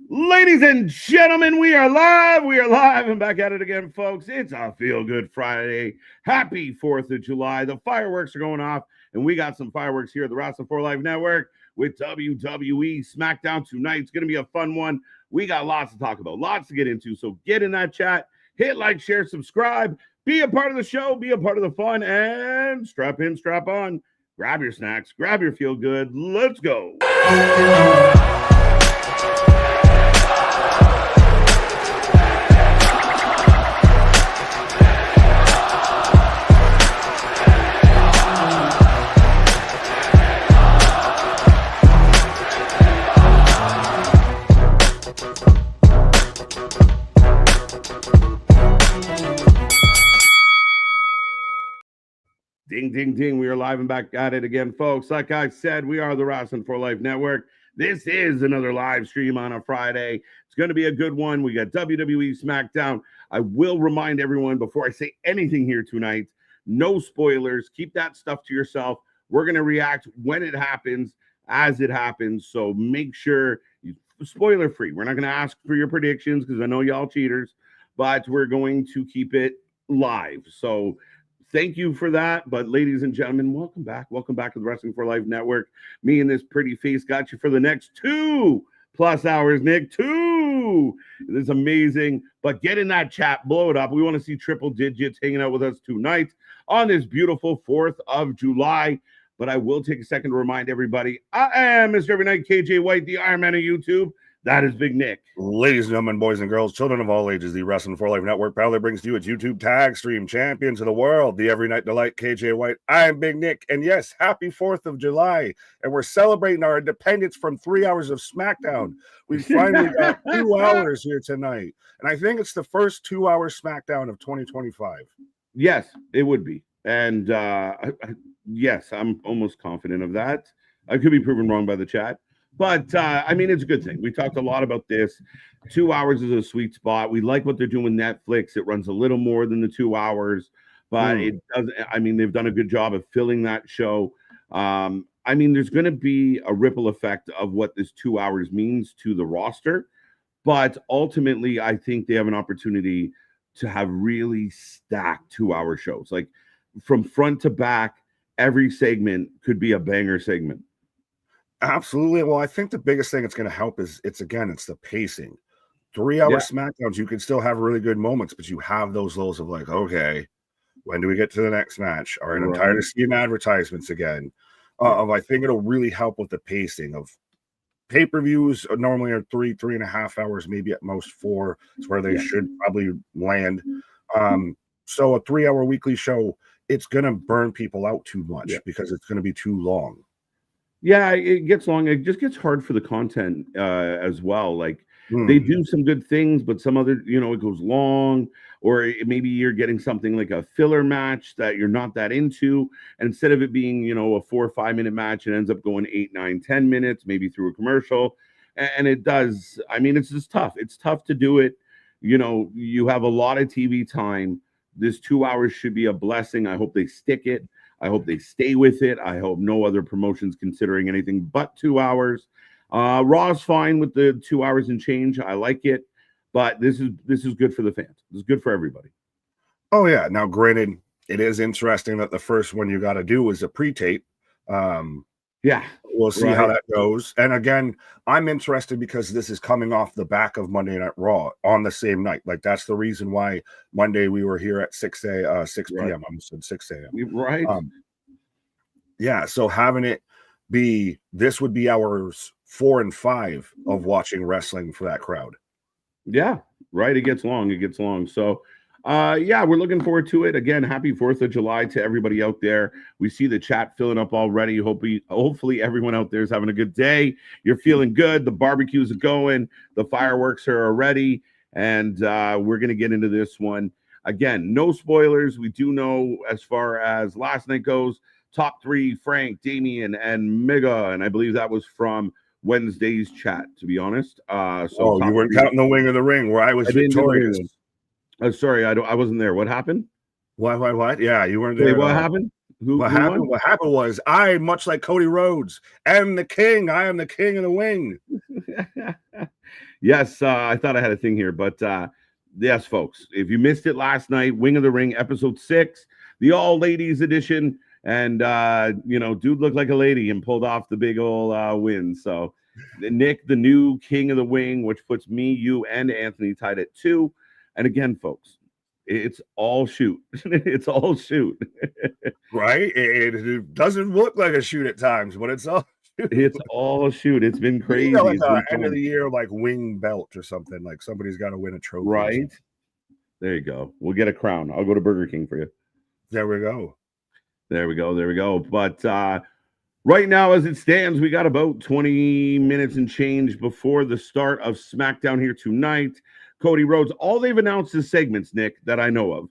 Ladies and gentlemen, we are live. We are live and back at it again, folks. It's a Feel Good Friday. Happy 4th of July. The fireworks are going off, and we got some fireworks here at the Wrestling for Life Network with WWE Smackdown tonight. It's going to be a fun one. We got lots to talk about, lots to get into. So get in that chat, hit like, share, subscribe, be a part of the show, be a part of the fun, and strap in, strap on. Grab your snacks, grab your feel good. Let's go. Ding, ding, ding. We are live and back at it again, folks. Like I said, we are the Wrestling for Life Network. This is another live stream on a Friday. It's going to be a good one. We got WWE Smackdown. I will remind everyone before I say anything here tonight, no spoilers. Keep that stuff to yourself. We're going to react when it happens, as it happens. So make sure you spoiler free. We're not going to ask for your predictions because I know y'all cheaters, but we're going to keep it live. So thank you for that. But ladies and gentlemen, welcome back. Welcome back to the Wrestling for Life Network. Me and this pretty face got you for the next 2+ hours, Nick. 2. This is amazing. But get in that chat, blow it up. We want to see triple digits hanging out with us tonight on this beautiful 4th of July. But I will take a second to remind everybody, I am Mr. Every Night, KJ White, the Iron Man of YouTube. That is Big Nick. Ladies and gentlemen, boys and girls, children of all ages, the Wrestling for Life Network proudly brings to you its YouTube tag stream champions of the world, the Every Night Delight, KJ White. I'm Big Nick, and yes, happy 4th of July, and we're celebrating our independence from 3 hours of SmackDown. We finally got 2 hours here tonight, and I think it's the first 2-hour SmackDown of 2025. Yes, it would be, and yes, I'm almost confident of that. I could be proven wrong by the chat. But, I mean, it's a good thing. We talked a lot about this. 2 hours is a sweet spot. We like what they're doing with Netflix. It runs a little more than the 2 hours, but it doesn't. I mean, they've done a good job of filling that show. I mean, there's going to be a ripple effect of what this 2 hours means to the roster. But ultimately, I think they have an opportunity to have really stacked 2-hour shows. Like from front to back, every segment could be a banger segment. Absolutely. Well, I think the biggest thing it's going to help is it's the pacing. 3-hour SmackDowns, you can still have really good moments, but you have those lulls of like, okay, when do we get to the next match? All right, I'm tired of seeing advertisements again. I think it'll really help with the pacing of pay-per-views. Normally are 3.5 hours, maybe at most 4. It's where they should probably land. So a 3-hour weekly show, it's going to burn people out too much because it's going to be too long. Yeah, it gets long. It just gets hard for the content as well. Like they do some good things, but some other, it goes long, or maybe you're getting something like a filler match that you're not that into. And instead of it being, a 4 or 5 minute match, it ends up going 8, 9, 10 minutes, maybe through a commercial. And it does. I mean, it's just tough. It's tough to do it. You have a lot of TV time. This 2 hours should be a blessing. I hope they stick it. I hope they stay with it. I hope no other promotions considering anything but 2 hours. Raw's fine with the 2 hours and change. I like it, but this is good for the fans. This is good for everybody. Oh yeah. Now, granted, it is interesting that the first one you got to do is a pre-tape. We'll see how that goes. And again, I'm interested because this is coming off the back of Monday Night Raw on the same night. Like that's the reason why Monday we were here at 6 p.m. I almost said 6 a.m. Right. So having it be, this would be hours 4 and 5 of watching wrestling for that crowd. Yeah, right. It gets long. So we're looking forward to it. Again, happy 4th of July to everybody out there. We see the chat filling up already. Hopefully everyone out there is having a good day. You're feeling good. The barbecues are going. The fireworks are ready. And we're going to get into this one. Again, no spoilers. We do know as far as last night goes, top 3, Frank, Damian, and Mega. And I believe that was from Wednesday's chat, to be honest. So you weren't counting the Wing of the Ring where I was victorious. Sorry, I wasn't there. What happened? What? Yeah, you weren't there. Wait, what happened? What happened was I, much like Cody Rhodes, am the king. I am the king of the wing. Yes, I thought I had a thing here, but yes, folks, if you missed it last night, Wing of the Ring, episode 6, the all ladies edition, and dude looked like a lady and pulled off the big old win. So Nick, the new king of the wing, which puts me, you, and Anthony tied at 2. And again, folks, it's all shoot. It's all shoot. Right? It doesn't look like a shoot at times, but it's all shoot. It's all shoot. It's been crazy. Like end of the year, like wing belt or something. Like somebody's got to win a trophy. Right. There you go. We'll get a crown. I'll go to Burger King for you. There we go. There we go. There we go. But right now, as it stands, we got about 20 minutes and change before the start of SmackDown here tonight. Cody Rhodes, all they've announced is segments, Nick, that I know of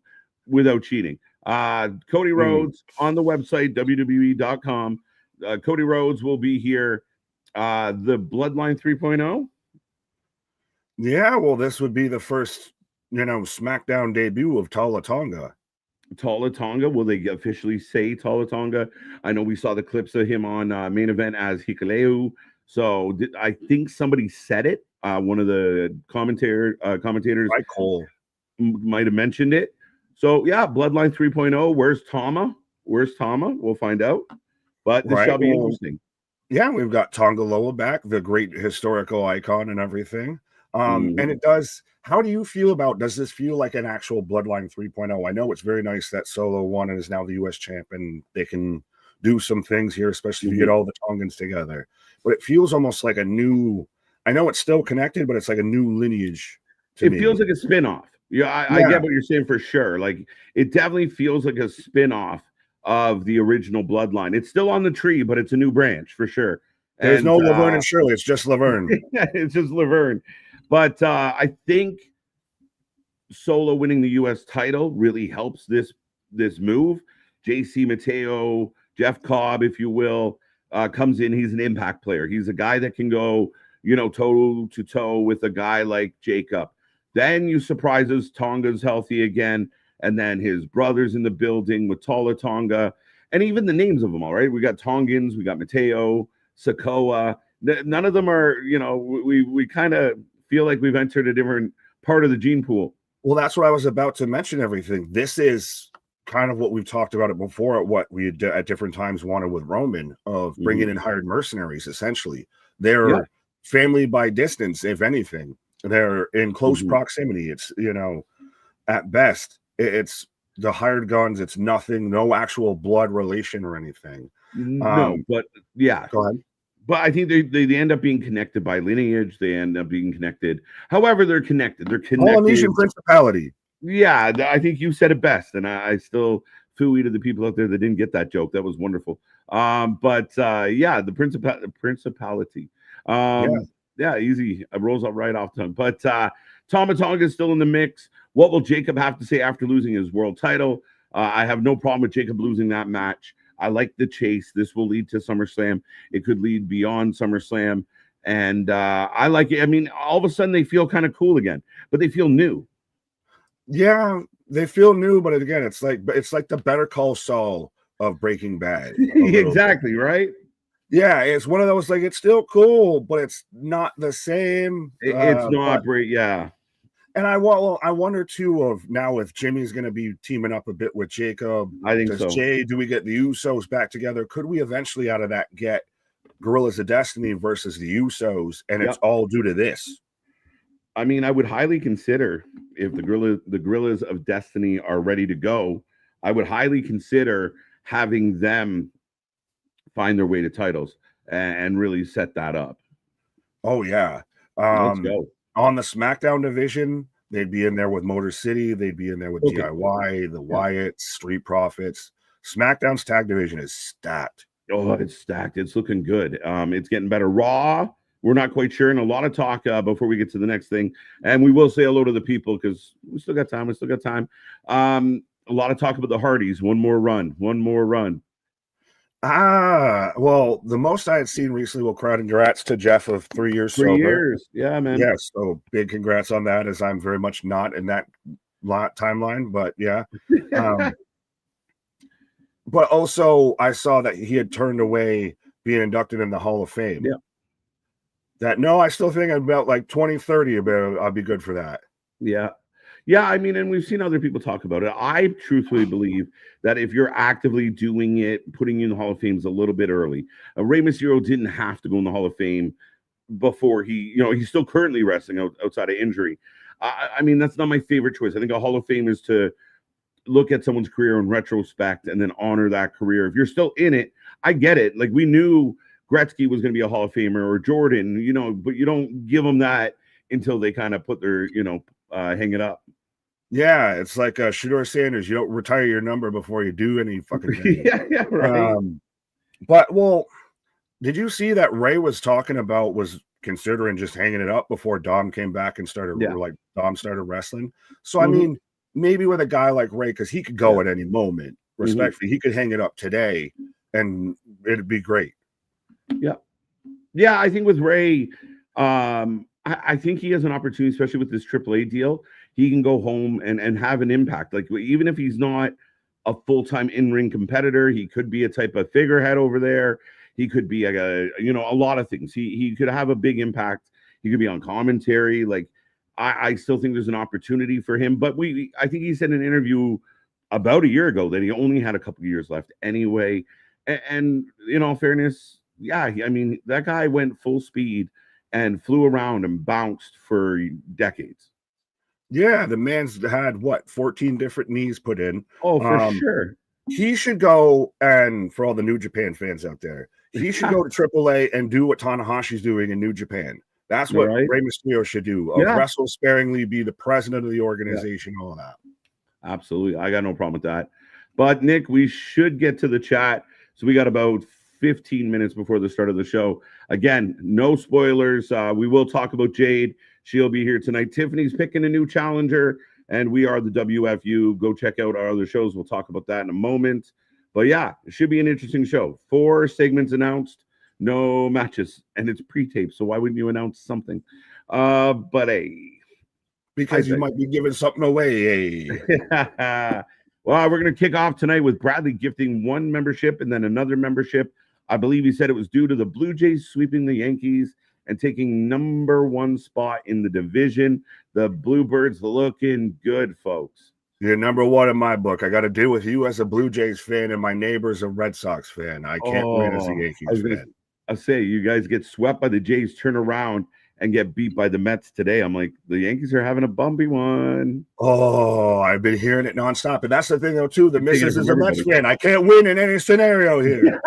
without cheating. Cody Rhodes on the website, WWE.com. Cody Rhodes will be here. The Bloodline 3.0. Yeah, well, this would be the first, SmackDown debut of Tala Tonga. Tala Tonga. Will they officially say Tala Tonga? I know we saw the clips of him on main event as Hikuleo. So I think somebody said it. One of the commentators, Mike Cole, might have mentioned it. So yeah, Bloodline 3.0. Where's Tama? We'll find out. But this shall be interesting. Yeah, we've got Tonga Loa back, the great historical icon and everything. And it does. How do you feel about? Does this feel like an actual Bloodline 3.0? I know it's very nice that Solo won and is now the U.S. champ, and they can do some things here, especially if you get all the Tongans together. But it feels almost like a new. I know it's still connected, but it's like a new lineage. It feels like a spinoff. Yeah, I get what you're saying for sure. Like it definitely feels like a spinoff of the original Bloodline. It's still on the tree, but it's a new branch for sure. There's no Laverne and Shirley. It's just Laverne. It's just Laverne. But I think Solo winning the U.S. title really helps this move. JC Mateo, Jeff Cobb, if you will, comes in. He's an impact player. He's a guy that can go, toe to toe with a guy like Jacob. Then you surprise us, Tonga's healthy again, and then his brother's in the building with Tala Tonga, and even the names of them all, right? We got Tongans, we got Mateo, Sokoa. None of them are, we kind of feel like we've entered a different part of the gene pool. Well, that's what I was about to mention. Everything. This is kind of what we've talked about it before, what we had at different times wanted with Roman, of bringing in hired mercenaries. Essentially, they're family by distance, if anything. They're in close proximity. It's, at best, it's the hired guns. It's nothing, no actual blood relation or anything. No, but yeah. Go ahead. But I think they end up being connected by lineage. They end up being connected. However, they're connected. They're connected. Polynesian principality. Yeah, I think you said it best. And I still phooey to the people out there that didn't get that joke. That was wonderful. The principality. Yeah, easy. It rolls up right off tongue. But Tama Tonga is still in the mix. What will Jacob have to say after losing his world title? I have no problem with Jacob losing that match. I like the chase. This will lead to SummerSlam. It could lead beyond SummerSlam. And I like it. I mean, all of a sudden they feel kind of cool again, but they feel new. Yeah, they feel new, but again, it's like the Better Call Saul of Breaking Bad. Exactly, right? Yeah, it's one of those, like, it's still cool, but it's not the same. It's not great, yeah. And I wonder too of now if Jimmy's going to be teaming up a bit with Jacob. I think so. Do we get the Usos back together? Could we eventually out of that get Guerrillas of Destiny versus the Usos? And it's all due to this. I mean, I would highly consider if the Guerrillas of Destiny are ready to go. I would highly consider having them find their way to titles and really set that up. Oh yeah, let's go. On the SmackDown division, they'd be in there with Motor City. They'd be in there with DIY, the Wyatts, Street Profits. SmackDown's tag division is stacked. Oh, it's stacked. It's looking good. It's getting better. Raw, we're not quite sure. And a lot of talk before we get to the next thing. And we will say hello to the people because we still got time. A lot of talk about the Hardys. One more run. Well, the most I had seen recently, well, congrats to Jeff of 3 years. 3 years. Yeah, man. Yeah, so big congrats on that, as I'm very much not in that timeline, but yeah. But also, I saw that he had turned away being inducted in the Hall of Fame. Yeah. I still think about like 2030, I'll be good for that. Yeah. Yeah, I mean, and we've seen other people talk about it. I truthfully believe that if you're actively doing it, putting you in the Hall of Fame is a little bit early. Rey Mysterio didn't have to go in the Hall of Fame before he's still currently wrestling outside of injury. I mean, that's not my favorite choice. I think a Hall of Fame is to look at someone's career in retrospect and then honor that career. If you're still in it, I get it. Like, we knew Gretzky was going to be a Hall of Famer, or Jordan, but you don't give them that until they kind of put their, hang it up. Yeah, it's like Shedeur Sanders. You don't retire your number before you do any fucking thing. yeah, right. But did you see that Ray was considering just hanging it up before Dom came back and Dom started wrestling? So I mean, maybe with a guy like Ray, because he could go at any moment. Respectfully, he could hang it up today, and it'd be great. Yeah. I think with Ray, I think he has an opportunity, especially with this AAA deal. He can go home and have an impact. Like, even if he's not a full-time in-ring competitor, he could be a type of figurehead over there. He could be a lot of things. He could have a big impact. He could be on commentary. Like, I still think there's an opportunity for him. But I think he said in an interview about a year ago that he only had a couple of years left anyway. And in all fairness, yeah, I mean, that guy went full speed and flew around and bounced for decades. Yeah, the man's had 14 different knees put in. Oh, for sure. He should go, and for all the New Japan fans out there, he should go to AAA and do what Tanahashi's doing in New Japan. That's what Rey Mysterio should do. Wrestle sparingly, be the president of the organization, all that. Absolutely. I got no problem with that. But Nick, we should get to the chat. So we got about 15 minutes before the start of the show. Again, no spoilers. We will talk about Jade. She'll be here tonight. Tiffany's picking a new challenger, and we are the WFU. Go check out our other shows. We'll talk about that in a moment. But yeah, it should be an interesting show. 4 segments announced, no matches, and it's pre-taped. So why wouldn't you announce something? But hey, because you might be giving something away. Well, we're going to kick off tonight with Bradley gifting 1 membership and then another membership. I believe he said it was due to the Blue Jays sweeping the Yankees and taking #1 spot in the division. The Bluebirds looking good, folks. You're #1 in my book. I got to deal with you as a Blue Jays fan and my neighbor's a Red Sox fan. I can't win as a Yankees fan. I say, you guys get swept by the Jays, turn around and get beat by the Mets today. I'm like, the Yankees are having a bumpy one. Oh, I've been hearing it nonstop. And that's the thing, though, too. The missus is a Mets fan. I can't win in any scenario here.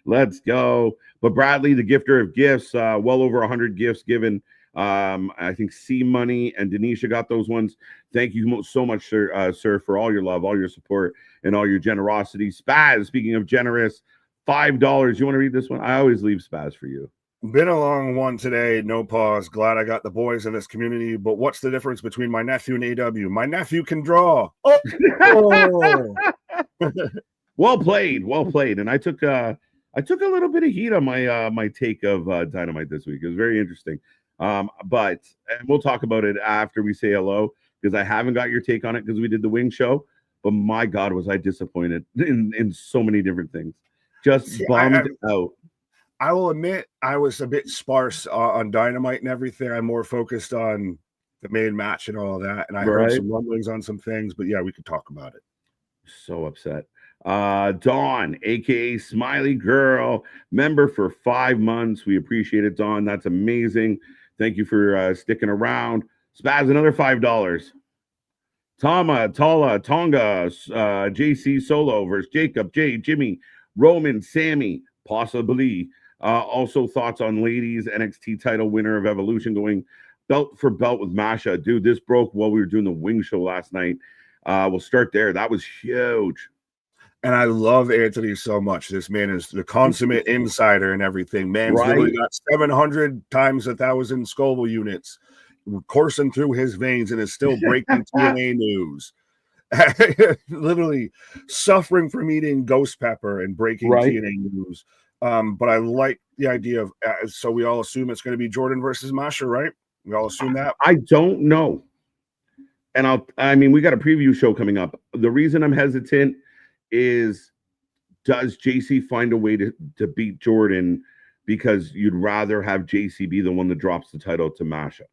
Let's go. But Bradley, the gifter of gifts, well over 100 gifts given. I think C Money and Denisha got those ones. Thank you so much, sir, for all your love, all your support, and all your generosity. Spaz, speaking of generous, $5. You want to read this one? I always leave Spaz for you. Been a long one today. No pause. Glad I got the boys in this community. But what's the difference between my nephew and AW? My nephew can draw. Oh. Well played. And I took a little bit of heat on my take of Dynamite this week. It was very interesting. But we'll talk about it after we say hello, because I haven't got your take on it because we did the wing show. But my God, was I disappointed in so many different things. Just bummed out. I will admit I was a bit sparse on Dynamite and everything. I'm more focused on the main match and all that. And I heard some rumblings on some things, but yeah, we could talk about it. So upset. Dawn, aka Smiley Girl, member for 5 months. We appreciate it, Dawn. That's amazing. Thank you for sticking around. Spaz, another $5. Tama, Tala, Tonga, JC Solo versus Jacob, Jay, Jimmy, Roman, Sammy, possibly. Also thoughts on ladies NXT title winner of Evolution going belt for belt with Masha. Dude, this broke while we were doing the wing show last night. We'll start there. That was huge. And I love Anthony so much. This man is the consummate insider and everything. Man's literally got 700 times 1,000 Scoville units coursing through his veins and is still breaking TNA news. Literally suffering from eating ghost pepper and breaking TNA news. But I like the idea of, so we all assume it's going to be Jordan versus Masha, right? We all assume that? I don't know. And I mean, we got a preview show coming up. The reason I'm hesitant is, does JC find a way to beat Jordan because you'd rather have JC be the one that drops the title to Masha?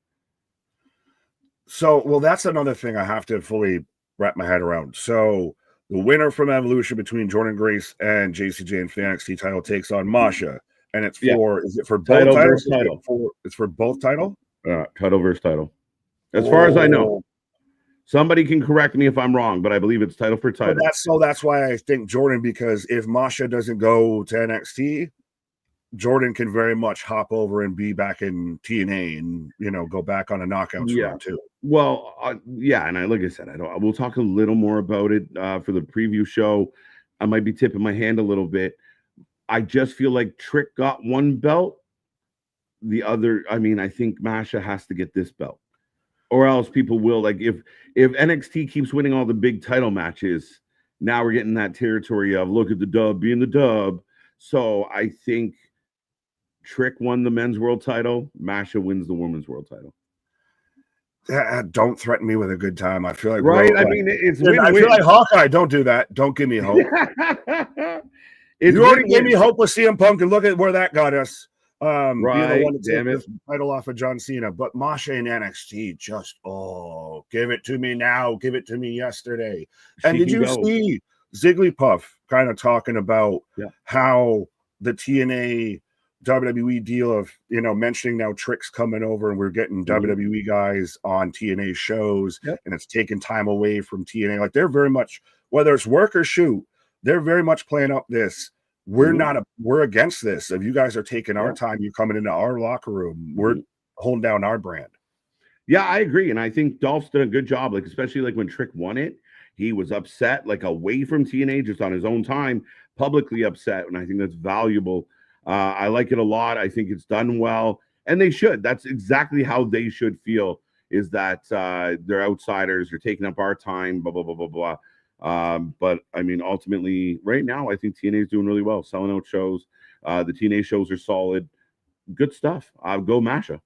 So, well, that's another thing I have to fully wrap my head around. So the winner from Evolution between Jordan Grace and JCJ and for the NXT title takes on Masha. And it's for, is it for both title titles? Versus title. It's for both title? Title versus title. As far as I know. Somebody can correct me if I'm wrong, but I believe it's title for title. That's why I think Jordan, because if Masha doesn't go to NXT, Jordan can very much hop over and be back in TNA and, you know, go back on a knockouts run too. Well, and like I said, we'll talk a little more about it for the preview show. I might be tipping my hand a little bit. I just feel like Trick got one belt. The other, I mean, I think Masha has to get this belt. Or else people will, like, if NXT keeps winning all the big title matches, now we're getting that territory of look at the dub being the dub. So I think Trick won the men's world title. Masha wins the women's world title. Don't threaten me with a good time. I feel like I mean, it's win-win. I feel like Hawkeye. Don't do that. Don't give me hope. You already gave me hope with CM Punk, and look at where that got us. Being the one to take the title off of John Cena, but Masha in NXT just give it to me now, give it to me yesterday. And did you see Zigglypuff kind of talking about how the TNA WWE deal of, you know, mentioning now Trick's coming over and we're getting WWE guys on TNA shows and it's taking time away from TNA. Like, they're very much, whether it's work or shoot, they're very much playing up this. We're against this. If you guys are taking our time, you're coming into our locker room. We're holding down our brand. Yeah, I agree. And I think Dolph's done a good job, like, especially like when Trick won it, he was upset, like, away from TNA, just on his own time, publicly upset. And I think that's valuable. I like it a lot. I think it's done well. And they should. That's exactly how they should feel, is that they're outsiders, they're taking up our time, blah, blah, blah, blah, blah. But I mean, ultimately, right now, I think TNA is doing really well, selling out shows. The TNA shows are solid, good stuff. Go Masha.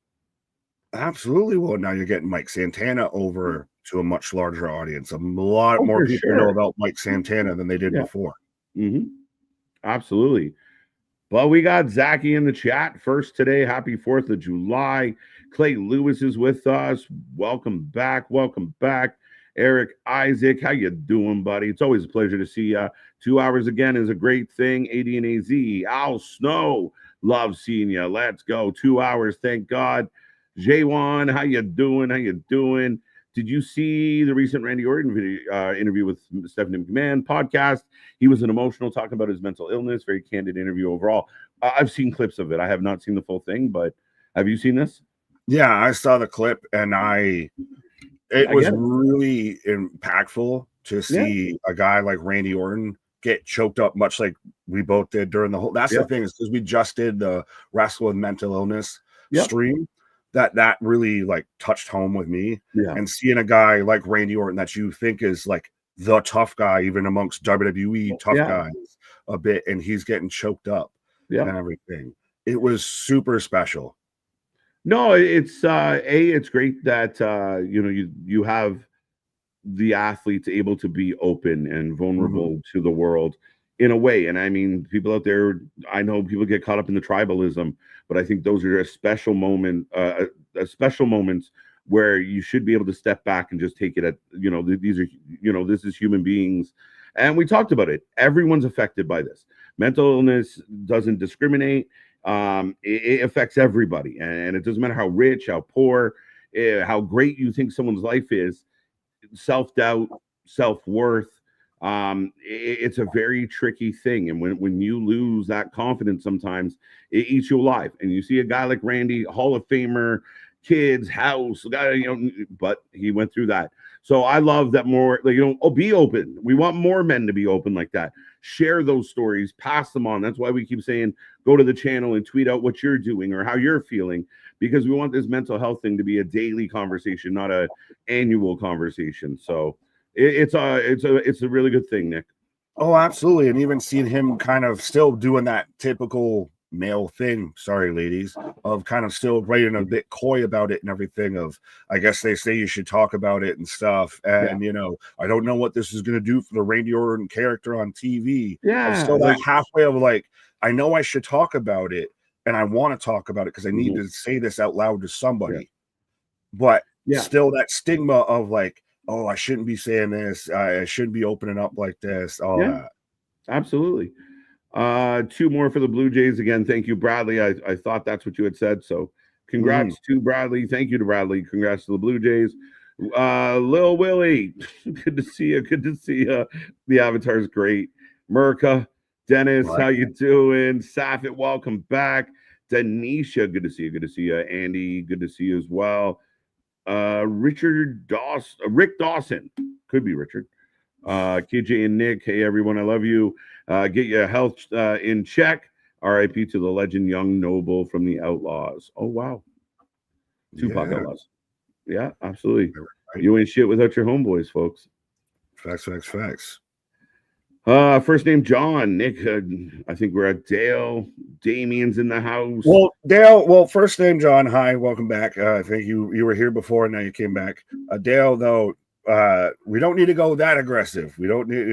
Absolutely. Well, now you're getting Mike Santana over to a much larger audience. A lot more people know about Mike Santana than they did before. Absolutely. But we got Zachy in the chat first today. Happy 4th of July. Clay Lewis is with us. Welcome back. Welcome back. Eric Isaac, how you doing, buddy? It's always a pleasure to see you. 2 hours again is a great thing. AD and AZ. Al Snow, love seeing you. Let's go. 2 hours, thank God. J1, how you doing? How you doing? Did you see the recent Randy Orton video, interview with Stephanie McMahon podcast? He was an emotional, talking about his mental illness. Very candid interview overall. I've seen clips of it. I have not seen the full thing, but have you seen this? Yeah, I saw the clip, and it was really impactful to see a guy like Randy Orton get choked up, much like we both did during the whole. That's the thing, is because we just did the Wrestle with Mental Illness stream. That really, like, touched home with me. And seeing a guy like Randy Orton that you think is like the tough guy, even amongst WWE tough guys a bit, and he's getting choked up and everything. It was super special. No, it's it's great that you have the athletes able to be open and vulnerable to the world in a way. And I mean, people out there, I know people get caught up in the tribalism, but I think those are a special moment, special moments where you should be able to step back and just take it at, these are, this is human beings. And we talked about it. Everyone's affected by this. Mental illness doesn't discriminate. It affects everybody. And it doesn't matter how rich, how poor, how great you think someone's life is. Self-doubt, self-worth. It's a very tricky thing. And when you lose that confidence, sometimes it eats you alive. And you see a guy like Randy, Hall of Famer, kids, house, but he went through that. So I love that more, be open. We want more men to be open like that. Share those stories, pass them on. That's why we keep saying, go to the channel and tweet out what you're doing or how you're feeling, because we want this mental health thing to be a daily conversation, not an annual conversation. So it's a really good thing, Nick. Oh, absolutely. And even seeing him kind of still doing that typical male thing, sorry ladies, of kind of still writing a bit coy about it and everything. Of, I guess they say you should talk about it and stuff, and I don't know what this is going to do for the Randy Orton character on TV. I'm still that halfway of like, I know I should talk about it and I want to talk about it because I need to say this out loud to somebody, but still that stigma of like, oh, I shouldn't be saying this, I shouldn't be opening up like this, all that. Absolutely. 2 more for the Blue Jays. Again, thank you, Bradley. I thought that's what you had said. So congrats to Bradley. Thank you to Bradley. Congrats to the Blue Jays. Lil Willie, good to see you. Good to see you. The avatar's great. Merca, Dennis, how you doing? Safit, welcome back. Denisha, good to see you. Good to see you. Andy, good to see you as well. Rick Dawson, could be Richard. KJ and Nick, hey everyone, I love you. Get your health in check. RIP to the legend Young Noble from the Outlaws. Oh wow, Tupac Outlaws. Yeah, absolutely. You ain't shit without your homeboys, folks. Facts. First name John. Nick, I think we're at Dale. Damien's in the house. Well, Dale. Well, first name John. Hi, welcome back. I think you were here before, and now you came back. Dale, though. We don't need to go that aggressive. We don't need,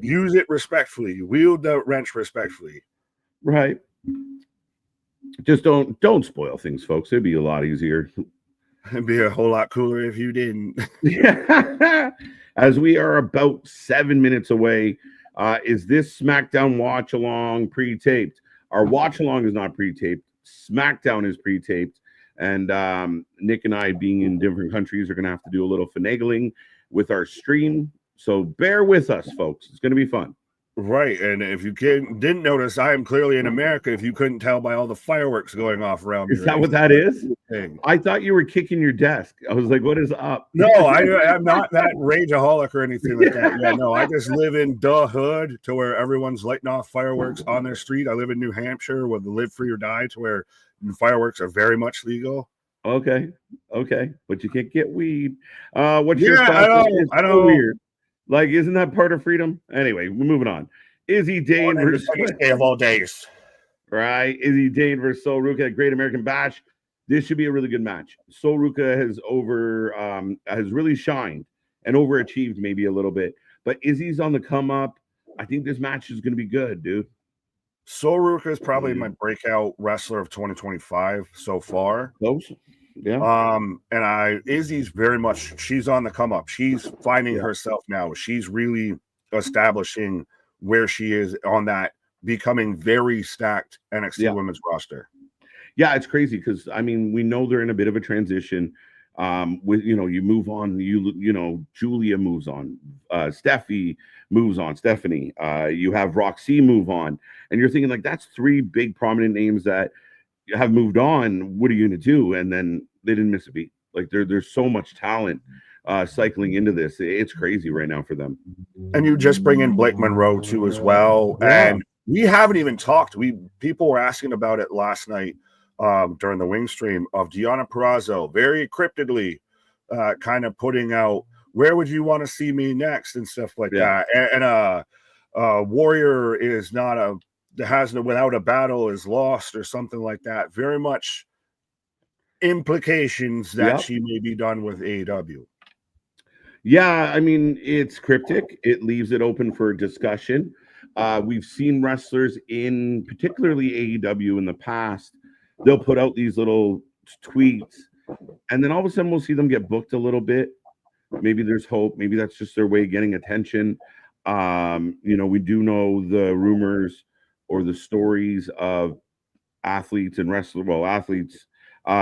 use it respectfully. Wield the wrench respectfully. Right. Just don't spoil things, folks. It'd be a lot easier. It'd be a whole lot cooler if you didn't. As we are about 7 minutes away, is this SmackDown watch along pre-taped? Our watch along is not pre-taped. SmackDown is pre-taped. And Nick and I, being in different countries, are going to have to do a little finagling with our stream. So bear with us, folks. It's going to be fun. Right. And if you didn't notice, I am clearly in America, if you couldn't tell by all the fireworks going off around me. Is that what that is? I thought you were kicking your desk. I was like, what is up? No, I'm not that rageaholic or anything like that. Yeah, no, I just live in the hood to where everyone's lighting off fireworks on their street. I live in New Hampshire with the Live Free or Die, to where fireworks are very much legal. Okay, but you can't get weed. What's your thoughts? I don't know. Weird. Like, isn't that part of freedom? Anyway, we're moving on. Izzy Dane versus day of all days. Right, Izzy Dane versus Sol Ruca at Great American Bash. This should be a really good match. Sol Ruca has really shined and overachieved maybe a little bit, but Izzy's on the come up. I think this match is going to be good, dude. Sol Ruca is probably my breakout wrestler of 2025 so far. Close. Yeah. And Izzy's very much, she's on the come up. She's finding herself now. She's really establishing where she is on that becoming very stacked NXT women's roster. Yeah, it's crazy because I mean, we know they're in a bit of a transition. With you move on, Julia moves on, Steffi moves on, Stephanie, you have Roxy move on, and you're thinking like that's 3 big prominent names that have moved on. What are you gonna do? And then they didn't miss a beat. Like there's so much talent cycling into this. It's crazy right now for them. And you just bring in Blake Monroe too as well. Yeah. And we haven't even talked. People were asking about it last night during the wing stream of Deonna Purrazzo very cryptically kind of putting out, where would you want to see me next and stuff like that. And Warrior is not without a battle is lost or something like that. Very much implications that she may be done with AEW. Yeah, I mean, it's cryptic. It leaves it open for discussion. We've seen wrestlers in particularly AEW in the past. They'll put out these little tweets, and then all of a sudden we'll see them get booked a little bit. Maybe there's hope. Maybe that's just their way of getting attention. We do know the rumors or the stories of athletes and athletes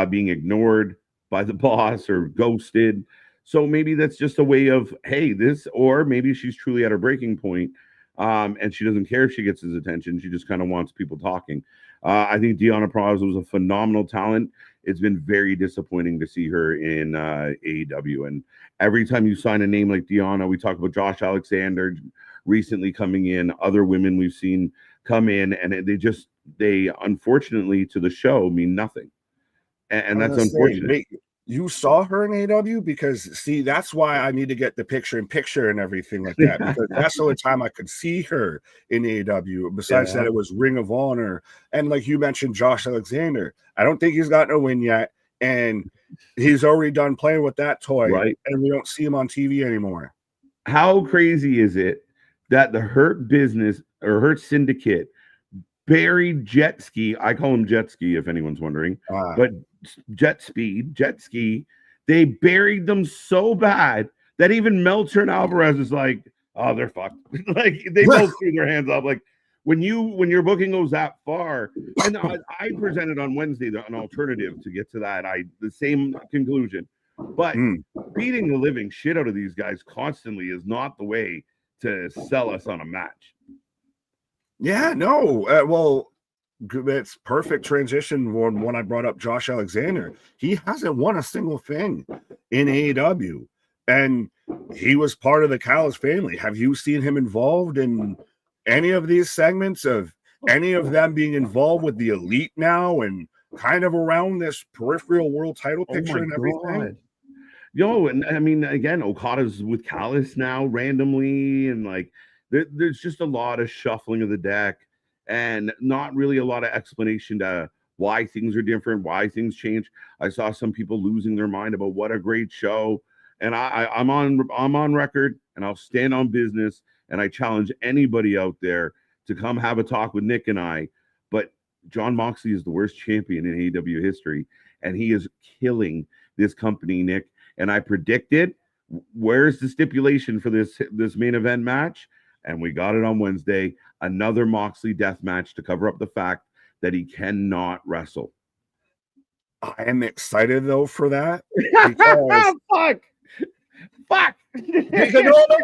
being ignored by the boss or ghosted. So maybe that's just a way of, hey, or maybe she's truly at her breaking point, and she doesn't care if she gets his attention. She just kind of wants people talking. I think Deonna Purrazzo was a phenomenal talent. It's been very disappointing to see her in AEW. And every time you sign a name like Deonna, we talk about Josh Alexander recently coming in, other women we've seen come in, and they unfortunately to the show mean nothing. And that's unfortunate. You saw her in AEW? Because see, that's why I need to get the picture-in-picture and everything like that, because that's the only time I could see her in AEW. Besides that, it was Ring of Honor. And like you mentioned, Josh Alexander. I don't think he's gotten a win yet, and he's already done playing with that toy, right? And we don't see him on TV anymore. How crazy is it that the Hurt Business or Hurt Syndicate buried Jet Ski? I call him Jet Ski if anyone's wondering, but Jet Ski, they buried them so bad that even Meltzer and Alvarez is like, oh, they're fucked. Like they both threw their hands up. Like when your booking goes that far, and I presented on Wednesday an alternative to get to that. The same conclusion, but beating the living shit out of these guys constantly is not the way to sell us on a match. Yeah, no, well, it's perfect transition when I brought up Josh Alexander. He hasn't won a single thing in AEW, and he was part of the Callis family. Have you seen him involved in any of these segments of any of them being involved with the Elite now and kind of around this peripheral world title picture and everything? Yo, and I mean, again, Okada's with Callis now randomly, and like there's just a lot of shuffling of the deck and not really a lot of explanation to why things are different, why things change. I saw some people losing their mind about what a great show, and I'm on record, and I'll stand on business, and I challenge anybody out there to come have a talk with Nick and I. But Jon Moxley is the worst champion in AEW history, and he is killing this company, Nick. And I predicted, where's the stipulation for this main event match? And we got it on Wednesday. Another Moxley death match to cover up the fact that he cannot wrestle. I am excited though for that. Because Fuck. Because,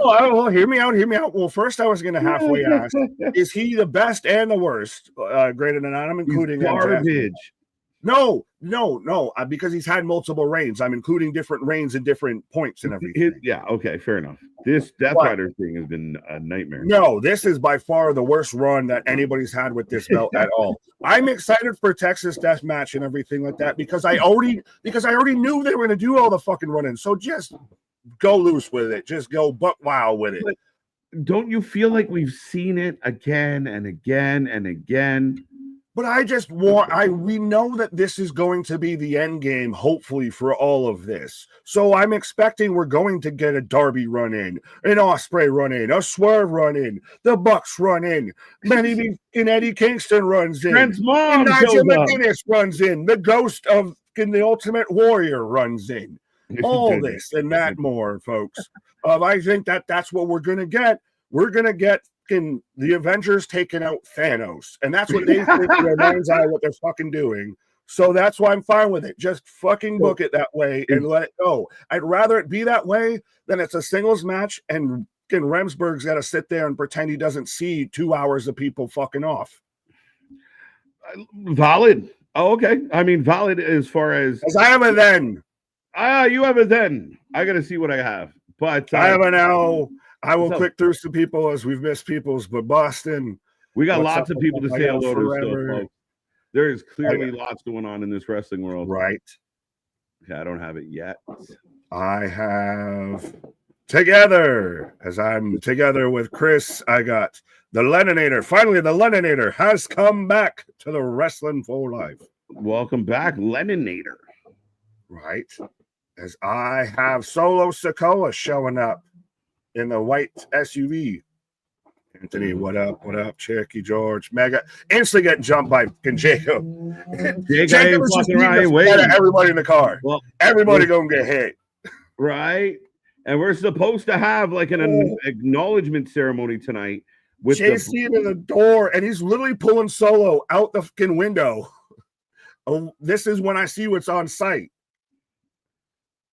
no, hear me out. Well, first I was going to halfway ask, is he the best and the worst? Graded, and I'm including garbage. No, because he's had multiple reigns. I'm including different reigns and different points and everything. Yeah, okay, fair enough. This Death Rider thing has been a nightmare. No, this is by far the worst run that anybody's had with this belt at all. I'm excited for Texas Death Match and everything like that because I already knew they were going to do all the fucking running. So just go loose with it. Just go buck wild with it. But don't you feel like we've seen it again and again and again? But I just we know that this is going to be the end game, hopefully, for all of this. So I'm expecting we're going to get a Darby run in, an Ospreay run in, a Swerve run in, the Bucks run in, maybe Eddie Kingston runs in, Trent's mom Nigel McGuinness runs in, the ghost of the Ultimate Warrior runs in. All this and that more, folks. I think that's what we're going to get. We're going to get the Avengers taking out Thanos, and that's what they think in their minds eye what they're fucking doing. So that's why I'm fine with it. Just fucking book it that way and let it go. I'd rather it be that way than it's a singles match and Remsburg's got to sit there and pretend he doesn't see 2 hours of people fucking off. Valid. Oh, okay. I mean, valid as far as I have a then. You have a then. I got to see what I have, but I have a now. I will click through some people as we've missed people's, but Boston. We got lots of people to say hello to stuff, folks. There is clearly lots going on in this wrestling world. Right. Okay, I don't have it yet. I have together, as I'm together with Chris, I got the Lenninator. Finally, the Lenninator has come back to the Wrestling for Life. Welcome back, Lenninator. Right. As I have Solo Sikoa showing up in the white SUV. Anthony, what up? What up? Cherokee George, Mega, instantly getting jumped by Jacob. Jacob was just everybody in the car. Well, everybody gonna get hit. Right. And we're supposed to have like an acknowledgement ceremony tonight with JC in the door, and he's literally pulling Solo out the fucking window. Oh, this is when I see what's on site.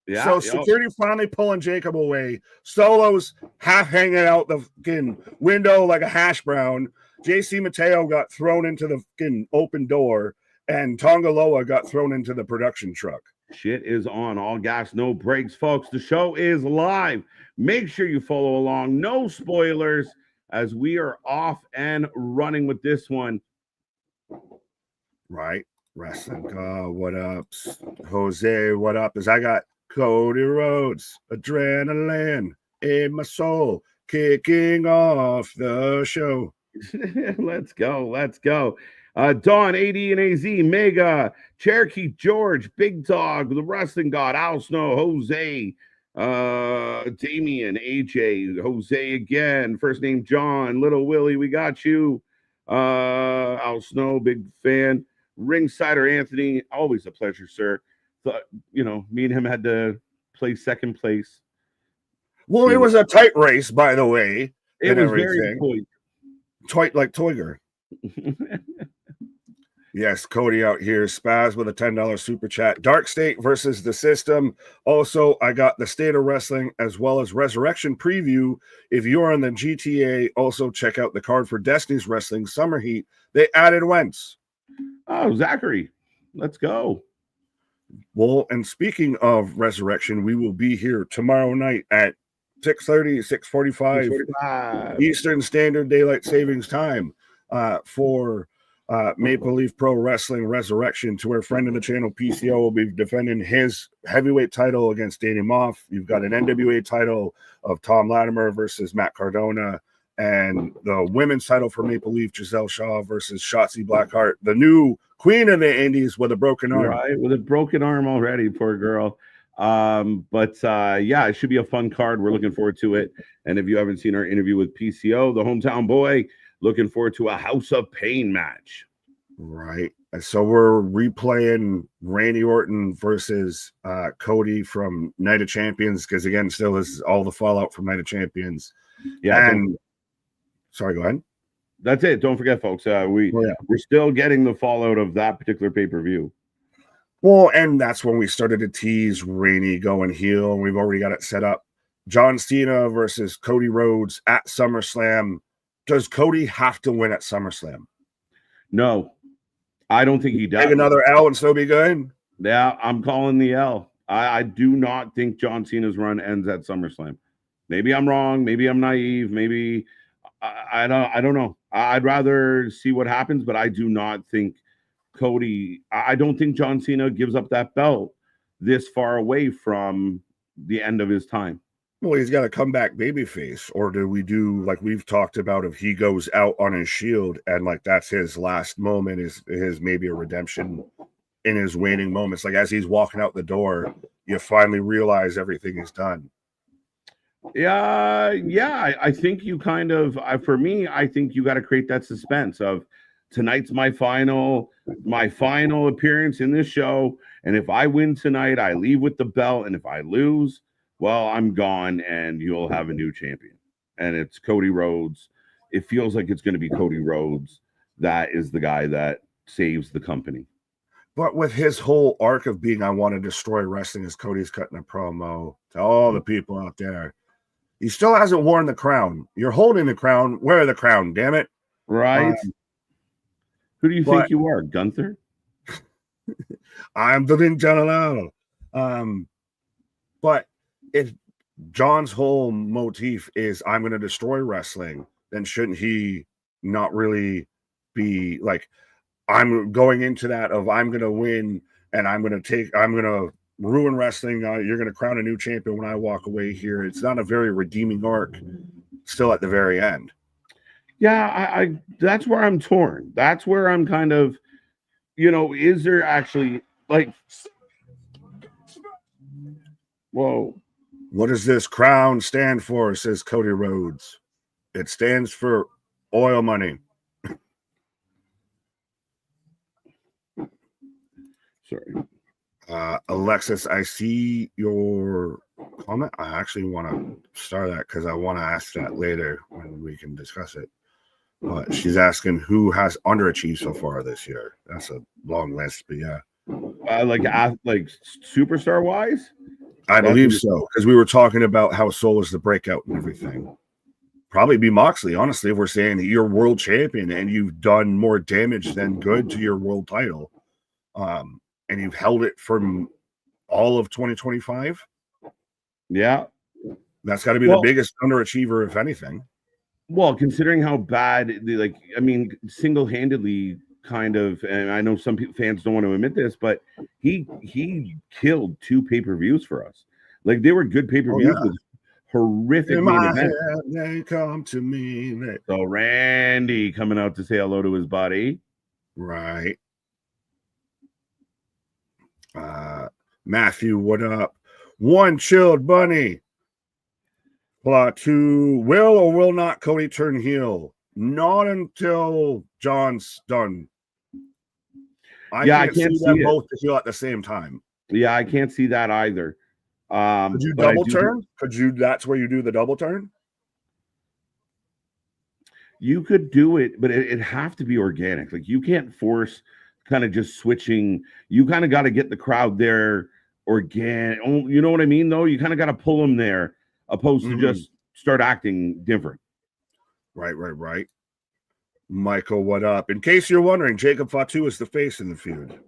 Yeah, so security finally pulling Jacob away. Solo's half hanging out the fucking window like a hash brown. JC Mateo got thrown into the fucking open door, and Tongaloa got thrown into the production truck. Shit is on. All gas, no brakes, folks. The show is live. Make sure you follow along. No spoilers as we are off and running with this one. Right. Wrestling God, what up? Jose, what up? As I got Cody Rhodes, adrenaline in my soul, kicking off the show. Let's go. Dawn, AD and AZ, Mega, Cherokee George, Big Dog, the Wrestling God, Al Snow, Jose, Damien, AJ, Jose again, first name John, Little Willie, we got you. Al Snow, big fan. Ringsider Anthony, always a pleasure, sir. Thought, me and him had to play second place. Well, it was a tight race, by the way. It was very tight like Toiger. Yes, Cody out here. Spaz with a $10 super chat. Dark State versus the System. Also, I got the State of Wrestling as well as Resurrection preview. If you're on the GTA, also check out the card for Destiny's Wrestling Summer Heat. They added Wentz. Oh, Zachary. Let's go. Well, and speaking of Resurrection, we will be here tomorrow night at 6:30, 6:45 Eastern Standard Daylight Savings Time for Maple Leaf Pro Wrestling Resurrection, to where friend of the channel PCO will be defending his heavyweight title against Danny Moff. You've got an NWA title of Tom Latimer versus Matt Cardona, and the women's title for Maple Leaf, Giselle Shaw versus Shotzi Blackheart, the new queen of the Indies with a broken arm. Right, with a broken arm already, poor girl. It should be a fun card. We're looking forward to it. And if you haven't seen our interview with PCO, the hometown boy, looking forward to a House of Pain match. Right. And so we're replaying Randy Orton versus Cody from Night of Champions, because again, still is all the fallout from Night of Champions. Yeah. And sorry, go ahead. That's it. Don't forget, folks. We're still getting the fallout of that particular pay-per-view. Well, and that's when we started to tease Rainey going heel, and we've already got it set up. John Cena versus Cody Rhodes at SummerSlam. Does Cody have to win at SummerSlam? No, I don't think he does. Take another L and still be good? Yeah, I'm calling the L. I do not think John Cena's run ends at SummerSlam. Maybe I'm wrong. Maybe I'm naive. Maybe I don't know. I'd rather see what happens, but I do not think Cody. I don't think John Cena gives up that belt this far away from the end of his time. Well, he's got a comeback babyface, or do we do like we've talked about, if he goes out on his shield and like that's his last moment, is his maybe a redemption in his waning moments, like as he's walking out the door, you finally realize everything is done. Yeah. I think you kind of, for me, I think you got to create that suspense of tonight's my final appearance in this show, and if I win tonight, I leave with the belt, and if I lose, well, I'm gone, and you'll have a new champion. And it's Cody Rhodes. It feels like it's going to be Cody Rhodes. That is the guy that saves the company. But with his whole arc of being, I want to destroy wrestling, as Cody's cutting a promo to all the people out there, he still hasn't worn the crown. You're holding the crown. Wear the crown, damn it. Right. Who do you think you are, Gunther? I'm the Ninja. But if John's whole motif is I'm going to destroy wrestling, then shouldn't he not really be like, I'm going into that of I'm going to win and I'm going to ruin wrestling. You're going to crown a new champion when I walk away here. It's not a very redeeming arc still at the very end. Yeah, I that's where I'm torn. That's where I'm kind of, is there actually like, whoa. What does this crown stand for? Says Cody Rhodes. It stands for oil money. Sorry. Alexis, I see your comment. I actually want to start that because I want to ask that later when we can discuss it. But she's asking who has underachieved so far this year. That's a long list, but yeah. Like superstar wise? I believe so, because we were talking about how Soul is the breakout and everything. Probably be Moxley, honestly, if we're saying that you're world champion and you've done more damage than good to your world title. And you've held it from all of 2025. Yeah. That's got to be the biggest underachiever, if anything. Well, considering how bad, single-handedly kind of, and I know some fans don't want to admit this, but he killed 2 pay-per-views for us. Like, they were good pay-per-views with horrific In main my events. head, they come to me. So Randy coming out to say hello to his buddy. Right. Matthew, what up? 1 chilled bunny. Plot 2. Will or will not Cody turn heel? Not until John's done. I can't see them both to heel at the same time. Yeah, I can't see that either. Could you double turn? That's where you do the double turn? You could do it, but it'd have to be organic. Like, you can't force kind of just switching. You kind of got to get the crowd there organic. You know what I mean, though? You kind of got to pull them there, opposed to just start acting different. Right. Michael, what up? In case you're wondering, Jacob Fatu is the face in the feud.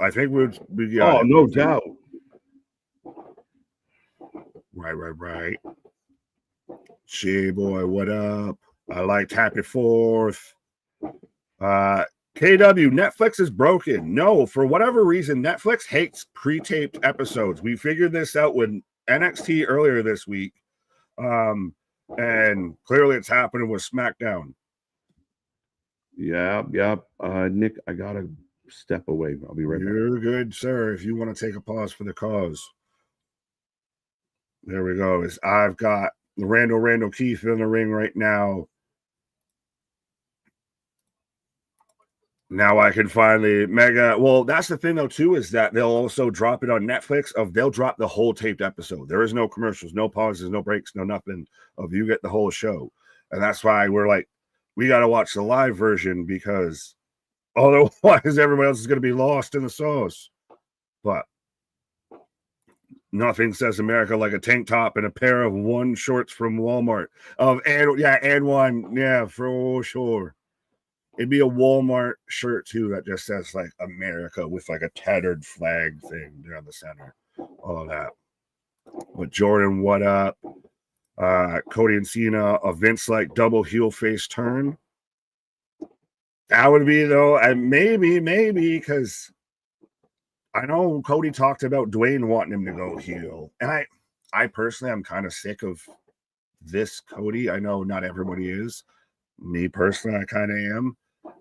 I think we got it. No doubt. Right. J-Boy, what up? I liked Happy 4th. KW, Netflix is broken. No, for whatever reason, Netflix hates pre-taped episodes. We figured this out with NXT earlier this week. And clearly it's happening with SmackDown. Yeah. Nick, I gotta step away. I'll be right back. You're good, sir. If you want to take a pause for the cause. There we go. I've got Randall Keith in the ring right now. Now I can finally mega. Well, that's the thing though too, is that they'll also drop it on Netflix. They'll drop the whole taped episode. There is no commercials, no pauses, no breaks, no nothing. You get the whole show, and that's why we're like, we got to watch the live version, because otherwise everybody else is going to be lost in the sauce. But nothing says America like a tank top and a pair of one shorts from Walmart. And one, for sure. It'd be a Walmart shirt too that just says like America with like a tattered flag thing down the center. All that. But Jordan, what up? Cody and Cena, a Vince like double heel face turn. That would be though, and maybe because I know Cody talked about Dwayne wanting him to go heel, and I personally am kind of sick of this Cody. I know not everybody is. Me personally, I kind of am.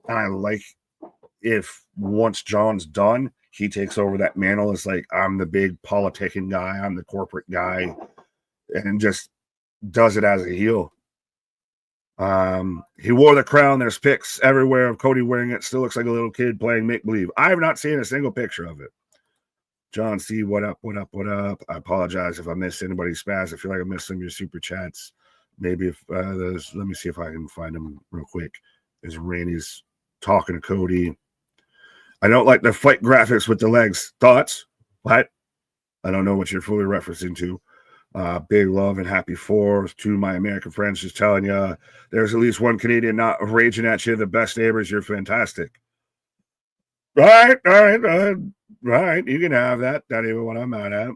And I like if once John's done, he takes over that mantle as like, I'm the big politicking guy, I'm the corporate guy, and just does it as a heel. He wore the crown. There's pics everywhere of Cody wearing it. Still looks like a little kid playing make-believe. I have not seen a single picture of it. John C., what up? I apologize if I missed anybody's spaz. I feel like I missed some of your super chats. Maybe if let me see if I can find them real quick. As Randy's talking to Cody. I don't like the fight graphics with the legs. Thoughts? What? I don't know what you're fully referencing to. Big love and happy 4th to my American friends. Just telling you, there's at least one Canadian not raging at you. The best neighbors. You're fantastic. Right. You can have that. Not even what I'm mad at.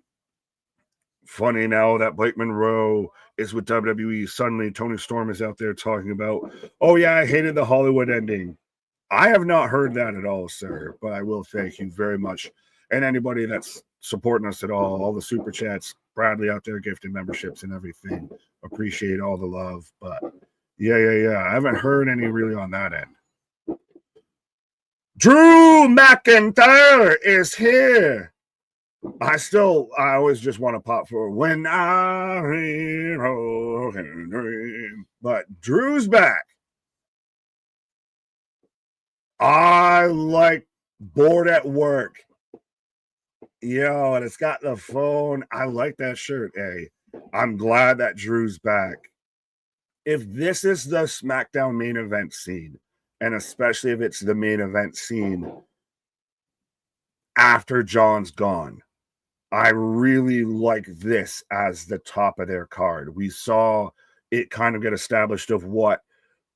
Funny now that Blake Monroe is with WWE. Suddenly, Tony Storm is out there talking about, oh, yeah, I hated the Hollywood ending. I have not heard that at all, sir, but I will thank you very much. And anybody that's supporting us at all the super chats, Bradley out there gifting memberships and everything. Appreciate all the love. But yeah. I haven't heard any really on that end. Drew McIntyre is here. I always just want to pop for when I dream. But Drew's back. I like bored at work. Yo, and it's got the phone. I like that shirt. Hey, I'm glad that Drew's back. If this is the SmackDown main event scene, and especially if it's the main event scene after John's gone, I really like this as the top of their card. We saw it kind of get established of what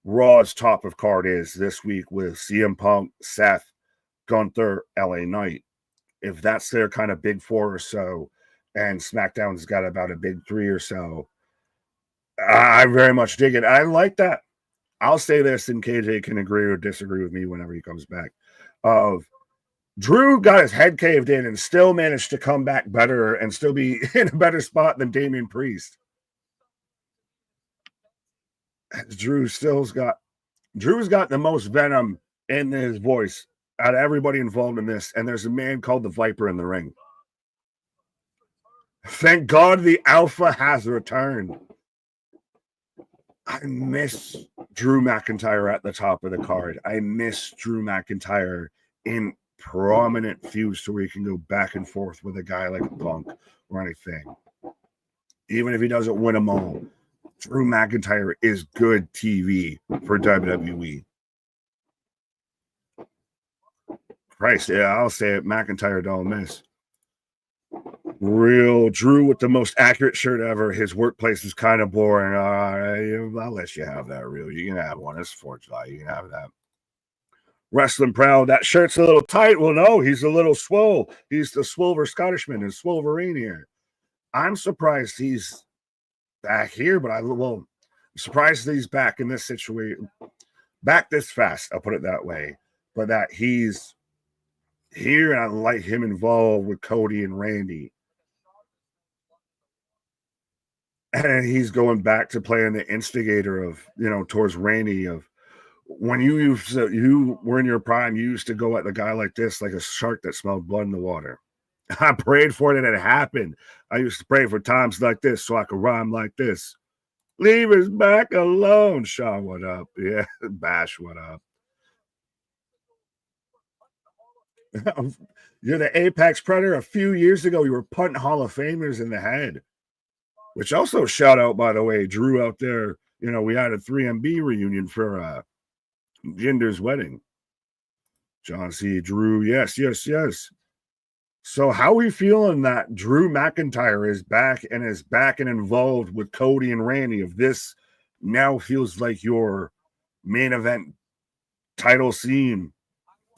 Raw's top of card is this week with CM Punk, Seth, Gunther, LA Knight. If that's their kind of big 4 or so, and SmackDown's got about a big 3 or so, I very much dig it. I like that. I'll say this, and KJ can agree or disagree with me whenever he comes back. of Drew got his head caved in and still managed to come back better and still be in a better spot than Damian Priest. Drew's got the most venom in his voice out of everybody involved in this, and there's a man called the Viper in the ring. Thank God the Alpha has returned. I miss Drew McIntyre at the top of the card. I miss Drew McIntyre in prominent feuds to where he can go back and forth with a guy like a Punk or anything. Even if he doesn't win them all, Drew McIntyre is good TV for WWE. Christ, yeah, I'll say it. McIntyre don't miss. Real Drew with the most accurate shirt ever. His workplace is kind of boring. I'll let you have that, real. You can have one. It's 4th of July. You can have that. Wrestling proud. That shirt's a little tight. Well, no, he's a little swole. He's the Swolver Scottishman and Swolverine here. I'm surprised he's back here, but I'm surprised that he's back in this situation. Back this fast, I'll put it that way. But that he's here, and I like him involved with Cody and Randy. And he's going back to playing the instigator of, towards Randy, of when you were in your prime, you used to go at the guy like this, like a shark that smelled blood in the water. I prayed for it and it happened. I used to pray for times like this so I could rhyme like this. Leave his back alone. Sean, what up? Yeah, Bash, what up? You're the Apex Predator. A few years ago, you were punting Hall of Famers in the head. Which also, shout out, by the way, Drew out there. We had a 3MB reunion for Jinder's wedding. John C. Drew, yes. So how are we feeling that Drew McIntyre is back and involved with Cody and Randy? If this now feels like your main event title scene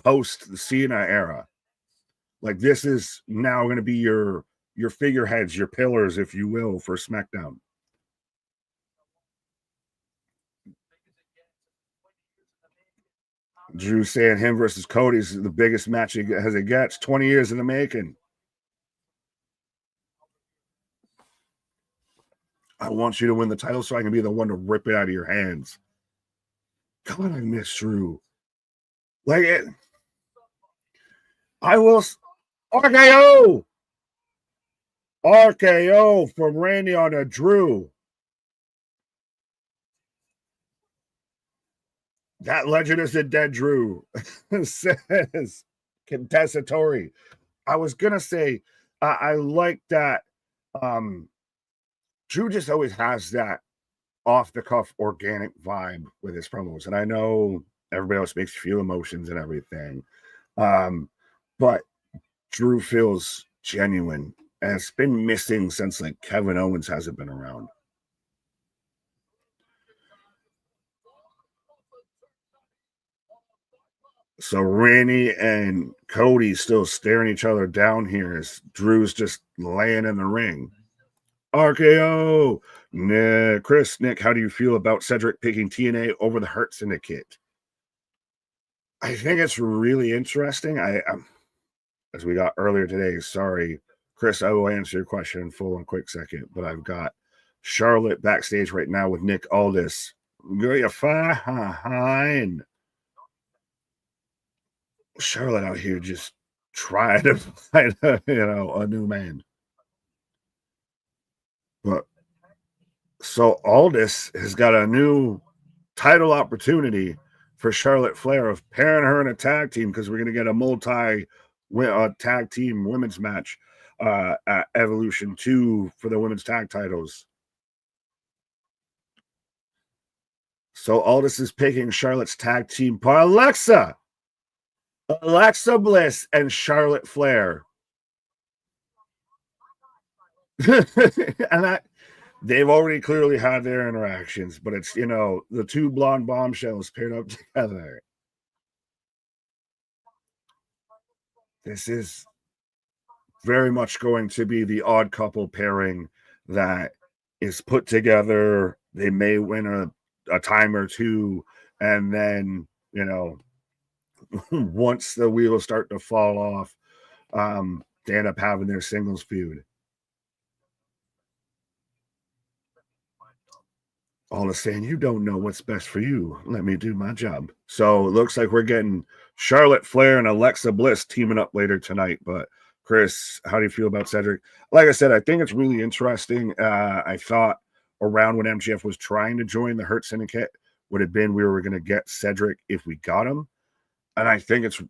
post the Cena era, like this is now going to be your figureheads, your pillars, if you will, for SmackDown. Drew saying him versus Cody is the biggest match as it gets. 20 years in the making. I want you to win the title so I can be the one to rip it out of your hands. God, I miss Drew. Like it. I will. RKO from Randy on a Drew. That legend is a dead Drew, says Contestatori. I was going to say, I like that. Drew just always has that off-the-cuff organic vibe with his promos. And I know everybody else makes you feel emotions and everything. But Drew feels genuine. And it's been missing since like Kevin Owens hasn't been around. So Randy and Cody still staring each other down here as Drew's just laying in the ring. RKO. Nick, how do you feel about Cedric picking TNA over the Hurt Syndicate? I think it's really interesting. As we got earlier today, sorry, Chris, I will answer your question in full in a quick second, but I've got Charlotte backstage right now with Nick Aldis. You're fine. Charlotte out here just trying to find a new man. But so Aldis has got a new title opportunity for Charlotte Flair of pairing her in a tag team, because we're going to get a tag team women's match at Evolution 2 for the women's tag titles. So Aldis is picking Charlotte's tag team par Alexa Bliss and Charlotte Flair. And they've already clearly had their interactions, but it's, the two blonde bombshells paired up together. This is very much going to be the odd couple pairing that is put together. They may win a time or two, and then, once the wheels start to fall off, they end up having their singles feud. All is saying, you don't know what's best for you. Let me do my job. So it looks like we're getting Charlotte Flair and Alexa Bliss teaming up later tonight. But Chris, how do you feel about Cedric? Like I said, I think it's really interesting. I thought around when MJF was trying to join the Hurt Syndicate would have been we were going to get Cedric if we got him. And I think it's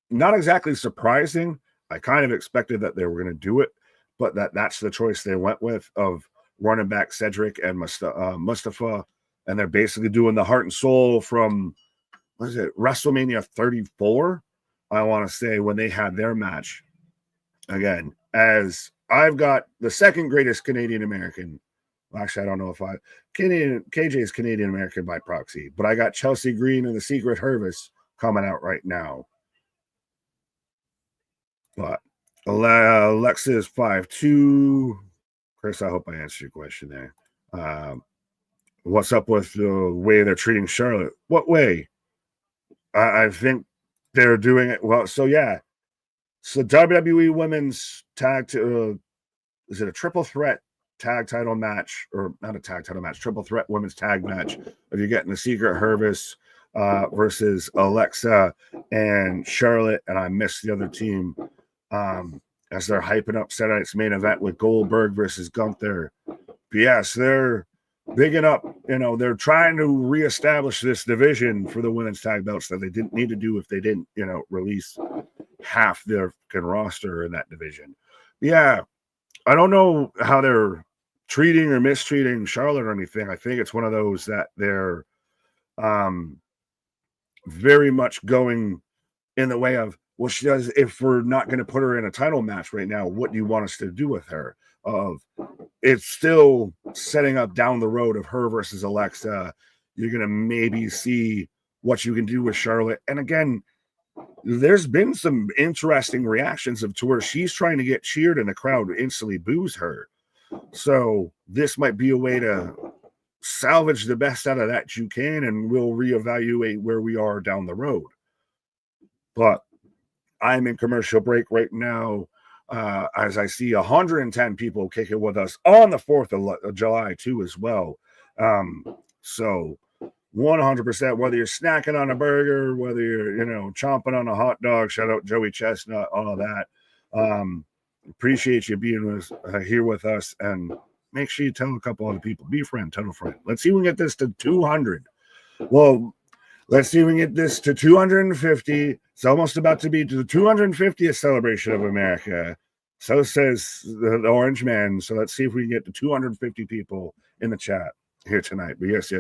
not exactly surprising. I kind of expected that they were going to do it, but that's the choice they went with of running back Cedric and Mustafa, and they're basically doing the heart and soul from, what is it, WrestleMania 34, I want to say, when they had their match. Again, as I've got the second greatest Canadian American. Well, actually, I don't know if KJ is Canadian American by proxy, but I got Chelsea Green and the Secret Hervis coming out right now. But Alexa is 5'2". Chris, I hope I answered your question there. What's up with the way they're treating Charlotte? What way? I think they're doing it well. So, yeah. So, WWE Women's Tag, is it a triple threat tag title match? Or not a tag title match, triple threat women's tag match. If you're getting the Secret Hervis versus Alexa and Charlotte, and I missed the other team. As they're hyping up Saturday night's main event with Goldberg versus Gunther. But yes, they're bigging up, they're trying to reestablish this division for the women's tag belts that they didn't need to do if they didn't, release half their roster in that division. Yeah, I don't know how they're treating or mistreating Charlotte or anything. I think it's one of those that they're very much going in the way of, well, she does. If we're not going to put her in a title match right now, what do you want us to do with her? It's still setting up down the road of her versus Alexa. You're going to maybe see what you can do with Charlotte. And again, there's been some interesting reactions to where she's trying to get cheered and the crowd instantly boos her. So this might be a way to salvage the best out of that you can, and we'll reevaluate where we are down the road. But I'm in commercial break right now, as I see 110 people kicking with us on the 4th of July too as well. So 100%, whether you're snacking on a burger, whether you're, chomping on a hot dog, shout out Joey Chestnut, all of that. Appreciate you being here with us, and make sure you tell a couple other people. Be a friend, tell a friend. Let's see if we can get this to 200. Well, let's see if we can get this to 250. It's almost about to be to the 250th celebration of America. So says the Orange Man. So let's see if we can get to 250 people in the chat here tonight. But yes.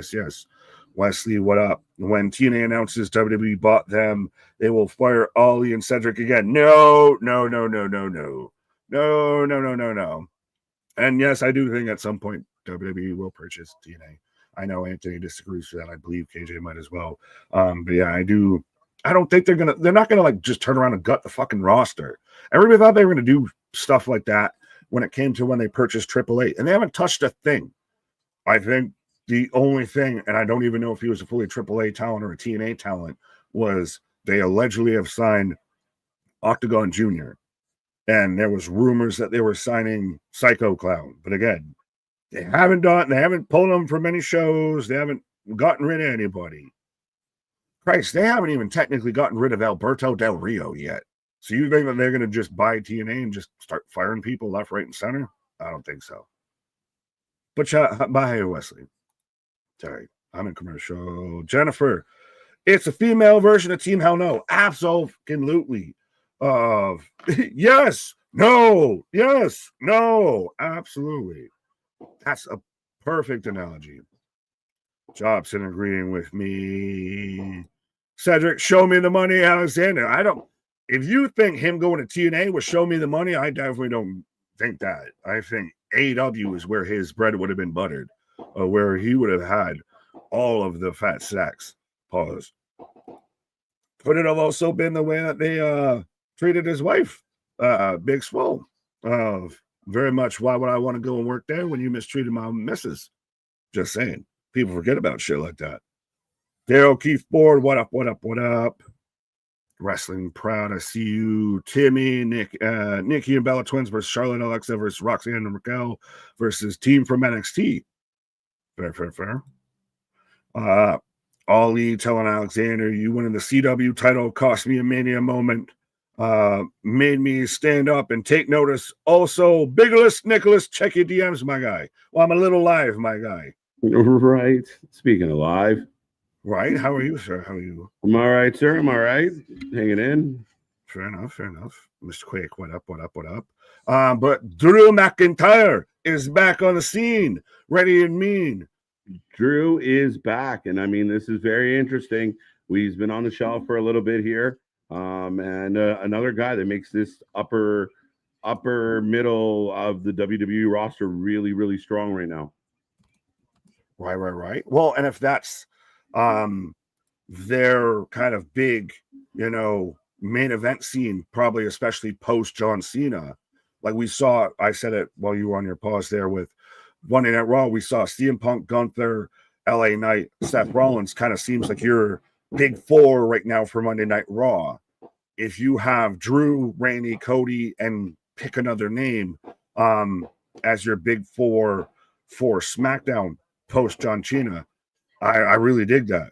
Wesley, what up? When TNA announces WWE bought them, they will fire Ollie and Cedric again. No. And yes, I do think at some point WWE will purchase TNA. I know Anthony disagrees with that. I believe KJ might as well. But yeah, I don't think they're not gonna like just turn around and gut the fucking roster. Everybody thought they were gonna do stuff like that when it came to when they purchased AAA, and they haven't touched a thing. I think the only thing, and I don't even know if he was a fully AAA talent or a TNA talent, was they allegedly have signed Octagon Jr. And there was rumors that they were signing Psycho Clown. But again, they haven't pulled them from any shows. They haven't gotten rid of anybody. Christ, they haven't even technically gotten rid of Alberto Del Rio yet. So you think that they're going to just buy TNA and just start firing people left, right, and center? I don't think so. But bye, Wesley. Sorry, I'm in commercial. Jennifer, it's a female version of Team Hell No. Absolutely. Yes, no, absolutely. That's a perfect analogy. Jobson agreeing with me. Cedric, show me the money, Alexander. If you think him going to TNA will show me the money, I definitely don't think that. I think AEW is where his bread would have been buttered, where he would have had all of the fat sacks. Pause. Could it have also been the way that they treated his wife, Big Swole? Very much, why would I want to go and work there when you mistreated my missus? Just saying. People forget about shit like that. Dale Keith Ford, what up, what up, what up? Wrestling Proud, I see you. Timmy, Nikki and Bella Twins versus Charlotte Alexa versus Roxanne and Raquel versus Team from NXT. Fair. Ali telling Alexander, you winning the CW title cost me a Mania moment. Made me stand up and take notice. Also, Bigless Nicholas, check your DMs, my guy. Well, I'm a little live, my guy. Right. Speaking of live. Right. How are you, sir? How are you? I'm all right, sir. I'm all right. Hanging in. Fair enough. Mr. Quake, what up? But Drew McIntyre is back on the scene, ready and mean. Drew is back. And I mean, this is very interesting. He's been on the shelf for a little bit here. And another guy that makes this upper middle of the WWE roster really, really strong right now. Right. Well, and if that's their kind of big, main event scene, probably especially post John Cena, like we saw, I said it while you were on your pause there with Monday Night Raw, we saw CM Punk, Gunther, LA Knight, Seth Rollins. Kind of seems like your big four right now for Monday Night Raw. If you have Drew, Randy, Cody, and pick another name as your big four for SmackDown post John Cena, I really dig that.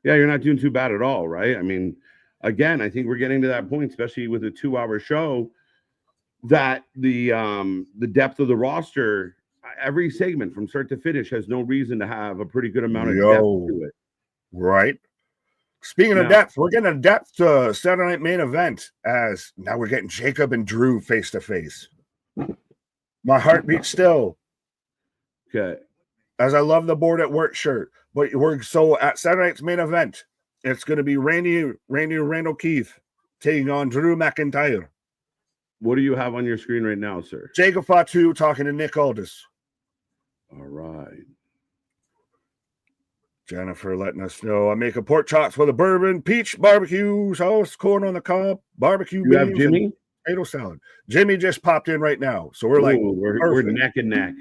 Yeah, you're not doing too bad at all, right? I mean, again, I think we're getting to that point, especially with a 2-hour show, that the depth of the roster, every segment from start to finish has no reason to have a pretty good amount of depth to it. Right. Speaking of depth, we're getting a depth to Saturday Night Main Event as now we're getting Jacob and Drew face to face. My heart beats still. Okay. As I love the board at work shirt, but we're so at Saturday Night's Main Event, it's going to be Randy Randall Keith taking on Drew McIntyre. What do you have on your screen right now, sir? Jacob Fatu talking to Nick Aldis. All right. Jennifer letting us know I make a pork chops with a bourbon, peach barbecue sauce, corn on the cob, barbecue beans, have Jimmy? And potato salad. Jimmy just popped in right now, so we're we're neck and neck.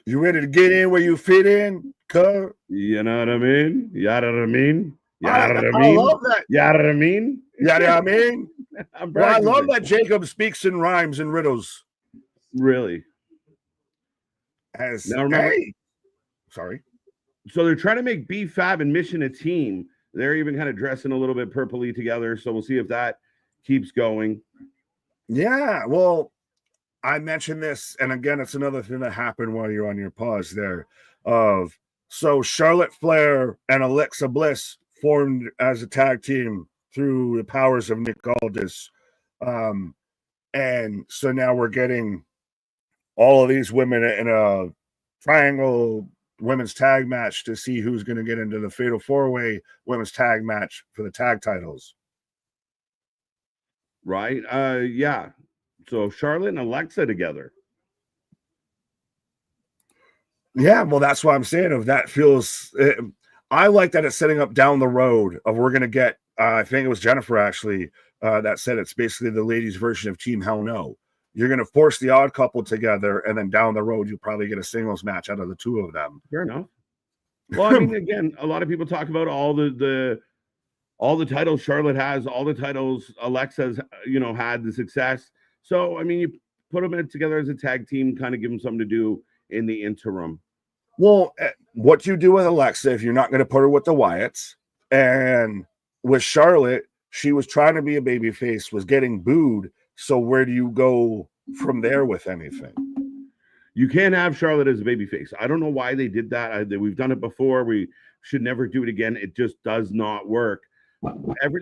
You ready to get in where you fit in, cuz? You know what I mean? Yada what I mean? I love that. Yada what I mean? Yada I mean? Well, I love that Jacob speaks in rhymes and riddles. Really? Now remember, sorry. So they're trying to make B-Fab and Mission a team. They're even kind of dressing a little bit purpley together. So we'll see if that keeps going. Yeah, well, I mentioned this, and again, it's another thing that happened while you're on your pause there. So Charlotte Flair and Alexa Bliss formed as a tag team through the powers of Nick Aldis. And so now we're getting all of these women in a triangle women's tag match to see who's going to get into the Fatal 4-Way women's tag match for the tag titles. Right? Yeah. So Charlotte and Alexa together. Yeah, well, that's what I'm saying. Of that feels, I like that it's setting up down the road of we're going to get, I think it was Jennifer actually that said it's basically the ladies' version of Team Hell No. You're going to force the odd couple together, and then down the road, you'll probably get a singles match out of the two of them. Fair enough. Well, I mean, again, a lot of people talk about all the titles Charlotte has, all the titles Alexa's, had the success. So, I mean, you put them together as a tag team, kind of give them something to do in the interim. Well, what do you do with Alexa if you're not going to put her with the Wyatts? And with Charlotte, she was trying to be a babyface, was getting booed. So where do you go from there with anything? You can't have Charlotte as a babyface. I don't know why they did that. We've done it before. We should never do it again. It just does not work.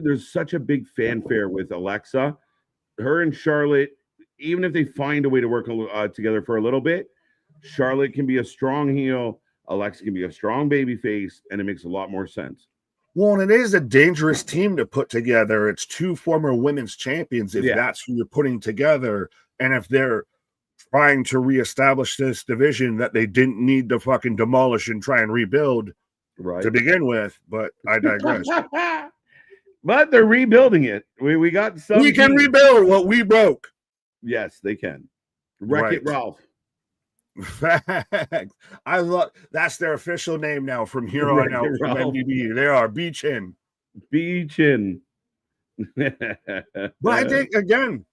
There's such a big fanfare with Alexa. Her and Charlotte, even if they find a way to work together for a little bit, Charlotte can be a strong heel. Alexa can be a strong babyface, and it makes a lot more sense. Well, and it is a dangerous team to put together. It's two former women's champions, if that's who you're putting together. And if they're trying to reestablish this division that they didn't need to fucking demolish and try and rebuild to begin with. But I digress. But they're rebuilding it. We got some. We can rebuild what we broke. Yes, they can. Wreck-It Ralph. Fact. I love that's their official name now from here on out from MDB. They are Beachin. Beachin. But I think again,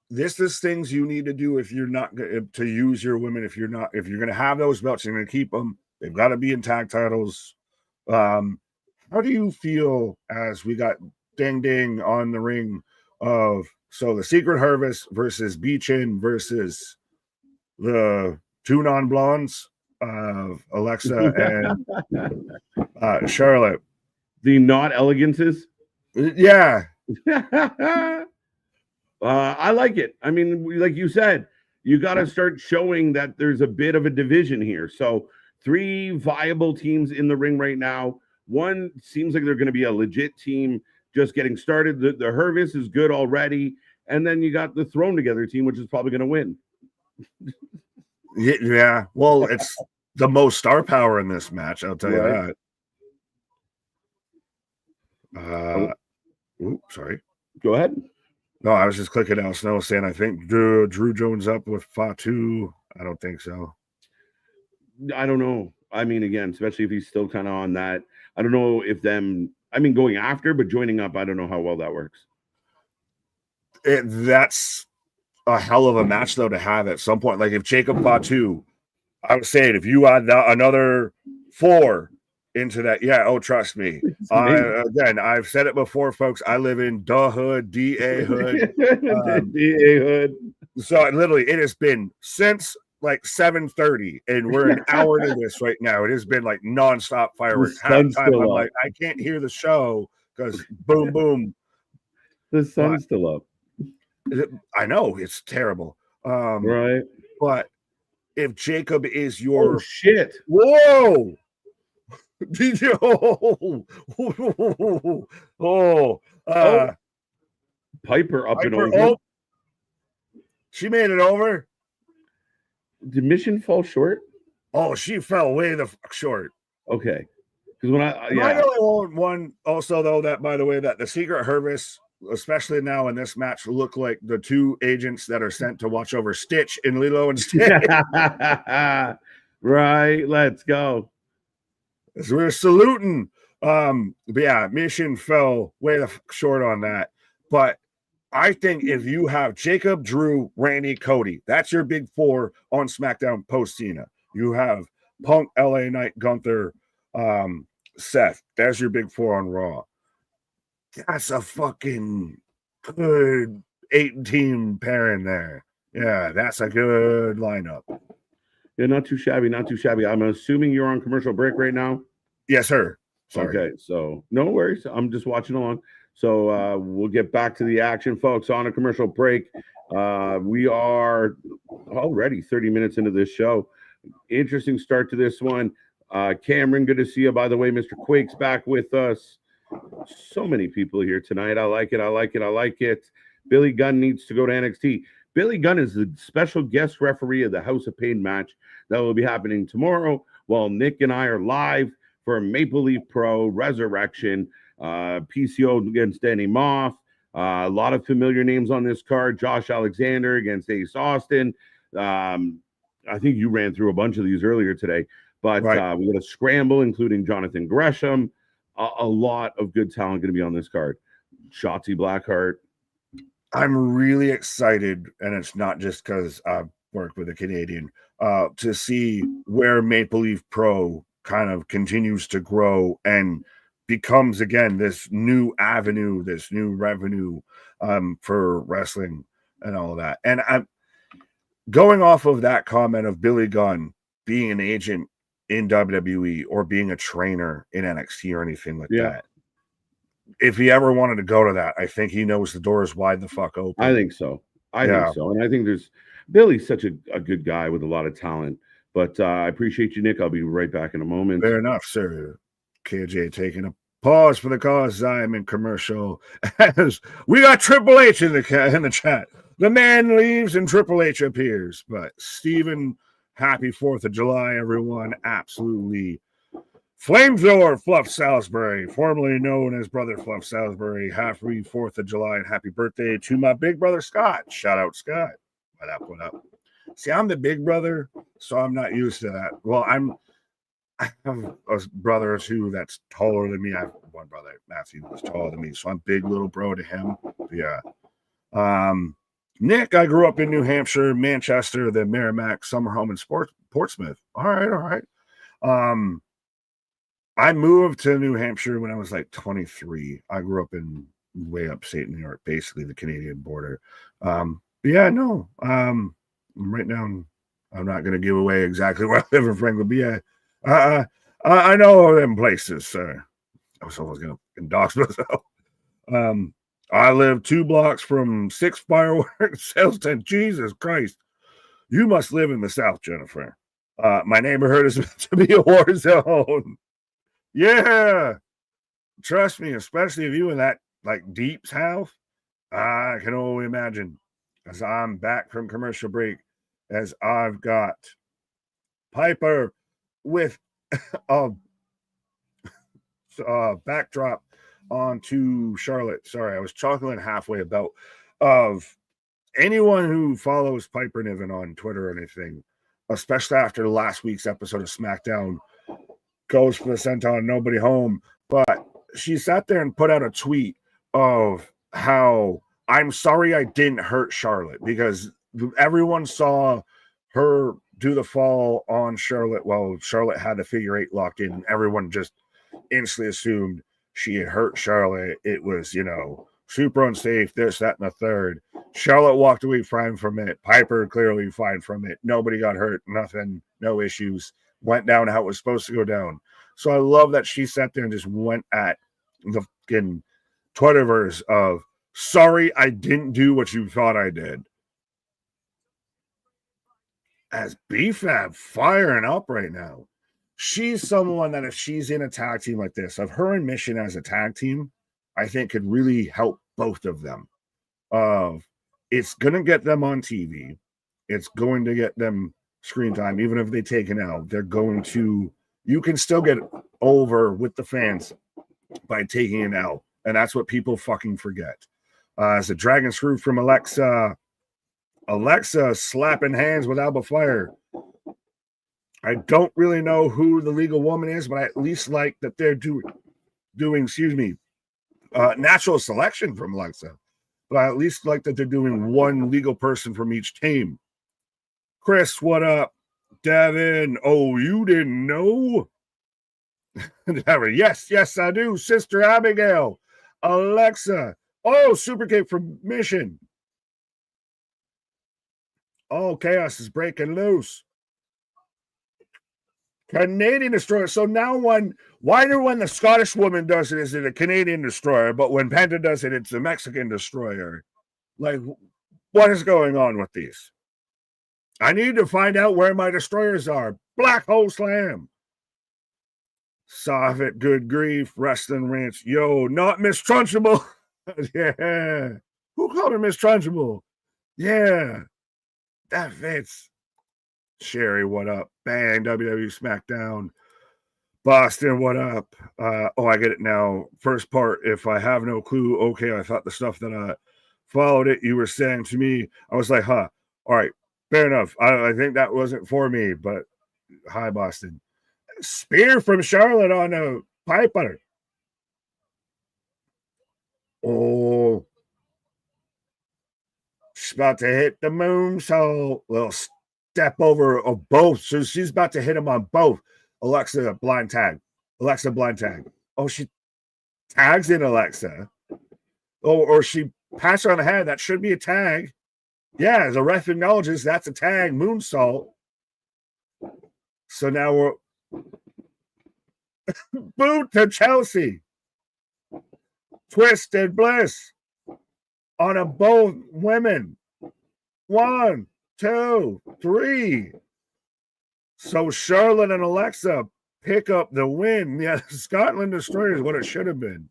this is things you need to do if you're not to use your women. If you're going to have those belts, you're going to keep them. They've got to be in tag titles. How do you feel as we got ding ding on the ring of the Secret Harvest versus Beachin versus the two non-blondes of Alexa and Charlotte? The not elegances? Yeah. I like it. I mean, like you said, you got to start showing that there's a bit of a division here. So 3 viable teams in the ring right now. One seems like they're going to be a legit team just getting started. The Hervis is good already. And then you got the Thrown Together team, which is probably going to win. Yeah. Well, it's the most star power in this match. I'll tell you that. Sorry. Go ahead. No, I was just clicking out Snow saying I think Drew Jones up with Fatu. I don't think so. I don't know. I mean, again, especially if he's still kind of on that. I don't know if going after, but joining up, I don't know how well that works. That's a hell of a match, though, to have at some point. Like if Jacob Fatu, I was saying, if you add another 4 into that, trust me. Again, I've said it before, folks. I live in the hood, DA hood. DA hood. So literally, it has been since like 7:30, and we're an hour into this right now. It has been like nonstop fireworks. Half time, I'm like, I can't hear the show because boom, boom. The sun's still up. I know it's terrible. Right. But if Jacob is your shit. Whoa. Piper up and over. She made it over. Did Mission fall short? Oh, she fell way the fuck short. Okay. Because when I only one also though that by the way that the Secret Hervis, especially now in this match, look like the 2 agents that are sent to watch over Stitch and Lilo and Stitch. Right. Let's go. So we're saluting. But yeah, Mission fell way the fuck short on that. But I think if you have Jacob, Drew, Randy, Cody, that's your big 4 on SmackDown post Cena. You have Punk, LA Knight, Gunther, Seth. That's your big 4 on Raw. That's a fucking good 8-team pairing there. Yeah, that's a good lineup. Yeah, not too shabby, not too shabby. I'm assuming you're on commercial break right now? Yes, sir. Sorry. Okay, so no worries. I'm just watching along. So we'll get back to the action, folks, on a commercial break. We are already 30 minutes into this show. Interesting start to this one. Cameron, good to see you. By the way, Mr. Quake's back with us. So many people here tonight. I like it. Billy Gunn needs to go to NXT. Billy Gunn is the special guest referee of the House of Pain match that will be happening tomorrow while Nick and I are live for Maple Leaf Pro Resurrection. PCO against Danny Moff. A lot of familiar names on this card. Josh Alexander against Ace Austin. I think you ran through a bunch of these earlier today. But right. We got a scramble, including Jonathan Gresham. A lot of good talent going to be on this card. Shotzi Blackheart. I'm really excited, and it's not just because I work with a Canadian, to see where Maple Leaf Pro kind of continues to grow and becomes, again, this new avenue, this new revenue for wrestling and all of that. And I'm going off of that comment of Billy Gunn being an agent in WWE or being a trainer in NXT or anything like that. If he ever wanted to go to that, I think he knows the door is wide the fuck open. I think so. And I think Billy's such a good guy with a lot of talent. But I appreciate you, Nick. I'll be right back in a moment. Fair enough, sir. KJ taking a pause for the cause. I'm in commercial. As we got Triple H in the chat. The man leaves and Triple H appears. But Steven, happy 4th of July, everyone. Absolutely. Flamethrower Fluff Salisbury, formerly known as Brother Fluff Salisbury. Happy 4th of July and happy birthday to my big brother Scott. Shout out, Scott. What up? See, I'm the big brother, so I'm not used to that. Well, I have a brother or two that's taller than me. I have one brother, Matthew, that's taller than me, so I'm big little bro to him. Yeah. Nick, I grew up in New Hampshire, Manchester, then Merrimack, summer home in Portsmouth. All right. I moved to New Hampshire when I was like 23. I grew up in way upstate New York, basically the Canadian border. Right now I'm not going to give away exactly where I live in Franklin, but yeah, I know them places. I was always going to endorse myself. I live 2 blocks from 6 fireworks sales tent. Jesus Christ. You must live in the South, Jennifer. My neighborhood is meant to be a war zone. Yeah. Trust me, especially if you in that like deep South, I can only imagine. As I'm back from commercial break, as I've got Piper with a backdrop onto Charlotte. Sorry, I was chuckling halfway about of anyone who follows Piper Niven on Twitter or anything, especially after last week's episode of SmackDown, goes for the senton, nobody home. But she sat there and put out a tweet of how I'm sorry I didn't hurt Charlotte, because everyone saw her do the fall on Charlotte while Charlotte had the figure 8 locked in, and everyone just instantly assumed she had hurt Charlotte. It was, super unsafe, this, that, and the third. Charlotte walked away fine from it. Piper clearly fine from it. Nobody got hurt, nothing, no issues. Went down how it was supposed to go down. So I love that she sat there and just went at the fucking Twitterverse of, sorry I didn't do what you thought I did. As BFAB firing up right now. She's someone that if she's in a tag team like this, of her and Mission as a tag team, I think could really help both of them. It's going to get them on TV. It's going to get them screen time. Even if they take it out, they're going to, you can still get over with the fans by taking it out. And that's what people fucking forget. As a dragon screw from Alexa slapping hands with Alba Fire. I don't really know who the legal woman is, but I at least like that they're doing natural selection from Alexa. But I at least like that they're doing one legal person from each team. Chris, what up? Devin, oh, you didn't know? Devin, yes, I do. Sister Abigail, Alexa, oh, Super Cape from Mission. Oh, chaos is breaking loose. Canadian Destroyer. So now when the Scottish woman does it, is it a Canadian Destroyer? But when Penta does it, it's a Mexican Destroyer. Like, what is going on with these? I need to find out where my Destroyers are. Black Hole Slam. Soffit, good grief. Wrestling Ranch. Yo, not Miss Trunchable. Yeah. Who called her Miss Trunchable? Yeah. That fits. Sherry, what up? Bang, WWE Smackdown. Boston, what up? I get it now. First part, if I have no clue, okay, I thought the stuff that I followed it, you were saying to me, I was like, huh, all right, fair enough. I think that wasn't for me, but hi, Boston. Spear from Charlotte on a Piper. Oh, she's about to hit the moonsault. Little step over of both. So she's about to hit him on both. Alexa blind tag. Oh, she tags in Alexa. Oh, or she passed her on the head. That should be a tag. Yeah, the ref acknowledges that's a tag. Moonsault. So now we're boot to Chelsea. Twisted Bliss on a both women. 1, 2, 3. So Charlotte and Alexa pick up the win. Yeah, Scotland Destroyer is what it should have been.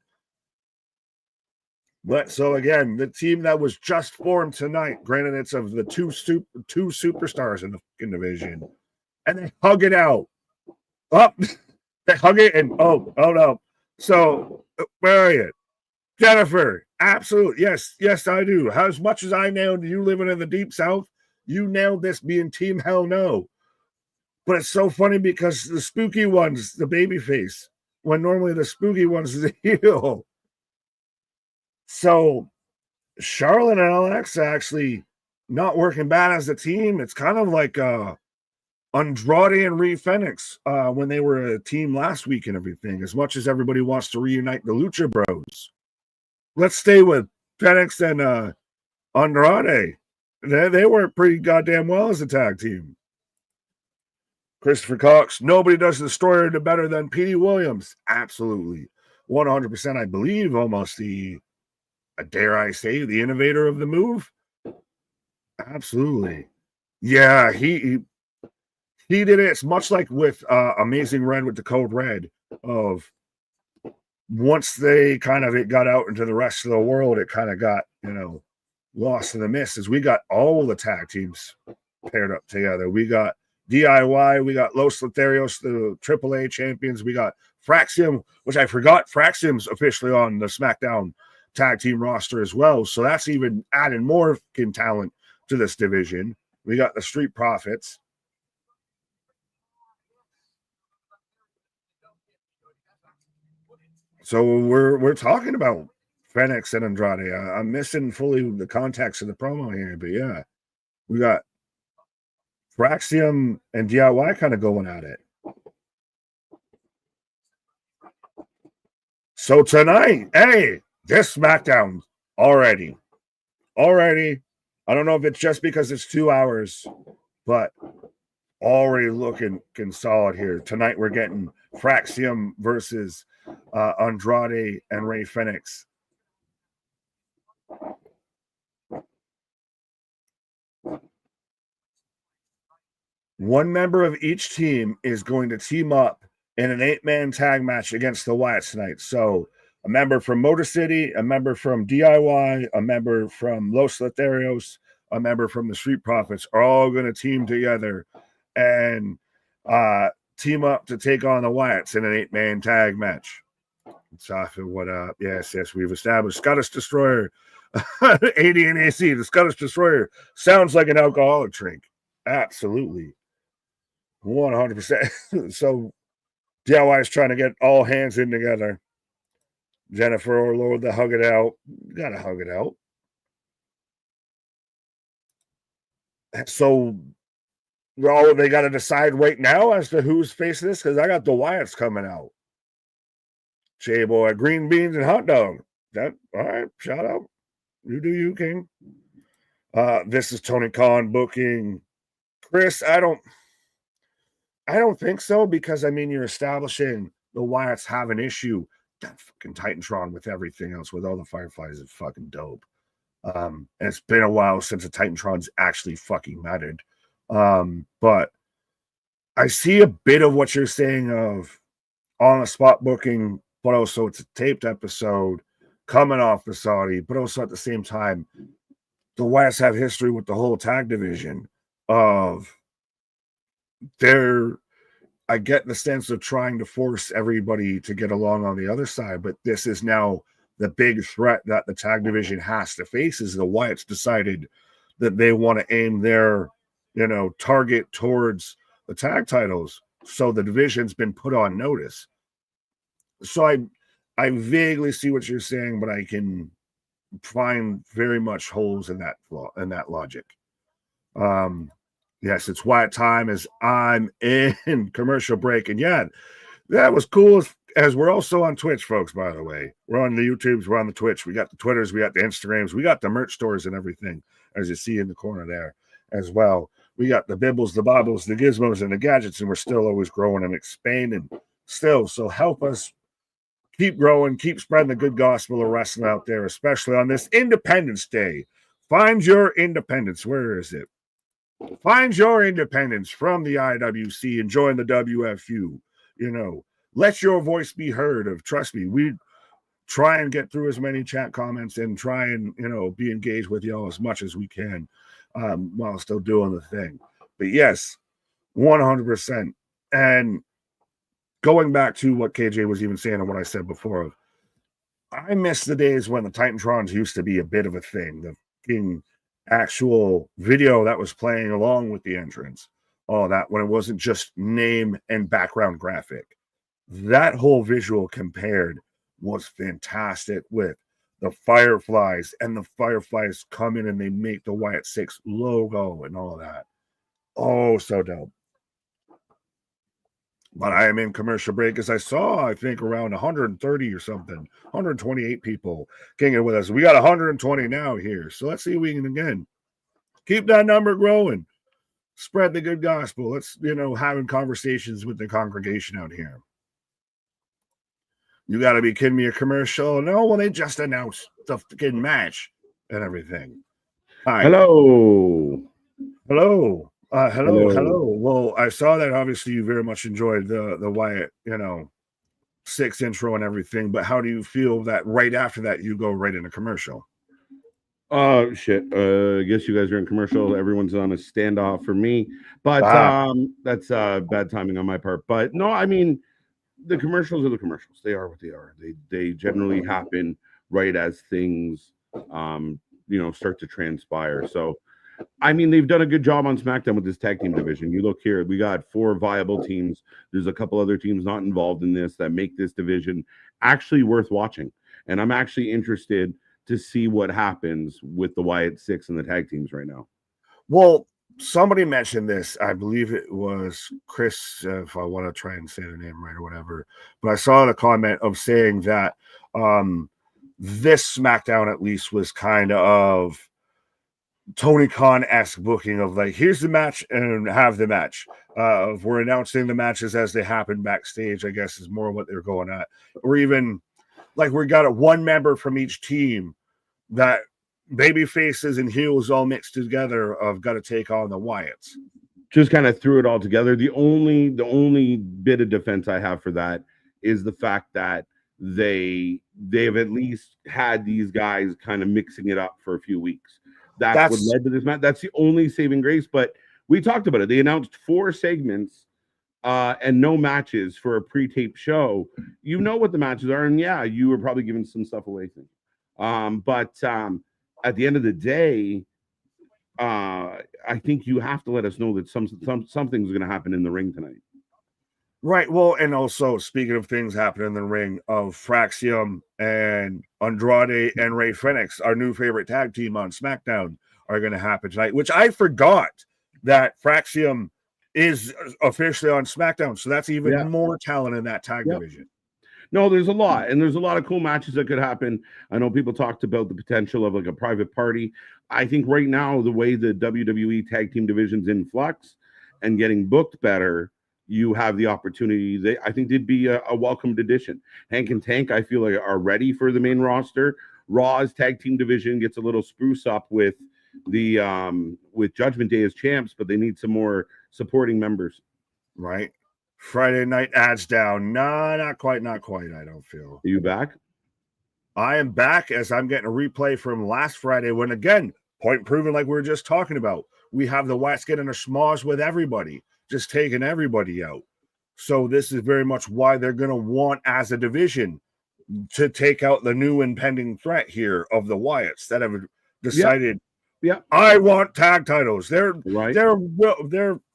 But so again, the team that was just formed tonight, granted it's of the two superstars in the division, and they hug it out. Up, they hug it and oh no. So where are you? Jennifer, absolutely. Yes, I do. As much as I know you living in the deep south, You nailed this being Team Hell No. But it's so funny because the spooky one's the babyface, when normally the spooky one's the heel. So Charlotte and Alexa actually not working bad as a team. It's kind of like Andrade and Rey Fenix when they were a team last week and everything. As much as everybody wants to reunite the Lucha Bros, let's stay with Fenix and Andrade. They work pretty goddamn well as a tag team. Christopher Cox, nobody does the story better than Petey Williams. Absolutely. 100%, I believe, almost dare I say, the innovator of the move. Absolutely. Yeah, he did it. It's much like with Amazing Red with the Code Red of once they kind of got out into the rest of the world, it kind of got, lost in the mist as we got all the tag teams paired up together. We got DIY, we got Los Lotharios, the AAA champions, we got Fraxium, which I forgot Fraxium's officially on the SmackDown tag team roster as well. So that's even adding more talent to this division. We got the Street Profits. So we're talking about Fenix and Andrade. I'm missing fully the context of the promo here, but yeah, we got Fraxium and DIY kind of going at it. So tonight, hey, this SmackDown already. I don't know if it's just because it's 2 hours, but already looking solid here. Tonight we're getting Fraxium versus Andrade and Rey Fenix. One member of each team is going to team up in an 8-man tag match against the Wyatts tonight. So a member from Motor City, a member from DIY, a member from Los Lotharios, a member from the Street Profits are all going to team together and team up to take on the Wyatts in an 8-man tag match. Safi, what up? Yes, we've established Scottish Destroyer, AD and AC. The Scottish Destroyer sounds like an alcoholic drink. Absolutely. 100%. So DIY is trying to get all hands in together. Jennifer or Lord, the hug it out. You gotta hug it out. So they got to decide right now as to who's facing this, because I got the Wyatts coming out. J-Boy, green beans and hot dog. That all right, shout out. You do you, King. This is Tony Khan booking. Chris, I don't think so, because you're establishing the Wyatts have an issue. That fucking Titantron with everything else, with all the Fireflies, is fucking dope. And it's been a while since the Titantron's actually fucking mattered. But I see a bit of what you're saying of on the spot booking, but also it's a taped episode coming off the Saudi, but also at the same time, the Wyatts have history with the whole tag division of I get the sense of trying to force everybody to get along on the other side, but this is now the big threat that the tag division has to face. Is the Wyatts decided that they want to aim their, target towards the tag titles. So the division's been put on notice. So I vaguely see what you're saying, but I can find very much holes in that logic. Yes, it's Wyatt time as I'm in commercial break. And yeah, that was cool as we're also on Twitch, folks, by the way. We're on the YouTubes, we're on the Twitch, we got the Twitters, we got the Instagrams, we got the merch stores and everything, as you see in the corner there as well. We got the bibbles, the bobbles, the gizmos, and the gadgets, and we're still always growing and expanding still. So help us keep growing, keep spreading the good gospel of wrestling out there, especially on this Independence Day. Find your independence. Where is it? Find your independence from the IWC and join the WFU. Let your voice be heard. Trust me, we try and get through as many chat comments and try and, be engaged with y'all as much as we can while still doing the thing. But yes, 100%. And going back to what KJ was even saying and what I said before, I miss the days when the Titantrons used to be a bit of a thing. The fucking actual video that was playing along with the entrance. All that when it wasn't just name and background graphic. That whole visual compared was fantastic with the fireflies, and the fireflies come in and they make the Wyatt 6 logo and all of that. Oh, so dope. But I am in commercial break, as I saw, I think, around 130 or something, 128 people kicking with us. We got 120 now here. So let's see if we can, again, keep that number growing. Spread the good gospel. Let's, having conversations with the congregation out here. You got to be kidding me, a commercial? No, well, they just announced the fucking match and everything. Hi. Hello. Hello. Hello. Well, I saw that obviously you very much enjoyed the Wyatt, 6 intro and everything, but how do you feel that right after that you go right into commercial? Oh shit. I guess you guys are in commercial. Everyone's on a standoff for me. But that's bad timing on my part. But no, I mean, the commercials are the commercials. They are what they are. They generally happen right as things start to transpire. So I mean, they've done a good job on SmackDown with this tag team division. You look here, we got 4 viable teams. There's a couple other teams not involved in this that make this division actually worth watching. And I'm actually interested to see what happens with the Wyatt 6 and the tag teams right now. Well, somebody mentioned this. I believe it was Chris, if I want to try and say the name right or whatever. But I saw a comment of saying that this SmackDown at least was kind of Tony Khan-esque booking of like, here's the match and have the match. We're announcing the matches as they happen backstage, I guess is more what they're going at. Or even like we got one member from each team that baby faces and heels all mixed together of got to take on the Wyatts. Just kind of threw it all together. The only bit of defense I have for that is the fact that they've at least had these guys kind of mixing it up for a few weeks. That's what led to this match. That's the only saving grace. But we talked about it. They announced 4 segments and no matches for a pre-taped show. You know what the matches are, and yeah, you were probably giving some stuff away. But at the end of the day, I think you have to let us know that something's going to happen in the ring tonight. Right. Well, and also speaking of things happening in the ring, of Fraxium and Andrade and Rey Fenix, our new favorite tag team on SmackDown, are going to happen tonight, which I forgot that Fraxium is officially on SmackDown. So that's even more talent in that tag division. No, there's a lot, and there's a lot of cool matches that could happen. I know people talked about the potential of like a private party. I think right now, the way the WWE tag team division's in flux and getting booked better, you have the opportunity. I think they'd be a welcomed addition. Hank and Tank, I feel like, are ready for the main roster. Raw's tag team division gets a little spruce up with the with Judgment Day as champs, but they need some more supporting members. Right. Friday night ads down. No, not quite. I don't feel. Are you back? I am back, as I'm getting a replay from last Friday when, again, point proven, like we were just talking about. We have the Wyatts getting a schmoz with everybody, just taking everybody out. So this is very much why they're going to want, as a division, to take out the new impending threat here of the Wyatts that have decided, I want tag titles. They're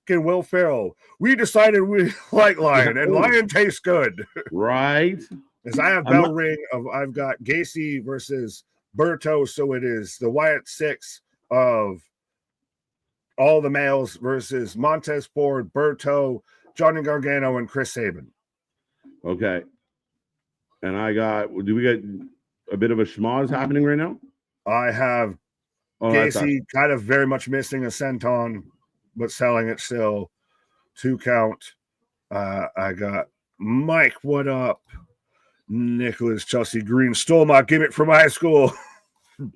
Will Ferrell. We decided we like Lion, and Lion tastes good. Right. As I have bell ring of, I've got Gacy versus Berto, so it is the Wyatt 6 of all the males versus Montez Ford, Berto, Johnny Gargano, and Chris Sabin. Okay. And do we get a bit of a schmoz happening right now? I have Gacy kind of very much missing a senton, but selling it still. 2 count. I got Mike, what up? Nicholas, Chelsea Green stole my gimmick from high school.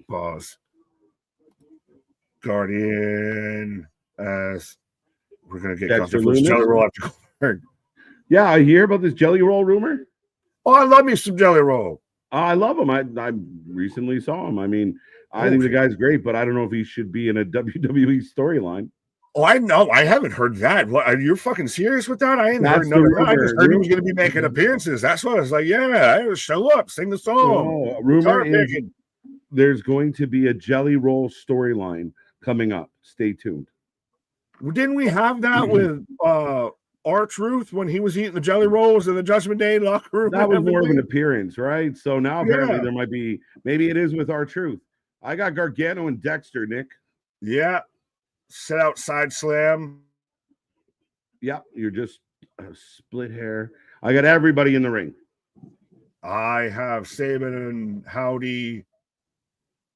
Pause. Guardian, as we're going to get comfortable. Jelly roll after Goldberg. Yeah, I hear about this jelly roll rumor. Oh, I love me some jelly roll. I love him. I recently saw him. I mean, I think the guy's great, but I don't know if he should be in a WWE storyline. Oh, I know. I haven't heard that. What, are you fucking serious with that? I ain't heard none of that. I just heard he was going to be making appearances. That's what I was like. Yeah, I show up, sing the song. Rumor there's going to be a Jelly Roll storyline coming up. Stay tuned. Didn't we have that with R-Truth when he was eating the jelly rolls in the Judgment Day locker room? That was more of an appearance, right? So now apparently there might be, maybe it is with R-Truth. I got Gargano and Dexter, Nick. Yeah. Set outside slam. Yeah, you're just a split hair. I got everybody in the ring. I have Saban and Howdy.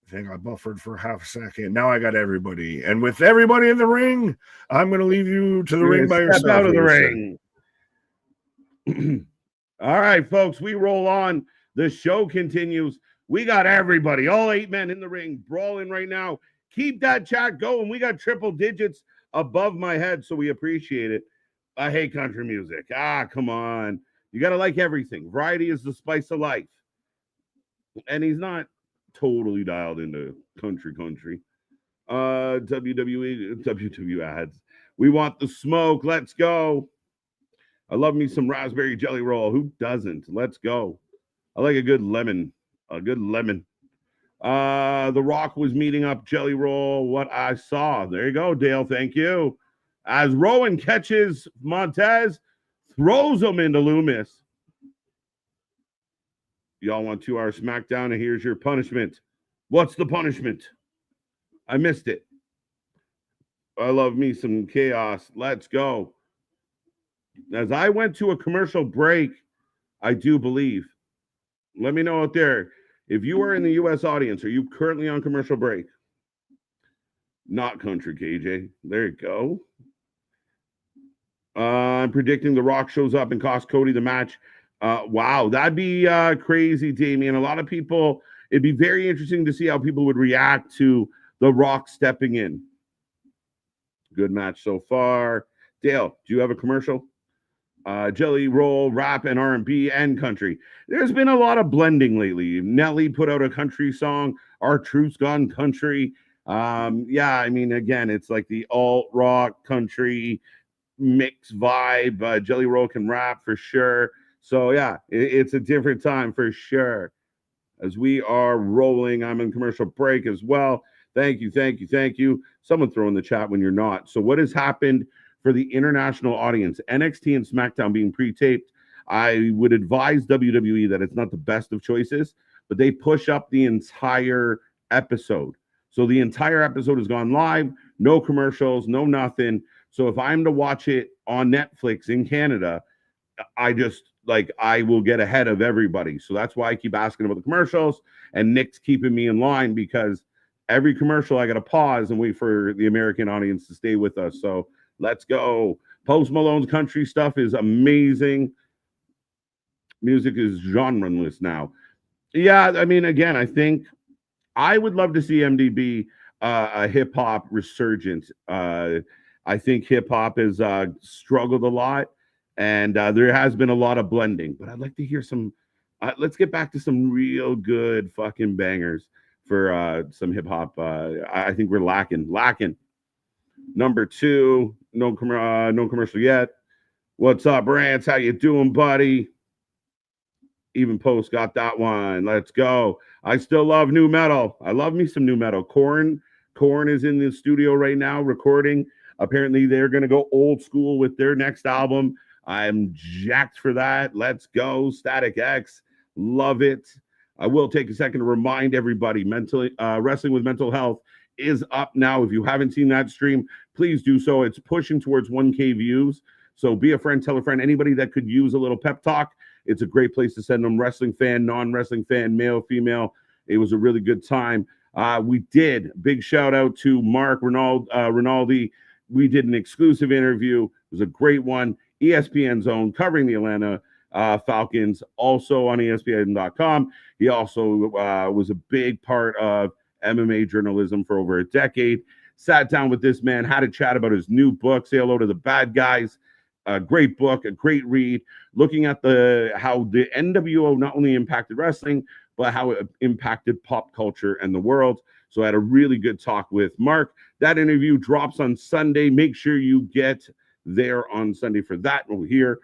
I think I buffered for half a second. Now I got everybody. And with everybody in the ring, I'm going to leave you to the ring by yourself. Step out of the ring. All right, folks, we roll on. The show continues. We got everybody, all 8 men in the ring, brawling right now. Keep that chat going. We got triple digits above my head, so we appreciate it. I hate country music. Come on. You got to like everything. Variety is the spice of life. And he's not totally dialed into country. WWE ads. We want the smoke. Let's go. I love me some raspberry jelly roll. Who doesn't? Let's go. I like a good lemon. The Rock was meeting up jelly roll. What I saw. There you go, Dale. Thank you. As Rowan catches Montez, throws him into Loomis. Y'all want 2 hour SmackDown, and here's your punishment. What's the punishment? I missed it. I love me some chaos. Let's go. As I went to a commercial break, I do believe. Let me know out there. If you are in the U.S. audience, are you currently on commercial break? Not country, KJ. There you go. I'm predicting The Rock shows up and costs Cody the match. Wow, that'd be crazy, Damien. A lot of people, it'd be very interesting to see how people would react to The Rock stepping in. Good match so far. Dale, do you have a commercial? Jelly roll, rap, and R&B, and country. There's been a lot of blending lately. Nelly put out a country song. R-Truth's gone country. Yeah, I mean, again, it's like the alt-rock country mix vibe. Jelly roll can rap for sure. So, yeah, it's a different time for sure. As we are rolling, I'm in commercial break as well. Thank you. Someone throw in the chat when you're not. So what has happened for the international audience? NXT and SmackDown being pre-taped. I would advise WWE that it's not the best of choices, but they push up the entire episode. So the entire episode has gone live, no commercials, no nothing. So if I'm to watch it on Netflix in Canada, I will get ahead of everybody. So that's why I keep asking about the commercials, and Nick's keeping me in line, because every commercial I got to pause and wait for the American audience to stay with us. So let's go. Post Malone's country stuff is amazing. Music is genre-less now. Yeah, I mean, again, I think I would love to see MDB a hip-hop resurgence. I think hip-hop has struggled a lot, and there has been a lot of blending. But I'd like to hear some let's get back to some real good fucking bangers for some hip-hop. I think we're lacking. Number 2, no commercial yet. What's up, Rance? How you doing, buddy? Even Post got that one. Let's go. I still love new metal. I love me some new metal. Korn is in the studio right now recording. Apparently, they're going to go old school with their next album. I'm jacked for that. Let's go. Static X. Love it. I will take a second to remind everybody, Wrestling with Mental Health is up now. If you haven't seen that stream, please do so. It's pushing towards 1K views. So be a friend, tell a friend, anybody that could use a little pep talk. It's a great place to send them. Wrestling fan, non-wrestling fan, male, female. It was a really good time. We did. Big shout out to Mark Rinaldi. We did an exclusive interview. It was a great one. ESPN Zone covering the Atlanta Falcons, also on ESPN.com. He also was a big part of MMA journalism for over a decade. Sat down with this man, had a chat about his new book, Say Hello to the Bad Guys. A great book, a great read, looking at how the NWO not only impacted wrestling, but how it impacted pop culture and the world. So I had a really good talk with Mark. That interview drops on Sunday. Make sure you get there on Sunday for that. We'll hear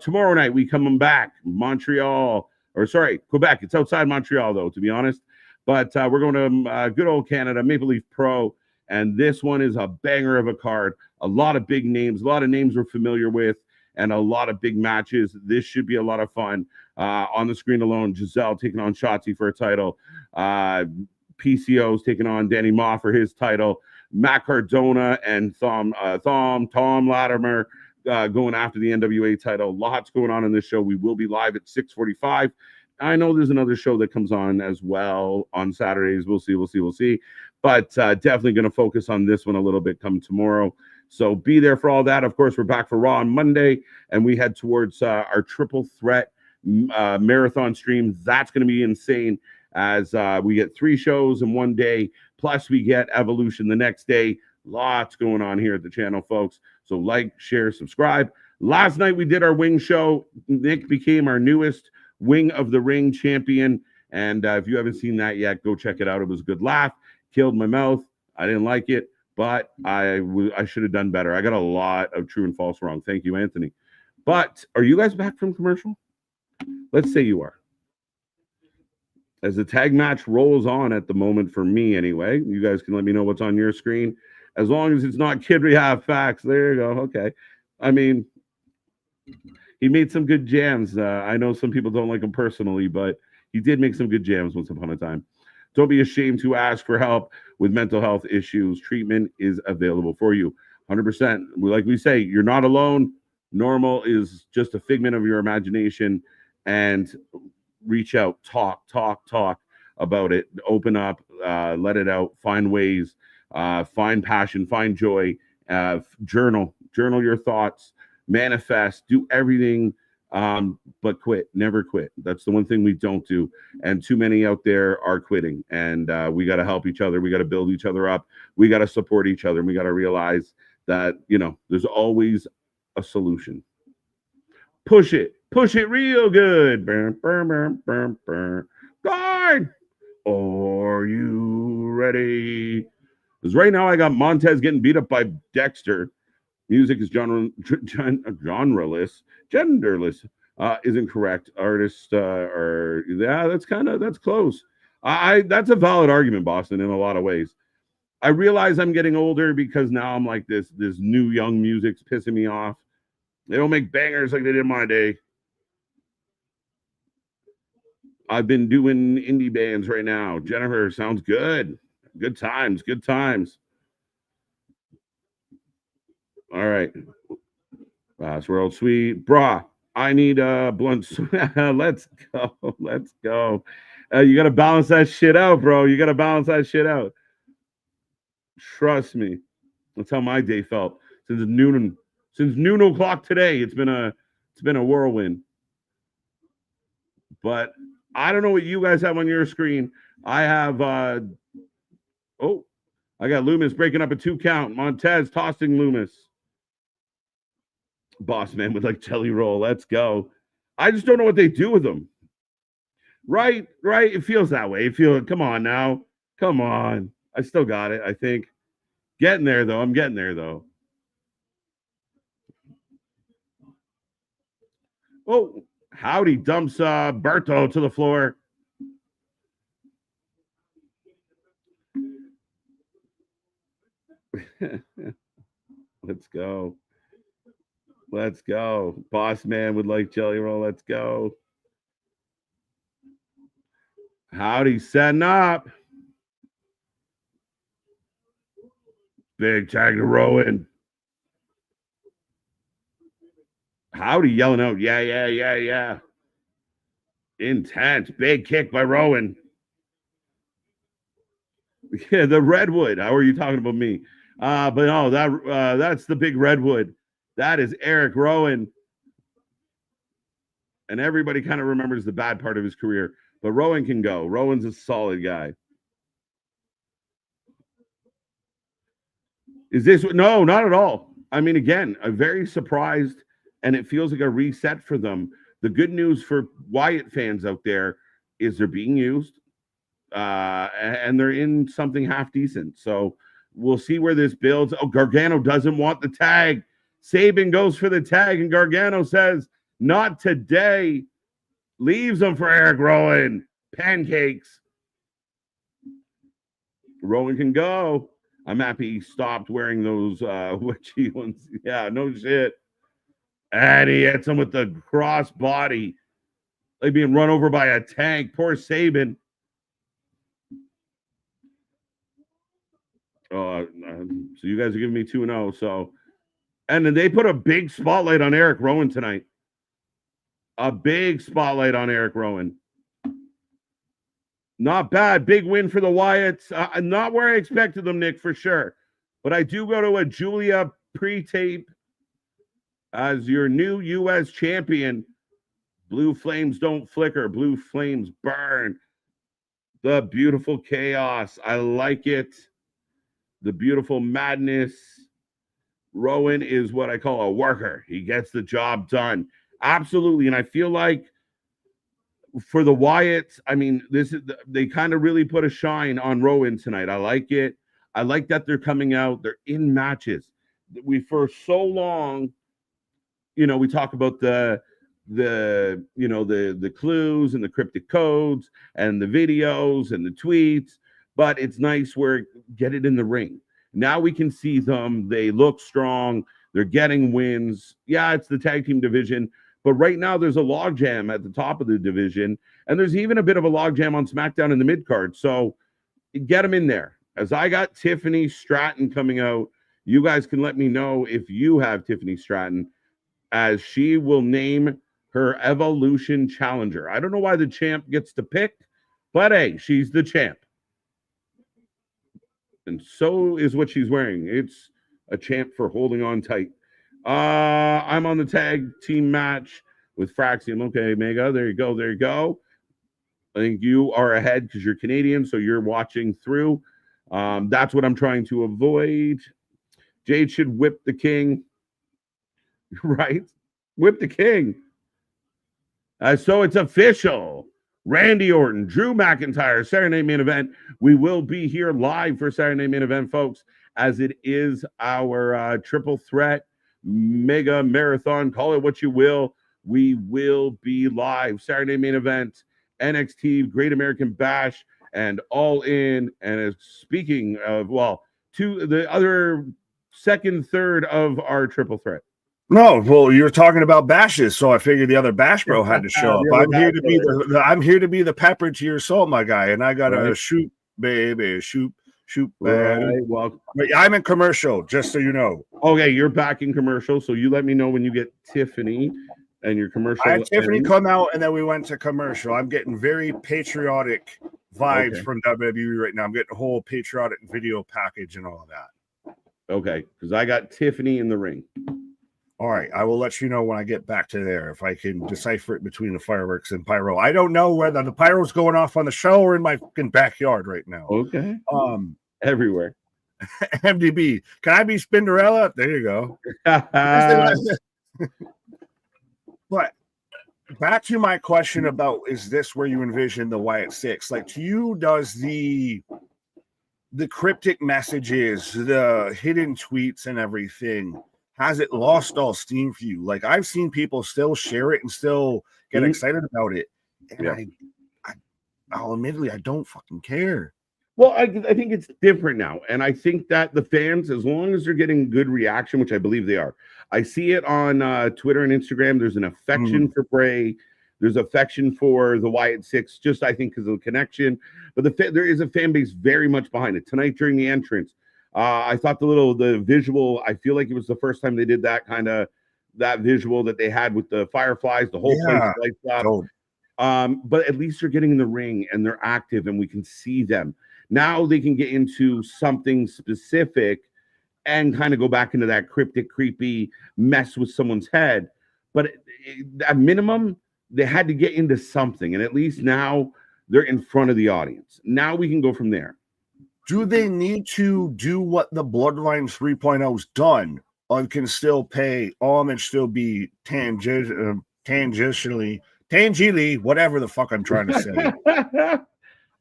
tomorrow night. We come back, Quebec. It's outside Montreal, though, to be honest. But we're going to good old Canada, Maple Leaf Pro. And this one is a banger of a card. A lot of big names, a lot of names we're familiar with, and a lot of big matches. This should be a lot of fun. On the screen alone, Giselle taking on Shotzi for a title. PCO's taking on Danny Maw for his title. Matt Cardona and Tom Latimer going after the NWA title. Lots going on in this show. We will be live at 6:45. I know there's another show that comes on as well on Saturdays. We'll see. But definitely going to focus on this one a little bit come tomorrow. So be there for all that. Of course, we're back for Raw on Monday, and we head towards our triple threat marathon stream. That's going to be insane as we get 3 shows in one day, plus we get Evolution the next day. Lots going on here at the channel, folks. So like, share, subscribe. Last night we did our wing show. Nick became our newest Wing of the Ring champion. And if you haven't seen that yet, go check it out. It was a good laugh. Killed my mouth. I didn't like it, but I should have done better. I got a lot of true and false wrong. Thank you, Anthony. But are you guys back from commercial? Let's say you are. As the tag match rolls on at the moment for me anyway, you guys can let me know what's on your screen. As long as it's not Kid Rehab Facts. There you go. Okay. I mean, he made some good jams. I know some people don't like him personally, but he did make some good jams once upon a time. Don't be ashamed to ask for help with mental health issues. Treatment is available for you. 100%. Like we say, you're not alone. Normal is just a figment of your imagination. And reach out, talk about it. Open up, let it out. Find ways, find passion, find joy. Journal your thoughts. Manifest. Do everything. But quit. Never quit. That's the one thing we don't do. And too many out there are quitting. And we got to help each other. We got to build each other up. We got to support each other. And we got to realize that, there's always a solution. Push it real good. Guard. Are you ready? Because right now I got Montez getting beat up by Dexter. Music is genreless. Genderless isn't correct. Artists that's close. That's a valid argument, Boston, in a lot of ways. I realize I'm getting older because now I'm like this new young music's pissing me off. They don't make bangers like they did in my day. I've been doing indie bands right now. Jennifer, sounds good. Good times. All right. Last World Sweet. Brah, I need a blunt. Let's go. You got to balance that shit out, bro. Trust me. That's how my day felt. Since noon o'clock today, it's been a whirlwind. But I don't know what you guys have on your screen. I have I got Loomis breaking up a 2 count. Montez tossing Loomis. Boss man with like jelly roll. Let's go. I just don't know what they do with them. Right. It feels that way. Come on now. Come on. I still got it, I think. I'm getting there though. Oh, howdy dumps Berto to the floor. Let's go. Boss man would like jelly roll. Let's go. Howdy setting up. Big tag to Rowan. Howdy yelling out. Yeah. Intense. Big kick by Rowan. Yeah, the Redwood. How are you talking about me? But no, that's the big Redwood. That is Eric Rowan. And everybody kind of remembers the bad part of his career. But Rowan can go. Rowan's a solid guy. Is this? No, not at all. I mean, again, I'm very surprised, and it feels like a reset for them. The good news for Wyatt fans out there is they're being used, and they're in something half decent. So we'll see where this builds. Oh, Gargano doesn't want the tag. Sabin goes for the tag, and Gargano says, not today. Leaves him for Eric Rowan. Pancakes. Rowan can go. I'm happy he stopped wearing those witchy ones. Yeah, no shit. And he hits him with the cross body. Like being run over by a tank. Poor Sabin. So you guys are giving me 2-0. So, and then they put a big spotlight on Eric Rowan tonight. A big spotlight on Eric Rowan. Not bad. Big win for the Wyatts. Not where I expected them, Nick, for sure. But I do go to a Julia pre-tape as your new U.S. champion. Blue flames don't flicker. Blue flames burn. The beautiful chaos. I like it. The beautiful madness. Rowan is what I call a worker. He gets the job done. Absolutely. And I feel like for the Wyatts, I mean, they kind of really put a shine on Rowan tonight. I like it. I like that they're coming out. They're in matches. We for so long, we talk about the clues and the cryptic codes and the videos and the tweets, but it's nice where get it in the ring. Now we can see them. They look strong. They're getting wins. Yeah, it's the tag team division. But right now, there's a logjam at the top of the division, and there's even a bit of a logjam on SmackDown in the mid-card. So get them in there. As I got Tiffany Stratton coming out, you guys can let me know if you have Tiffany Stratton, as she will name her Evolution Challenger. I don't know why the champ gets to pick, but hey, she's the champ. And so is what she's wearing. It's a champ for holding on tight. I'm on the tag team match with Fraxium. Okay, Mega. There you go. There you go. I think you are ahead because you're Canadian, so you're watching through. That's what I'm trying to avoid. Jade should whip the king. Right? Whip the king. So it's official. Randy Orton, Drew McIntyre, Saturday Night Main Event. We will be here live for Saturday Night Main Event, folks, as it is our triple threat mega marathon. Call it what you will. We will be live Saturday Main Event, NXT, Great American Bash, and All In. And speaking of, to the other second third of our triple threat. No, well, you're talking about bashes, so I figured the other bash bro had to show up. I'm here to be the pepper to your salt, my guy, and I gotta shoot, baby, shoot. Right. Well, I'm in commercial, just so you know. Okay, you're back in commercial, so you let me know when you get Tiffany and your commercial. I had Tiffany come out, and then we went to commercial. I'm getting very patriotic vibes from WWE right now. I'm getting a whole patriotic video package and all of that. Okay, because I got Tiffany in the ring. All right, I will let you know when I get back to there if I can decipher it between the fireworks and pyro. I don't know whether the pyro's going off on the show or in my fucking backyard right now. Okay. Everywhere. MDB. Can I be Spinderella? There you go. But back to my question about, is this where you envision the Wyatt Six? Like, to you, does the cryptic messages, the hidden tweets and everything, has it lost all steam for you? Like, I've seen people still share it and still get excited about it. And I'll admittedly, I don't fucking care. Well, I think it's different now. And I think that the fans, as long as they're getting good reaction, which I believe they are, I see it on Twitter and Instagram. There's an affection for Bray. There's affection for the Wyatt Six, just I think because of the connection. But there is a fan base very much behind it. Tonight during the entrance, I thought the visual, I feel like it was the first time they did that visual that they had with the fireflies, the whole place lights up. But at least they're getting in the ring and they're active and we can see them. Now they can get into something specific and kind of go back into that cryptic, creepy mess with someone's head. But at minimum, they had to get into something. And at least now they're in front of the audience. Now we can go from there. Do they need to do what the Bloodline 3.0's done, or can still pay homage, still be tangentially, whatever the fuck I'm trying to say?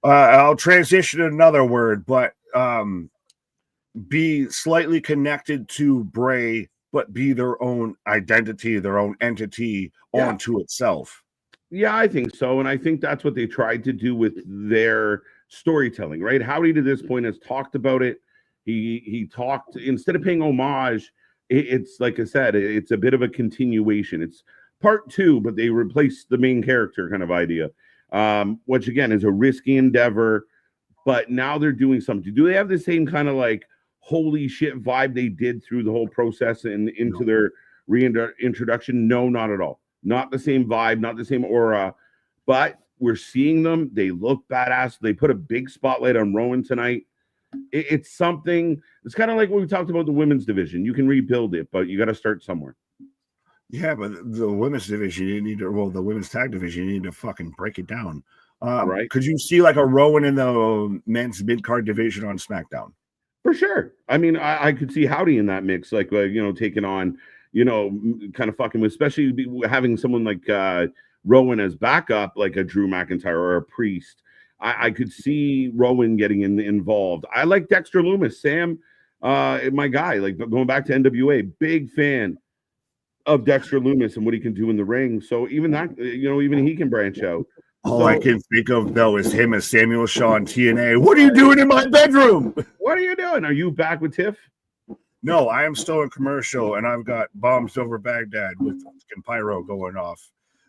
I'll transition to another word, but be slightly connected to Bray, but be their own identity, their own entity onto itself. Yeah, I think so. And I think that's what they tried to do with their storytelling, right? Howdy to this point has talked about it. He talked, instead of paying homage, it's like I said, it's a bit of a continuation. It's part 2, but they replaced the main character kind of idea, which again is a risky endeavor. But now they're doing something. Do they have the same kind of like holy shit vibe they did through the whole process and into their reintroduction? No, not at all. Not the same vibe, not the same aura. But we're seeing them. They look badass. They put a big spotlight on Rowan tonight. It's something. It's kind of like what we talked about the women's division. You can rebuild it, but you got to start somewhere. Yeah, but the women's division, you need to, well, the women's tag division, you need to fucking break it down. Right? Could you see like a Rowan in the men's mid-card division on SmackDown? For sure. I mean, I could see Howdy in that mix, like, taking on, kind of fucking with, especially having someone like Rowan as backup, like a Drew McIntyre or a Priest. I could see Rowan getting involved. I like Dexter Lumis, Sam, my guy, like going back to NWA, big fan of Dexter Lumis and what he can do in the ring. So even that, even he can branch out. All I can think of, though, is him as Samuel Shaw in TNA. What are you doing in my bedroom? What are you doing? Are you back with Tiff? No, I am still in commercial, and I've got Bombs Over Baghdad with Pyro going off.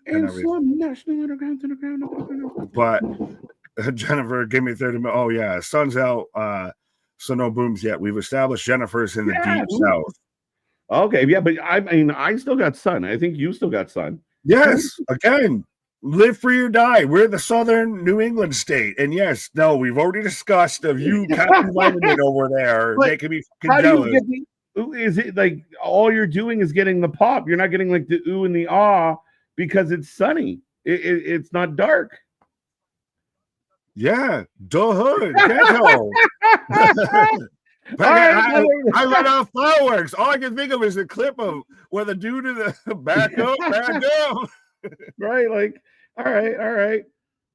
And some National Underground. But Jennifer, give me 30 minutes. Oh, yeah. Sun's out, so no booms yet. We've established Jennifer's in the deep south. Okay, yeah, but I mean, I still got Sun. I think you still got Sun. Yes, again. Live free or die. We're the southern New England state. And yes, no, we've already discussed of you Captain Vitamin over there. They can be jealous. Is it like all you're doing is getting the pop? You're not getting like the ooh and the ah because it's sunny. It's not dark. Yeah, the hood, ghetto. I let off fireworks. All I can think of is a clip of where the dude in the back up. Right, like, all right.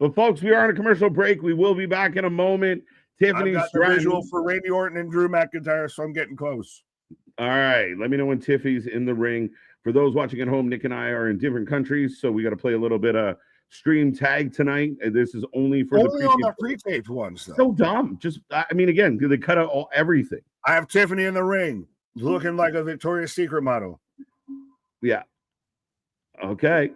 But folks, we are on a commercial break. We will be back in a moment. Tiffany's got the visual for Randy Orton and Drew McIntyre, so I'm getting close. All right, let me know when Tiffy's in the ring. For those watching at home, Nick and I are in different countries, so we got to play a little bit of stream tag tonight. This is only for the pre-taped ones. Though. So dumb. Just, I mean, again, they cut out everything. I have Tiffany in the ring, looking like a Victoria's Secret model. Yeah. Okay.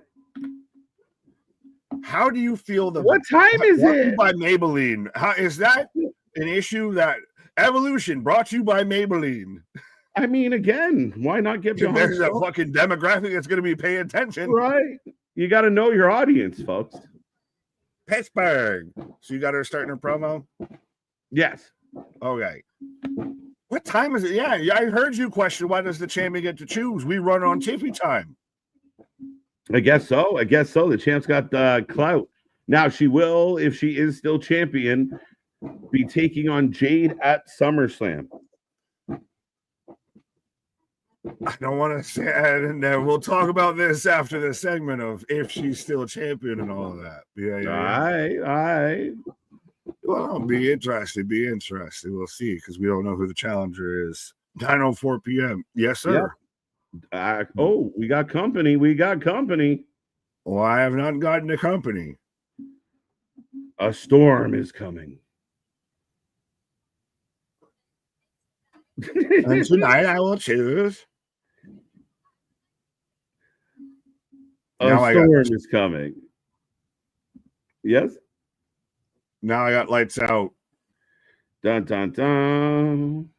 How do you feel what time is it? By Maybelline. How is that an issue? That Evolution brought you by Maybelline. I mean, again, why not get behind? There's a fucking demographic that's going to be paying attention, right? You got to know your audience, folks. Pittsburgh. So you got her starting her promo. Yes. Okay. What time is it? Yeah, I heard you question why does the champion get to choose? We run on Tiffy time. I guess so. The champ's got clout. Now she will, if she is still champion, be taking on Jade at SummerSlam. I don't want to say it, and we'll talk about this after the segment of if she's still champion and all of that. Yeah. All right. Well, be interesting. We'll see, because we don't know who the challenger is. 9:04 p.m. Yes, sir. Yeah. We got company. Well, I have not gotten the company. A storm is coming. And tonight I will choose. A storm is coming. Yes? Now I got lights out. Dun, dun, dun.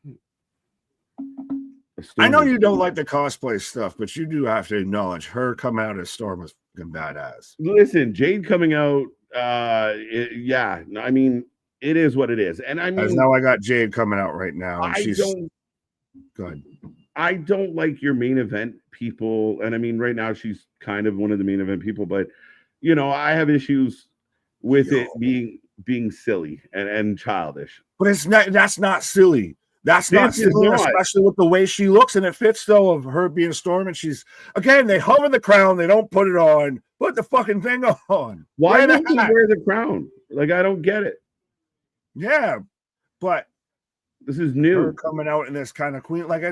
I know you don't like the cosplay stuff, but you do have to acknowledge her coming out as Storm was fucking badass. Listen, Jade coming out, yeah. I mean, it is what it is. And I mean, now I got Jade coming out right now. And she's good. I don't like your main event people. And I mean, right now she's kind of one of the main event people, but I have issues with it being silly and childish. But that's not silly. That's not silly, especially with the way she looks, and it fits though of her being Storm. And she's again, they hover the crown, they don't put it on. Put the fucking thing on. Why don't you wear the crown? Like, I don't get it. Yeah, but this is new. Her coming out in this kind of queen, like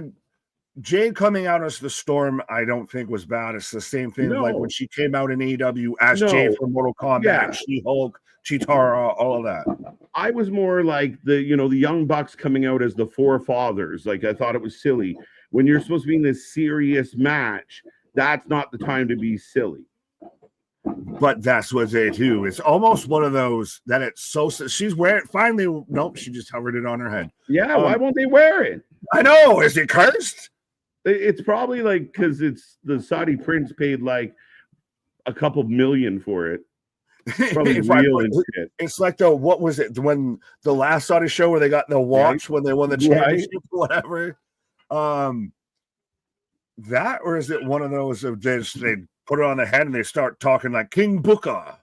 Jade coming out as the Storm, I don't think was bad. It's the same thing like when she came out in AEW as Jade from Mortal Kombat, She-Hulk, Chitara, all of that. I was more like the Young Bucks coming out as the forefathers. Like, I thought it was silly. When you're supposed to be in this serious match, that's not the time to be silly. But that's what they do. It's almost one of those that it's so. She's wearing. Finally, nope. She just covered it on her head. Yeah. Why won't they wear it? I know. Is it cursed? It's probably like because it's the Saudi prince paid like a couple million for it. Probably real and shit. It's like what was it when the last Saudi show where they got the watch when they won the championship or whatever? That, or is it one of those of they put it on the head and they start talking like King Booker?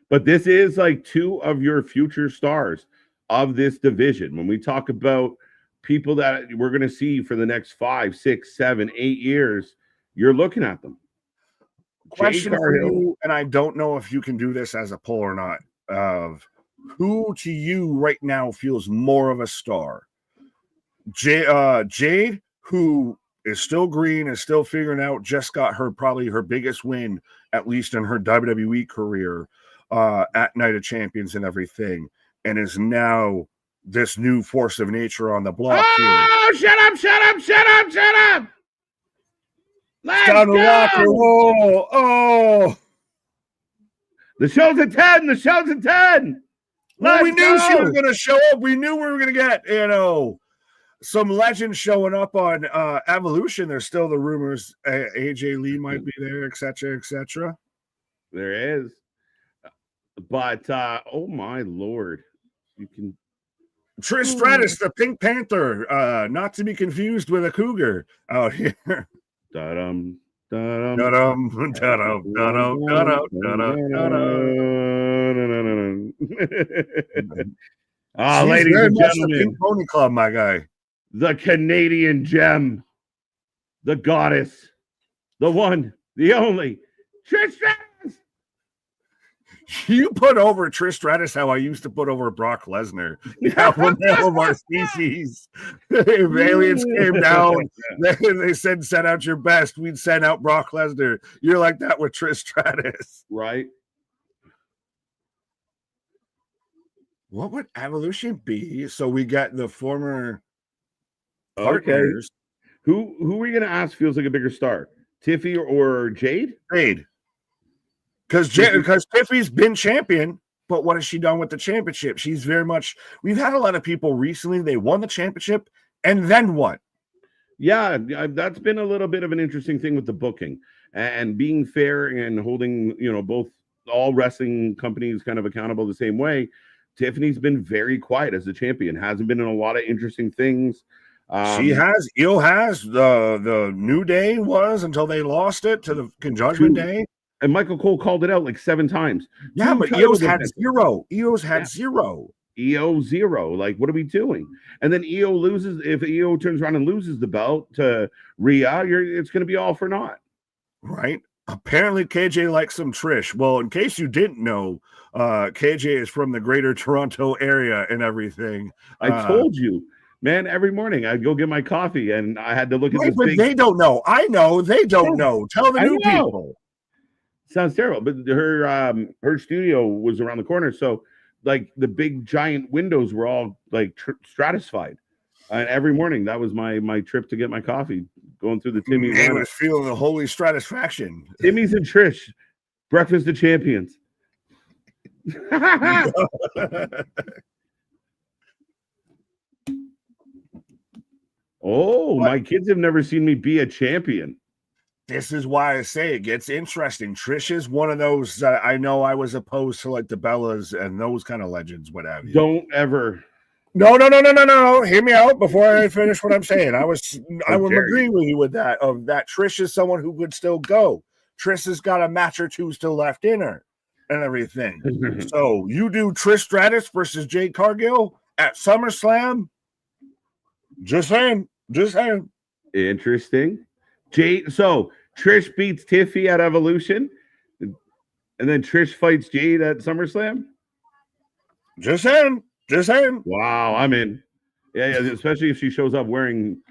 But this is like two of your future stars of this division. When we talk about people that we're going to see for the next 5, 6, 7, 8 years, you're looking at them. Question for you, and I don't know if you can do this as a poll or not, of who to you right now feels more of a star? Jade, who is still green, is still figuring out, just got probably her biggest win, at least in her WWE career, at Night of Champions and everything, and is now this new force of nature on the block. Oh, shut up! Let's go! Rock and roll. Oh, the show's at 10. Well, we knew she was going to show up. We knew we were going to get, some legends showing up on Evolution. There's still the rumors AJ Lee might be there, etc., etc. There is. But, oh, my Lord. You can... Trish Stratus, the Pink Panther, not to be confused with a cougar out here. Da-dum, da-dum, da-dum, da-dum, da-dum, da-dum, da-dum, da-dum. Ladies and gentlemen, the Pink Pony Club, my guy. The Canadian gem, the goddess, the one, the only, Trish Stratus. You put over Trish Stratus how I used to put over Brock Lesnar. Yeah, from of our species. If aliens came down, they said, send out your best. We'd send out Brock Lesnar. You're like that with Trish Stratus. Right. What would Evolution be? So we got the former partners. Who are you going to ask feels like a bigger star? Tiffy or Jade? Jade. Because Tiffy's been champion, but what has she done with the championship? She's very much. We've had a lot of people recently. They won the championship, and then what? Yeah, that's been a little bit of an interesting thing with the booking and being fair and holding, both all wrestling companies kind of accountable the same way. Tiffany's been very quiet as a champion. Hasn't been in a lot of interesting things. She has. Io has. The New Day was until they lost it to the Judgment Day. And Michael Cole called it out like 7 times. Yeah, but Io's had zero. Io's had zero. EO 0. Like, what are we doing? And then EO loses. If EO turns around and loses the belt to Rhea, it's going to be all for naught. Right. Apparently, KJ likes some Trish. Well, in case you didn't know, KJ is from the greater Toronto area and everything. I told you. Man, every morning I'd go get my coffee and I had to look at this. But they don't know. I know. They don't know. Tell the new people. Sounds terrible, but her studio was around the corner, so like the big giant windows were all like stratified. And every morning that was my trip to get my coffee, going through the Timmy's. I was feeling the holy stratisfaction. Timmy's and Trish, breakfast of champions. Oh, my kids have never seen me be a champion. This is why I say it gets interesting. Trish is one of those that I know I was opposed to, like the Bellas and those kind of legends, what have you. Don't ever. No. Hear me out before I finish what I'm saying. I will agree with you with that. That Trish is someone who would still go. Trish has got a match or two still left in her and everything. So you do Trish Stratus versus Jade Cargill at SummerSlam. Just saying. Interesting. Jade. So Trish beats Tiffy at Evolution, and then Trish fights Jade at SummerSlam. Just saying. Wow, I'm in. Yeah. Especially if she shows up wearing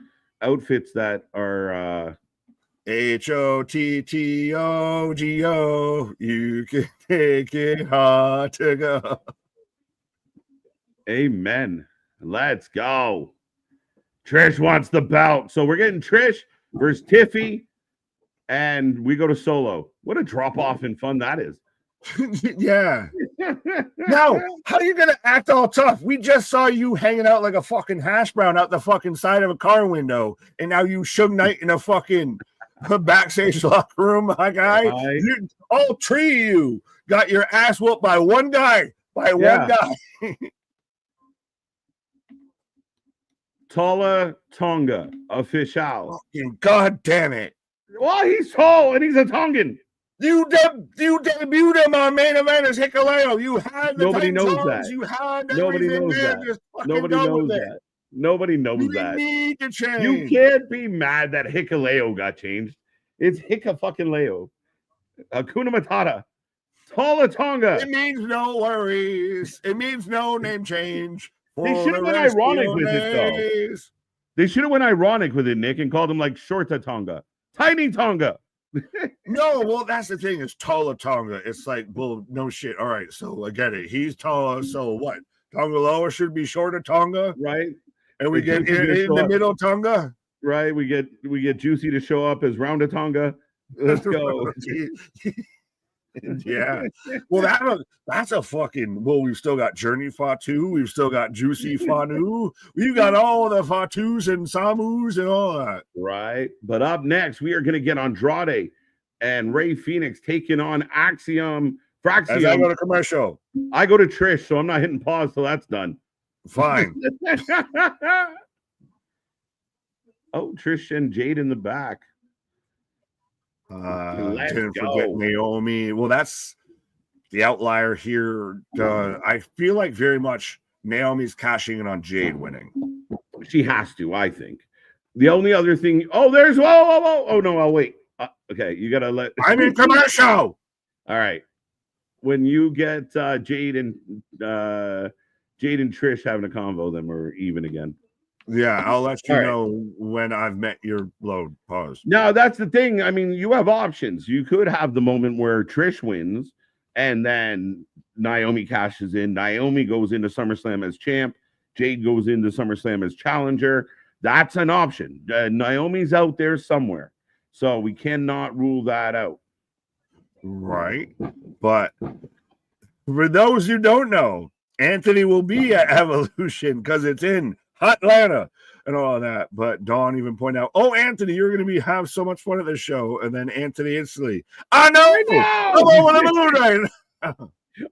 outfits that are HOTTOGO, you can take it hard to go. Amen. Let's go. Trish wants the belt. So we're getting Trish versus Tiffy, and we go to Solo. What a drop off in fun that is. Yeah. Now, how are you going to act all tough? We just saw you hanging out like a fucking hash brown out the fucking side of a car window, and now you Suge Knight in a fucking backstage locker room, my guy. All three of you got your ass whooped by one guy. One guy. Tala Tonga official. Fucking God damn it. Well, he's tall and he's a Tongan. You debuted him on main event as Hikuleo. You had the Nobody knows songs. that. You had Nobody knows there. that. Nobody knows that. Nobody knows that. Need to change. You can't be mad that Hikuleo got changed. It's Hika fucking Leo. Hakuna Matata. Tala Tonga. It means no worries. It means no name change. They should have went ironic with it, though. They should have went ironic with it, Nick, and called him like Shorta Tonga. Tiny Tonga. No, well, that's the thing. It's Tala Tonga. It's like, well, no shit. All right, so I get it. He's Tala, so what? Tonga Loa should be Shorta Tonga, right? And we get in the middle Tonga, right? We get Juicy to show up as Rounda Tonga. Let's go. Yeah. Well, that's a fucking. Well, we've still got Journey Fatu. We've still got Juicy Fanu. We've got all the Fatus and Samus and all that. Right. But up next, we are going to get Andrade and Ray Phoenix taking on Axiom. As I go to commercial. I go to Trish, so I'm not hitting pause till that's done. Fine. Oh, Trish and Jade in the back. Didn't forget Naomi. Well, that's the outlier here. I feel like very much Naomi's cashing in on Jade winning. She has to, I think. The only other thing. Oh, there's. Oh no, I'll wait. Okay, you gotta let. I'm in commercial. All right. When you get Jade and Trish having a convo, then we're even again. Yeah, I'll let you know when I've met your load. Pause. No, that's the thing. I mean, you have options. You could have the moment where Trish wins and then Naomi cashes in. Naomi goes into SummerSlam as champ. Jade goes into SummerSlam as challenger. That's an option. Naomi's out there somewhere. So we cannot rule that out. Right. But for those who don't know, Anthony will be at Evolution because it's in Atlanta and all that. But Dawn even pointed out, oh, Anthony, you're going to have so much fun at this show. And then Anthony instantly, I know.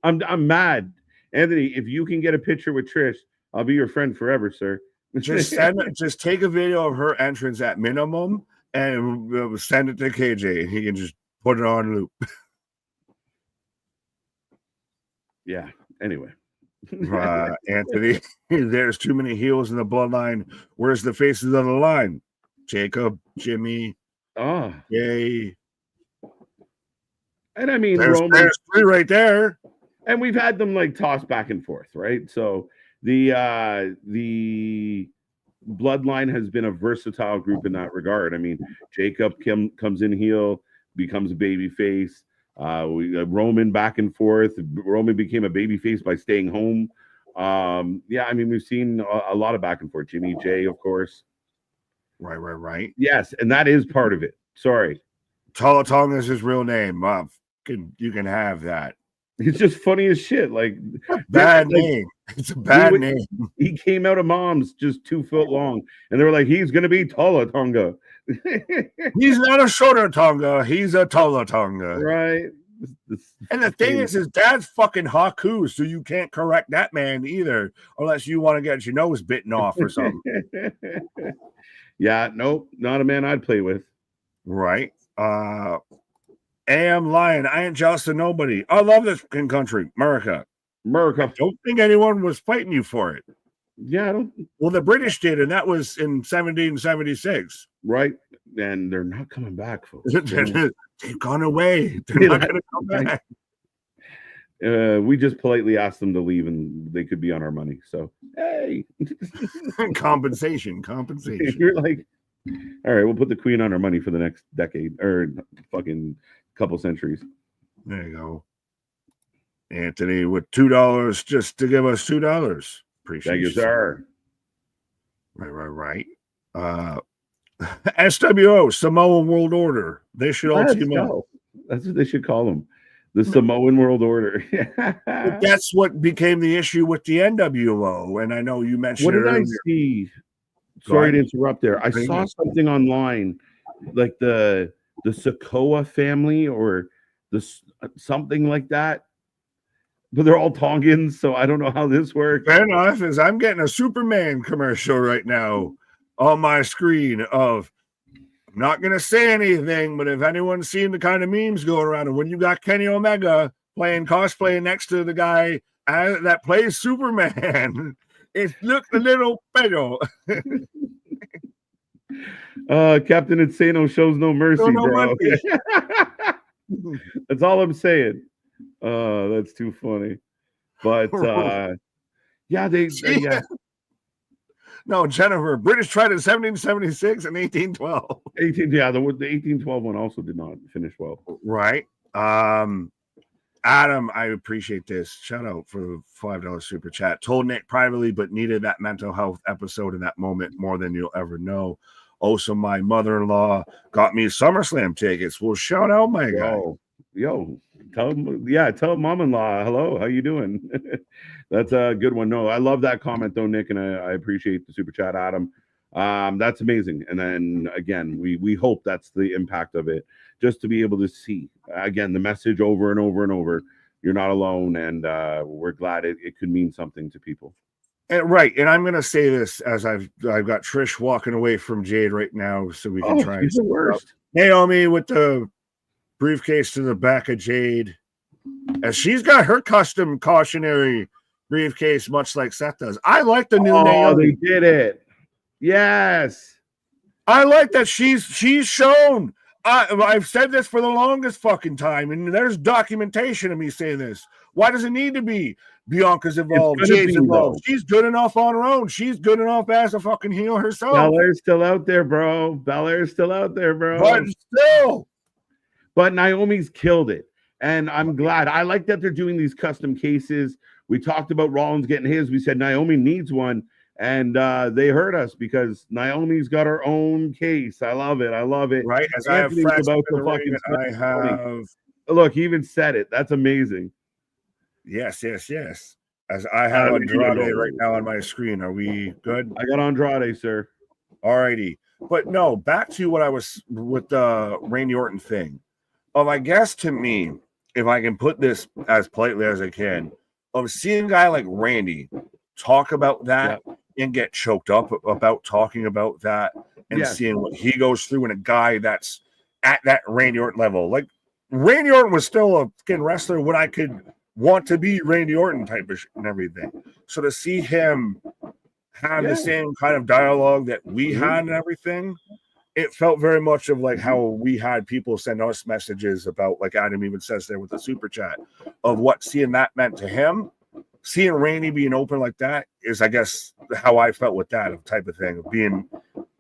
I'm mad. Anthony, if you can get a picture with Trish, I'll be your friend forever, sir. Just take a video of her entrance at minimum and send it to KJ and he can just put it on loop. Yeah. Anyway. Anthony, there's too many heels in the bloodline. Where's the faces on the line? Jacob, Jimmy, Jay. And I mean, there's three right there. And we've had them like tossed back and forth, right? So the bloodline has been a versatile group in that regard. I mean, Jacob comes in heel, becomes a baby face. Roman back and forth. Roman became a baby face by staying home. Yeah, I mean, we've seen a lot of back and forth. Jimmy J, of course. Right. Yes, and that is part of it. Sorry. Tala Tonga is his real name. You can have that. It's just funny as shit. Like bad name. It's a bad name. He came out of mom's just 2 foot long, and they were like, he's gonna be Tala Tonga. He's not a shorter Tonga, he's a Tala Tonga. Right. And the thing is, his dad's fucking Haku, so you can't correct that man either, unless you want to get your nose bitten off or something. Yeah, nope, not a man I'd play with. Right. AM Lion, I ain't jealous of nobody. I love this fucking country, America. I don't think anyone was fighting you for it. Yeah, I don't. Well, the British did, and that was in 1776. Right. And they're not coming back, folks. They've gone away. They're not going to come back. We just politely asked them to leave, and they could be on our money. So, hey. Compensation. You're like, All right, we'll put the queen on our money for the next decade or fucking couple centuries. There you go. Anthony with $2 just to give us $2. Appreciate Thank you, sir. Right. SWO, Samoan World Order. They should all team up. That's what they should call them. The Samoan World Order. But that's what became the issue with the NWO. And I know you mentioned what did earlier. I see? Sorry to interrupt there. I saw something online, like the Sokoa family or something like that. But they're all Tongans, so I don't know how this works. Fair enough, is I'm getting a Superman commercial right now on my screen of, I'm not going to say anything, but if anyone's seen the kind of memes going around, and when you got Kenny Omega cosplaying next to the guy that plays Superman, it looked a little better. Captain Insano shows no mercy, bro. That's all I'm saying. That's too funny. But yeah. No, Jennifer, British tried in 1776 and 1812. The 1812 one also did not finish well. Right. Adam, I appreciate this. Shout out for the $5 super chat. Told Nick privately, but needed that mental health episode in that moment more than you'll ever know. Also, my mother-in-law got me SummerSlam tickets. Well, shout out, my guy. Yo, tell mom-in-law hello. How you doing? That's a good one. No, I love that comment though, Nick, and I appreciate the super chat, Adam. That's amazing. And then again, we hope that's the impact of it, just to be able to see again the message over and over and over. You're not alone, and we're glad it could mean something to people. Right, and I'm gonna say this as I've got Trish walking away from Jade right now, so we can try. She's the worst. Naomi with the briefcase to the back of Jade, as she's got her custom cautionary briefcase, much like Seth does. I like the new Naomi. They did it. Yes, I like that she's shown. I've said this for the longest fucking time, and there's documentation of me saying this. Why does it need to be Bianca's involved, Jade's involved? She's good enough on her own. She's good enough as a fucking heel herself. Belair's still out there, bro. But Naomi's killed it, and I'm glad. I like that they're doing these custom cases. We talked about Rollins getting his. We said Naomi needs one, and they heard us because Naomi's got her own case. I love it. Right, as I have about the fucking. I have. Look, he even said it. That's amazing. Yes. As I have Andrade right now on my screen. Are we good? I got Andrade, sir. All righty. But no, back to what I was with the Randy Orton thing. I guess to me, if I can put this as politely as I can, of seeing a guy like Randy talk about that and get choked up about talking about that and seeing what he goes through, and a guy that's at that Randy Orton level. Like, Randy Orton was still a fucking wrestler when I could want to be Randy Orton type of shit and everything. So to see him have the same kind of dialogue that we had and everything, it felt very much of like how we had people send us messages about, like Adam even says there with the super chat, of what seeing that meant to him. Seeing Randy being open like that is, I guess, how I felt with that type of thing, of being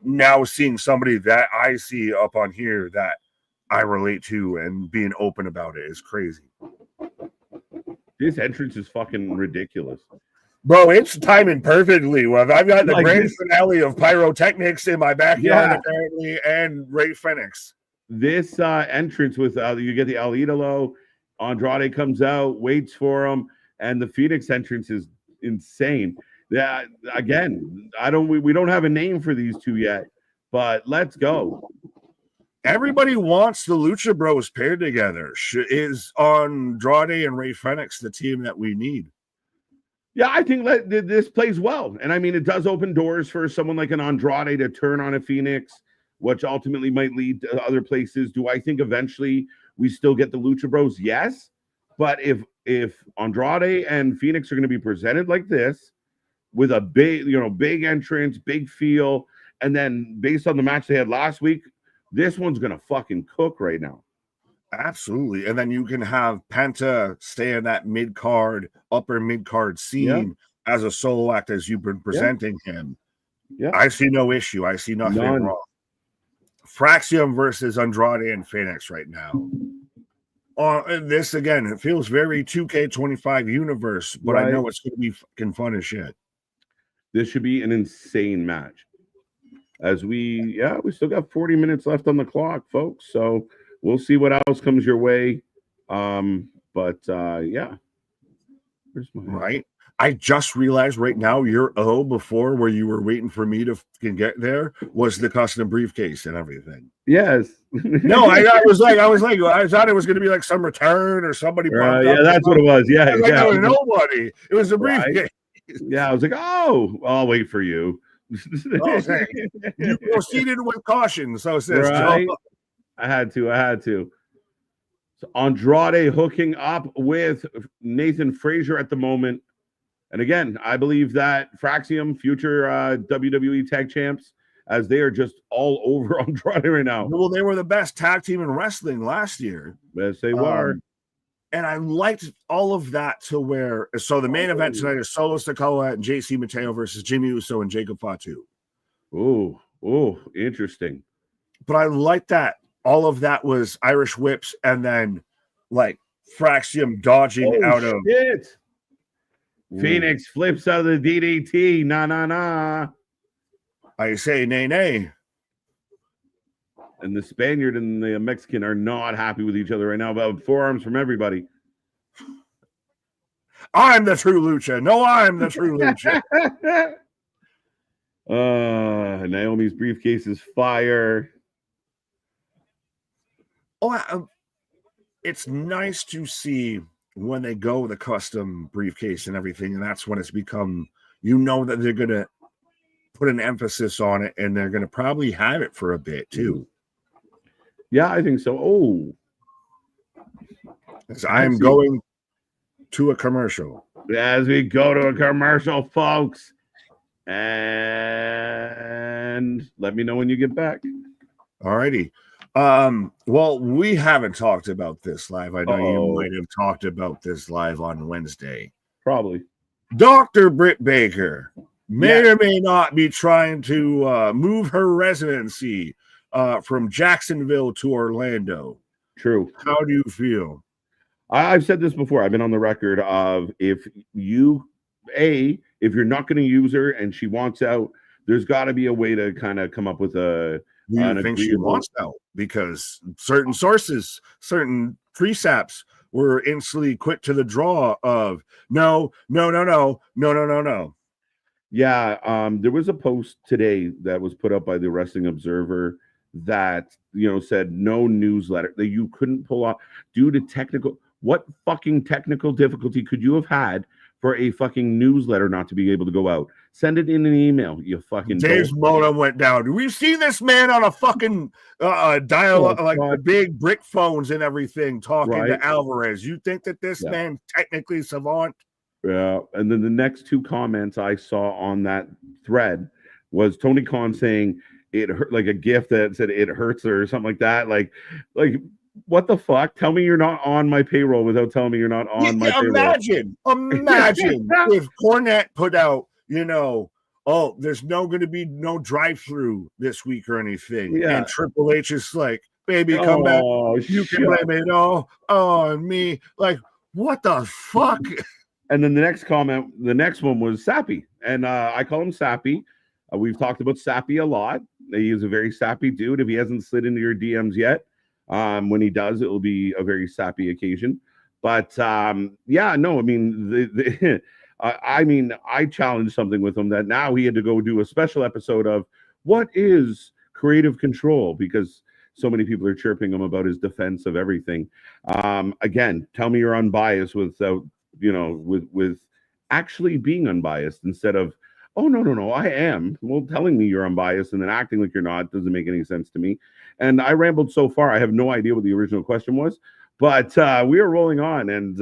now seeing somebody that I see up on here that I relate to and being open about it is crazy. This entrance is fucking ridiculous. Bro, it's timing perfectly. Well, I've got the grand finale of pyrotechnics in my backyard, apparently, and Ray Phoenix. This entrance with you get the El Idolo, Andrade comes out, waits for him, and the Phoenix entrance is insane. Yeah, again, we don't have a name for these two yet, but let's go. Everybody wants the Lucha Bros paired together. Is Andrade and Ray Phoenix the team that we need? Yeah, I think this plays well. And I mean, it does open doors for someone like an Andrade to turn on a Phoenix, which ultimately might lead to other places. Do I think eventually we still get the Lucha Bros? Yes. But if Andrade and Phoenix are going to be presented like this with a big entrance, big feel, and then based on the match they had last week, this one's going to fucking cook right now. Absolutely. And then you can have Penta stay in that upper mid-card scene as a solo act as you've been presenting him. Yeah. I see no issue. I see nothing wrong. Fraxium versus Andrade and Phoenix right now. This again, it feels very 2K25 universe, but I know it's going to be fucking fun as shit. This should be an insane match. As we still got 40 minutes left on the clock, folks. So we'll see what else comes your way. Yeah. Right. I just realized right now your before where you were waiting for me to get there was the custom briefcase and everything. Yes. No, I thought it was going to be like some return or somebody. Yeah, that's what it was. Yeah, yeah. Nobody. It was a briefcase. Right. Yeah, I was like, oh, I'll wait for you. Okay. You proceeded with caution, so says right. I had to. So Andrade hooking up with Nathan Frazier at the moment. And again, I believe that Fraxium, future WWE tag champs, as they are just all over Andrade right now. Well, they were the best tag team in wrestling last year. Yes, they were. And I liked all of that to where, so the main event tonight is Solo Sikoa and JC Mateo versus Jimmy Uso and Jacob Fatu. Oh, interesting. But I like that. All of that was Irish whips and then like Fraxium dodging out of it. Phoenix flips out of the DDT. Nah. I say nay. And the Spaniard and the Mexican are not happy with each other right now. About forearms from everybody. I'm the true lucha. No, I'm the true lucha. Naomi's briefcase is fire. It's nice to see when they go with a custom briefcase and everything, and that's when it's become, that they're going to put an emphasis on it, and they're going to probably have it for a bit, too. Yeah, I think so. I'm going to a commercial. As we go to a commercial, folks, and let me know when you get back. All righty. Well, we haven't talked about this live. I know you might have talked about this live on Wednesday. Probably. Dr. Britt Baker may or may not be trying to move her residency from Jacksonville to Orlando. True. How do you feel? I've said this before. I've been on the record of if you're not going to use her and she wants out, there's got to be a way to kind of come up with a. Do you think she wants out? Because certain sources, certain precepts were instantly quick to the draw of no. Yeah, there was a post today that was put up by the Wrestling Observer that said no newsletter that you couldn't pull off due to technical. What fucking technical difficulty could you have had for a fucking newsletter not to be able to go out? Send it in an email, you fucking. Dave's modem went down. We've seen this man on a fucking dial-up, the big brick phones and everything, talking to Alvarez. You think that this man technically savant? Yeah, and then the next two comments I saw on that thread was Tony Khan saying it hurt, like a GIF that said it hurts or something like that. Like what the fuck? Tell me you're not on my payroll without telling me you're not on my payroll. Imagine if Cornette put out, there's going to be no drive-through this week or anything. Yeah. And Triple H is like, baby, come back. You can blame it all on me. Like, what the fuck? And then the next one was Sappy. And I call him Sappy. We've talked about Sappy a lot. He is a very sappy dude. If he hasn't slid into your DMs yet, when he does, it will be a very sappy occasion. But I challenged something with him that now he had to go do a special episode of what is creative control, because so many people are chirping him about his defense of everything. Again, tell me you're unbiased without, with actually being unbiased instead of, oh, no, I am. Well, telling me you're unbiased and then acting like you're not doesn't make any sense to me. And I rambled so far. I have no idea what the original question was, but we are rolling on. And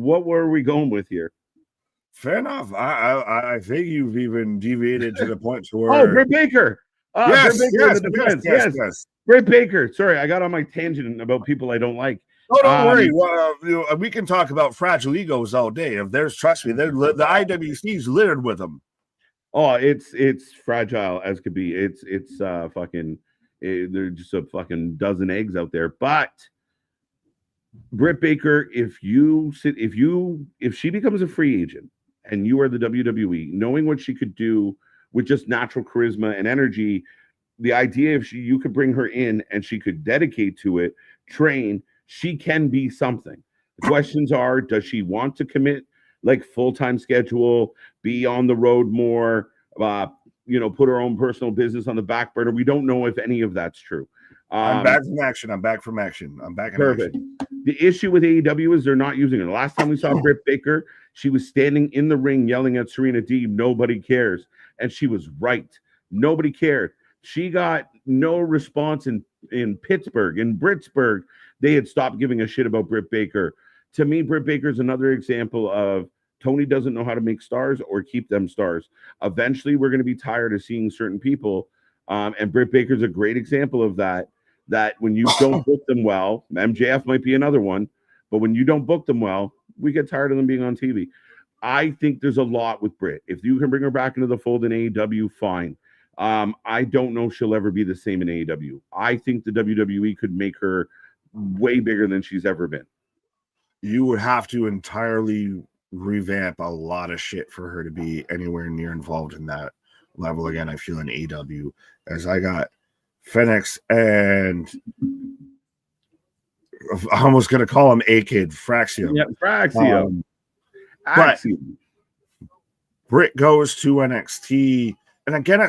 what were we going with here? Fair enough. I think you've even deviated to the point to where Britt Baker. Yes. Britt Baker. Sorry, I got on my tangent about people I don't like. Oh, don't worry. Well, we can talk about fragile egos all day. Trust me, the IWC's littered with them. Oh, it's fragile as could be. It's fucking. There's just a fucking dozen eggs out there. But Britt Baker, if she becomes a free agent and you are the WWE, knowing what she could do with just natural charisma and energy, the idea if you could bring her in and she could dedicate to it, train, she can be something. The questions are, does she want to commit like full-time schedule, be on the road more, put her own personal business on the back burner? We don't know if any of that's true. I'm back from action. I'm back in perfect. action. The issue with AEW is they're not using her. The last time we saw Britt Baker, she was standing in the ring yelling at Serena Deeb, nobody cares. And she was right. Nobody cared. She got no response in Pittsburgh. In Britsburg, they had stopped giving a shit about Britt Baker. To me, Britt Baker is another example of Tony doesn't know how to make stars or keep them stars. Eventually, we're going to be tired of seeing certain people. And Britt Baker's a great example of that when you don't book them well, MJF might be another one, but when you don't book them well, we get tired of them being on TV. I think there's a lot with Britt. If you can bring her back into the fold in AEW, fine. I don't know if she'll ever be the same in AEW. I think the WWE could make her way bigger than she's ever been. You would have to entirely revamp a lot of shit for her to be anywhere near involved in that level again. I feel in AEW, as I got Phoenix and I'm almost going to call him A-Kid, Fraxium. Yeah, Fraxium. But Britt goes to NXT, and again,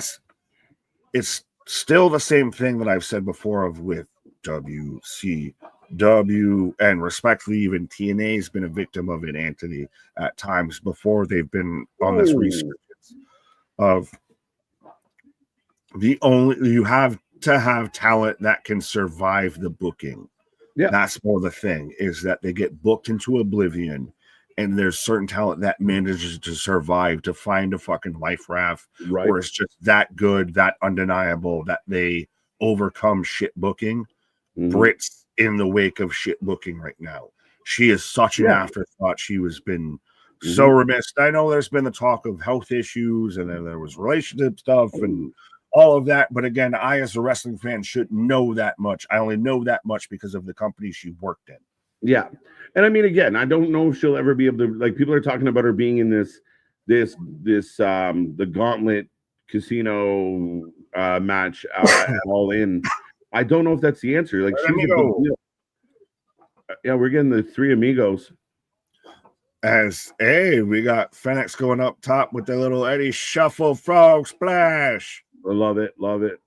it's still the same thing that I've said before with WCW, and respectfully, even TNA has been a victim of it, Anthony, at times before they've been on this resurgence of you have to have talent that can survive the booking. Yeah, that's more the thing, is that they get booked into oblivion, and there's certain talent that manages to survive, to find a fucking life raft, right, or it's just that good, that undeniable, that they overcome shit booking. Britt's in the wake of shit booking right now. She is such an afterthought. She has been so remiss. I know there's been the talk of health issues, and then there was relationship stuff and all of that. But again, I, as a wrestling fan, should know that much. I only know that much because of the company she worked in. Yeah. And I mean, again, I don't know if she'll ever be able to, like, people are talking about her being in this the Gauntlet Casino match All In. I don't know if that's the answer. Like, she's a big deal. Yeah, we're getting the three amigos. We got Phoenix going up top with the little Eddie Shuffle Frog Splash. I love it. Love it.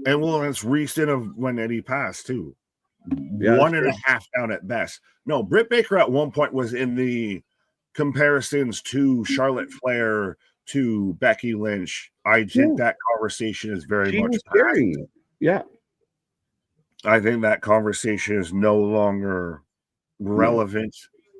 And well, it's recent of when Eddie passed too. Yeah, 1.5 down at best. No, Britt Baker at one point was in the comparisons to Charlotte Flair, to Becky Lynch. I think that conversation is very much past. Yeah. I think that conversation is no longer relevant,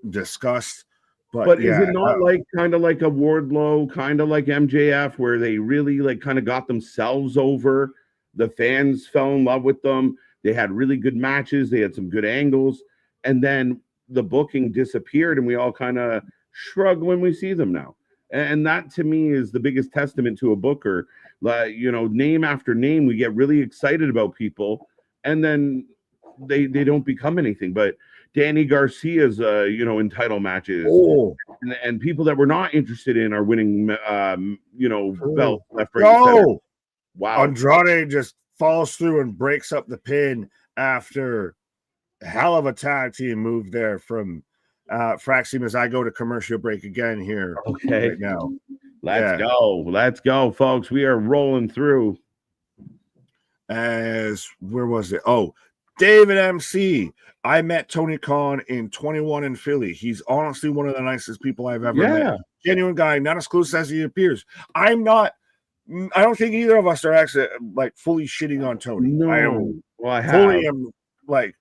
discussed. But is it not like kind of like a Wardlow, kind of like MJF, where they really like kind of got themselves over? The fans fell in love with them. They had really good matches. They had some good angles. And then the booking disappeared, and we all kind of shrug when we see them now. And that, to me, is the biggest testament to a booker. Like, name after name, we get really excited about people, and then they don't become anything. But Danny Garcia's, in title matches, and people that we're not interested in are winning, belt left, right, center. Wow. Andrade just falls through and breaks up the pin after a hell of a tag team move there from Fraxium, as I go to commercial break again here. Okay. Right now. Let's go, folks. We are rolling through. Where was it? Oh, David MC. I met Tony Khan in 21 in Philly. He's honestly one of the nicest people I've ever met. Genuine guy, not as close as he appears. I don't think either of us are actually like fully shitting on Tony. No. I am like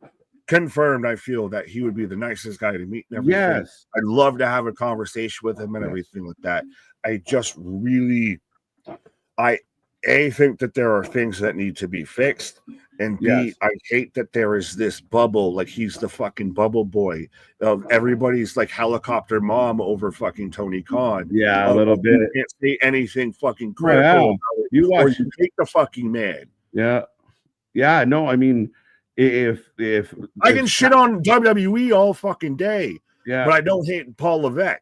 confirmed. I feel that he would be the nicest guy to meet and everything. Yes. I'd love to have a conversation with him and everything like that. I just really, I think that there are things that need to be fixed, and B, I hate that there is this bubble, like he's the fucking bubble boy of everybody's like helicopter mom over fucking Tony Khan. Yeah, a little bit. You can't say anything fucking critical. You or you hate the fucking man. Yeah. Yeah. No, I mean, if I can shit on WWE all fucking day, yeah, but I don't hate Paul Levesque.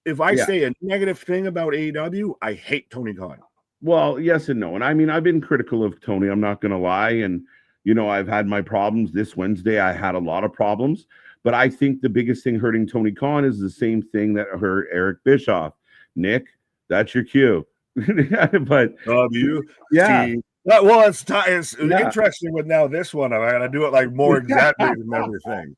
If I Yeah. say a negative thing about AEW, I hate Tony Khan. Well, yes and no. And I mean, I've been critical of Tony. I'm not going to lie. And, you know, I've had my problems. This Wednesday, I had a lot of problems. But I think the biggest thing hurting Tony Khan is the same thing that hurt Eric Bischoff. Nick, that's your cue. But yeah. Well, it's interesting with now this one. I got to do it like more exaggerated and everything.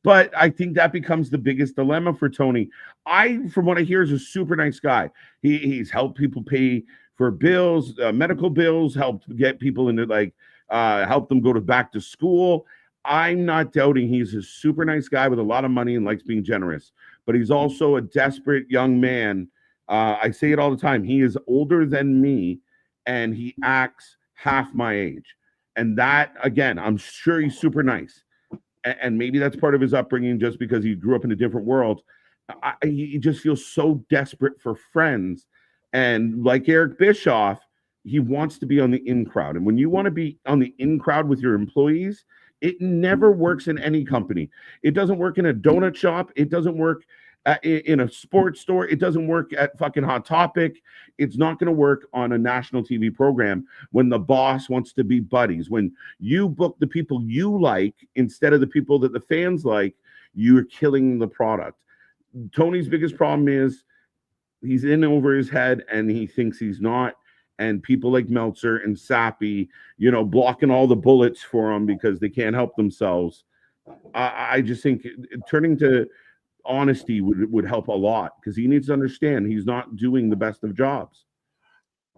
But I think that becomes the biggest dilemma for Tony. From what I hear, is a super nice guy. He's helped people pay for bills, medical bills, helped get people into help them go back to school. I'm not doubting he's a super nice guy with a lot of money and likes being generous, but he's also a desperate young man. I say it all the time. He is older than me and he acts half my age. And that, again, I'm sure he's super nice. And maybe that's part of his upbringing just because he grew up in a different world. He just feels so desperate for friends. And like Eric Bischoff, he wants to be on the in crowd. And when you want to be on the in crowd with your employees, it never works in any company. It doesn't work in a donut shop. It doesn't work in a sports store. It doesn't work at fucking Hot Topic. It's not going to work on a national TV program when the boss wants to be buddies. When you book the people you like instead of the people that the fans like, you're killing the product. Tony's biggest problem is he's in over his head and he thinks he's not. And people like Meltzer and Sappy, you know, blocking all the bullets for him because they can't help themselves. I just think turning to honesty would help a lot because he needs to understand he's not doing the best of jobs.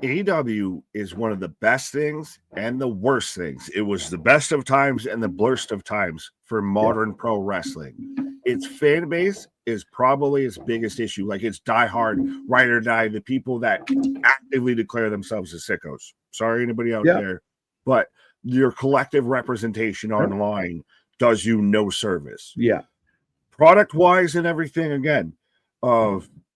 AEW is one of the best things and the worst things. It was the best of times and the worst of times for modern pro wrestling. Its fan base is probably its biggest issue. Like it's diehard, ride or die, the people that actively declare themselves as sickos. Sorry, anybody out there, but your collective representation online does you no service. Yeah. Product wise and everything, again,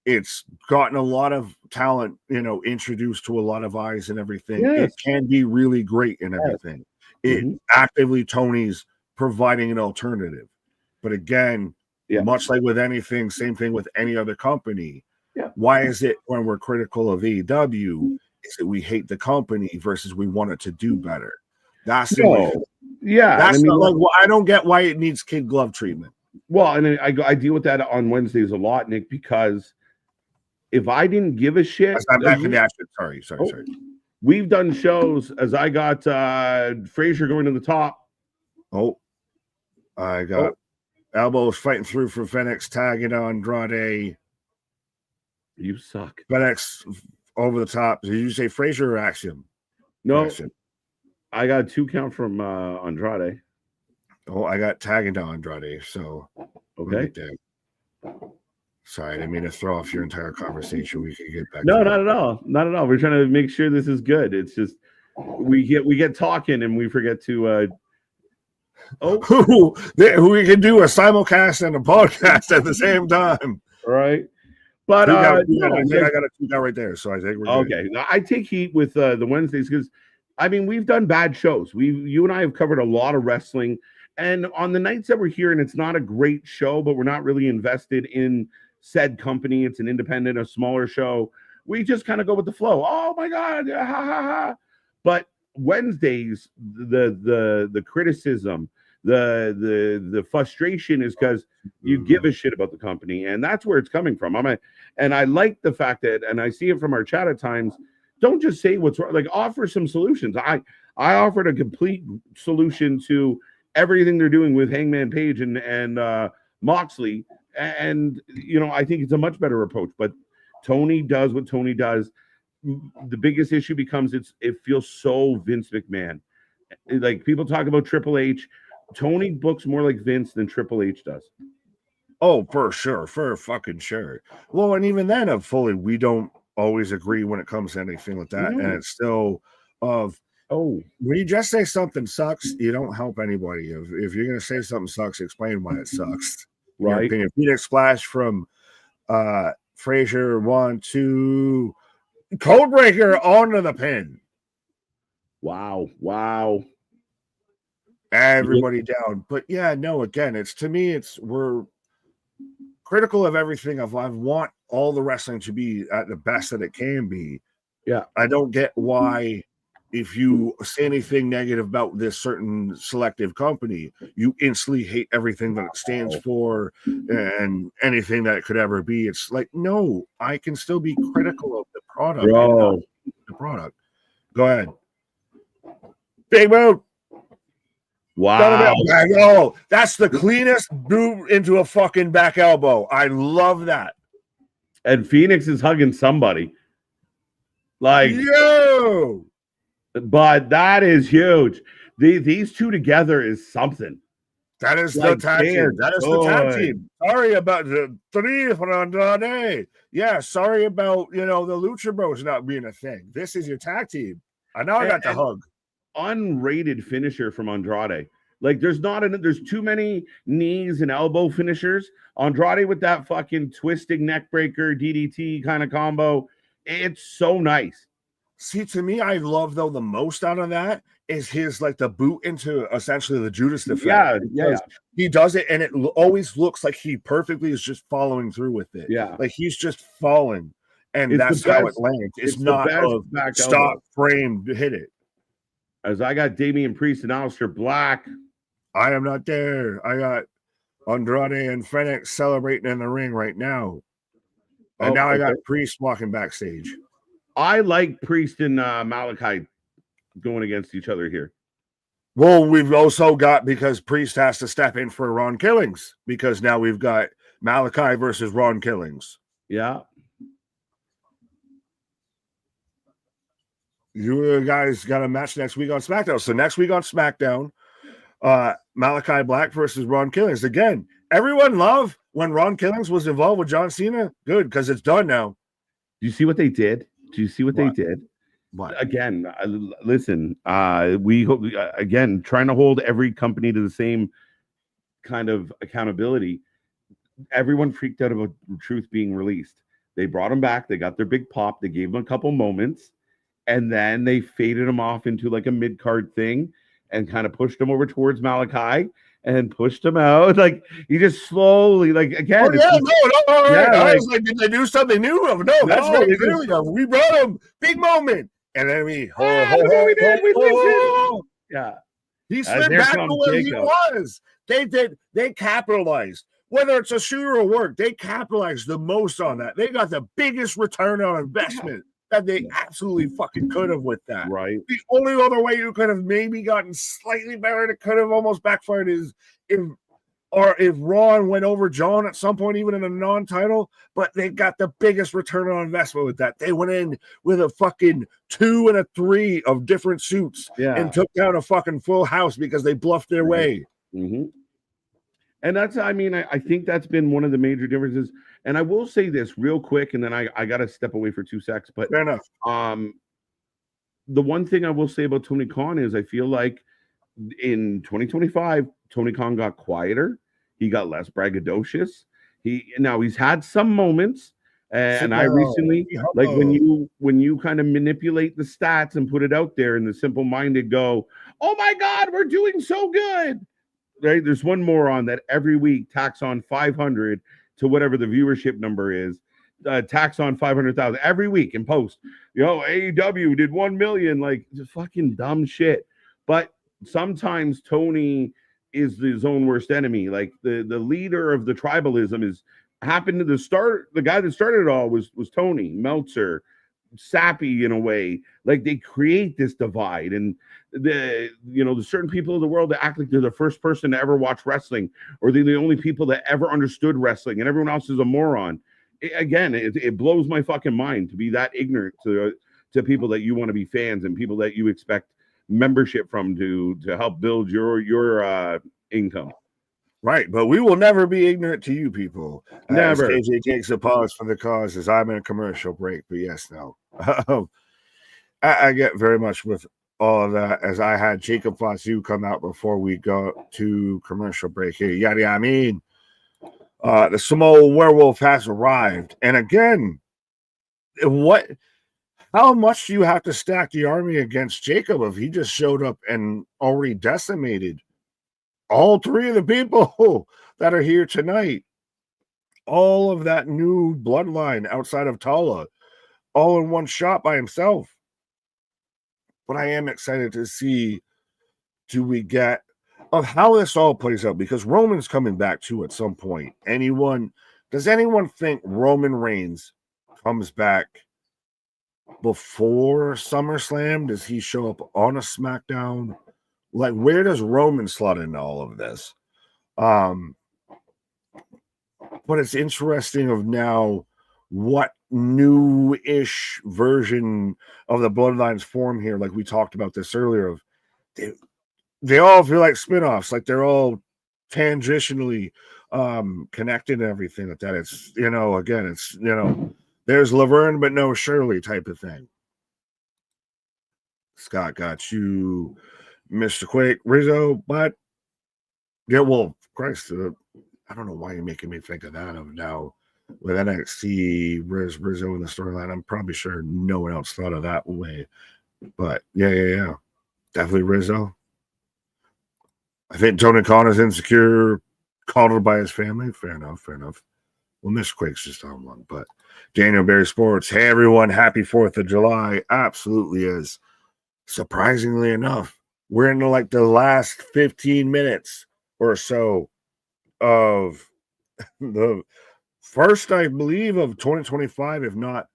it's gotten a lot of talent, you know, introduced to a lot of eyes and everything. It can be really great and everything. It actively Tony's providing an alternative. But again, much like with anything, same thing with any other company. Why is it when we're critical of AEW is that we hate the company versus we want it to do better? That's the that's I don't get why it needs kid glove treatment. Well, and I deal with that on Wednesdays a lot, Nick, because if I didn't give a shit, sorry. We've done shows as I got Frazier going to the top. I got elbows fighting through for Fenix, tagging on Andrade. You suck. Fenix over the top. Did you say Frazier or Axiom? No, Axiom. I got 2 count from Andrade. I got tagging on Andrade. So okay. Sorry, I didn't mean to throw off your entire conversation. We can get back. No, not at all. Not at all. We're trying to make sure this is good. It's just we get talking and we forget to who we can do a simulcast and a podcast at the same time. Right. But I got a 2 count right there. So I think we're okay. Now, I take heat with the Wednesdays because I mean we've done bad shows. You and I have covered a lot of wrestling, and on the nights that we're here, and it's not a great show, but we're not really invested in said company. It's an independent, a smaller show. We just kind of go with the flow. Oh my God, ha ha ha! But Wednesdays, the criticism, the frustration is because you give a shit about the company, and that's where it's coming from. And I like the fact that, and I see it from our chat at times. Don't just say what's wrong. Like offer some solutions. I offered a complete solution to everything they're doing with Hangman Page and Moxley. And, you know, I think it's a much better approach. But Tony does what Tony does. The biggest issue becomes it feels so Vince McMahon. Like people talk about Triple H. Tony books more like Vince than Triple H does. Oh, for sure. For fucking sure. Well, and even then, we don't always agree when it comes to anything like that. And it's still when you just say something sucks, you don't help anybody. If you're going to say something sucks, explain why it sucks. Right. Phoenix Splash from Frazier 1, 2, Codebreaker onto the pin. Wow. Everybody down. But yeah, no, again, we're critical of everything. I want all the wrestling to be at the best that it can be. Yeah. I don't get why, if you say anything negative about this certain selective company, you instantly hate everything that it stands for and anything that it could ever be. It's like, no, I can still be critical of the product and not the product. Go ahead. Big move. Wow. Oh, that's the cleanest boot into a fucking back elbow. I love that. And Phoenix is hugging somebody. Like, yo. But that is huge. These two together is something. That is the tag team. That is the tag team. Sorry about the three for Andrade. Yeah, sorry about the Lucha Bros not being a thing. This is your tag team. I know I got the hug. Unrated finisher from Andrade. Like there's too many knees and elbow finishers. Andrade with that fucking twisting neck breaker DDT kind of combo. It's so nice. See, to me, I love though the most out of that is his like the boot into essentially the Judas effect. Yeah. He does it, and it always looks like he perfectly is just following through with it. Yeah, like he's just falling, and that's how it lands. It's not a stop frame to hit it. As I got Damian Priest and Aleister Black. I am not there. I got Andrade and Fenix celebrating in the ring right now, and now I got Priest walking backstage. I like Priest and Malachi going against each other here. Well, we've also got, because Priest has to step in for Ron Killings, because now we've got Malachi versus Ron Killings. Yeah. You guys got a match next week on SmackDown. So next week on SmackDown, Malachi Black versus Ron Killings. Again, everyone loved when Ron Killings was involved with John Cena. Good, because it's done now. Do you see what they did? They did? What? Again, listen, we again trying to hold every company to the same kind of accountability. Everyone freaked out about Truth being released. They brought him back. They got their big pop. They gave him a couple moments, and then they faded him off into like a mid-card thing and kind of pushed him over towards Malachi and pushed him out. Like he just slowly, like again. Oh, yeah, I was like, did they do something new? No, that's what we really done. We brought him big moment, and then we yeah. He slipped back to where he was. They capitalized. Whether it's a shooter or work, they capitalized the most on that. They got the biggest return on investment that they absolutely fucking could have with that. Right. The only other way you could have maybe gotten slightly better, that could have almost backfired, is if Ron went over John at some point, even in a non-title, but they got the biggest return on investment with that. They went in with a fucking 2 and a 3 of different suits and took down a fucking full house because they bluffed their way. Mm-hmm. And that's, I mean, I think that's been one of the major differences. And I will say this real quick, and then I got to step away for 2 seconds. But fair enough. The one thing I will say about Tony Khan is I feel like in 2025, Tony Khan got quieter. He got less braggadocious. He's had some moments. And I recently, like when you kind of manipulate the stats and put it out there, and the simple-minded go, oh my God, we're doing so good. Right? There's one moron that every week tacks on 500 to whatever the viewership number is. Tax on 500,000 every week and post. AEW did 1 million, like just fucking dumb shit. But sometimes Tony is his own worst enemy. Like the leader of the tribalism happened to the guy that started it all was Tony Meltzer, sappy in a way. Like they create this divide, and the certain people in the world that act like they're the first person to ever watch wrestling, or they're the only people that ever understood wrestling, and everyone else is a moron. It blows my fucking mind to be that ignorant to people that you want to be fans and people that you expect membership from to help build your income. Right, but we will never be ignorant to you people. Never. As KJ takes a pause for the cause as I'm in a commercial break, but yes, no. I get very much with all of that, as I had Jacob Fatu come out before we go to commercial break here. Yada, I mean, the Samoa Werewolf has arrived, and again, how much do you have to stack the army against Jacob if he just showed up and already decimated all three of the people that are here tonight? All of that new bloodline outside of Tala, all in one shot by himself. But I am excited to see, do we get of how this all plays out, because Roman's coming back too at some point. Does anyone think Roman Reigns comes back before SummerSlam? Does he show up on a SmackDown? Like, where does Roman slot into all of this? But it's interesting of now what new-ish version of the Bloodlines form here. Like we talked about this earlier, of they all feel like spinoffs, like they're all tangentially connected and everything like that. It's, again, it's, there's Laverne but no Shirley type of thing. Scott got you, Mr. Quake, Rizzo, but yeah, well, Christ, I don't know why you're making me think of that of now with NXT Rizzo in the storyline. I'm probably sure no one else thought of that way, but yeah, definitely Rizzo. I think Tony Khan is insecure, coddled by his family. Fair enough. Well, Miss Quake's just on one, but Daniel Berry Sports. Hey, everyone. Happy 4th of July. Absolutely is. Surprisingly enough, we're into like the last 15 minutes or so of the first, I believe, of 2025, if not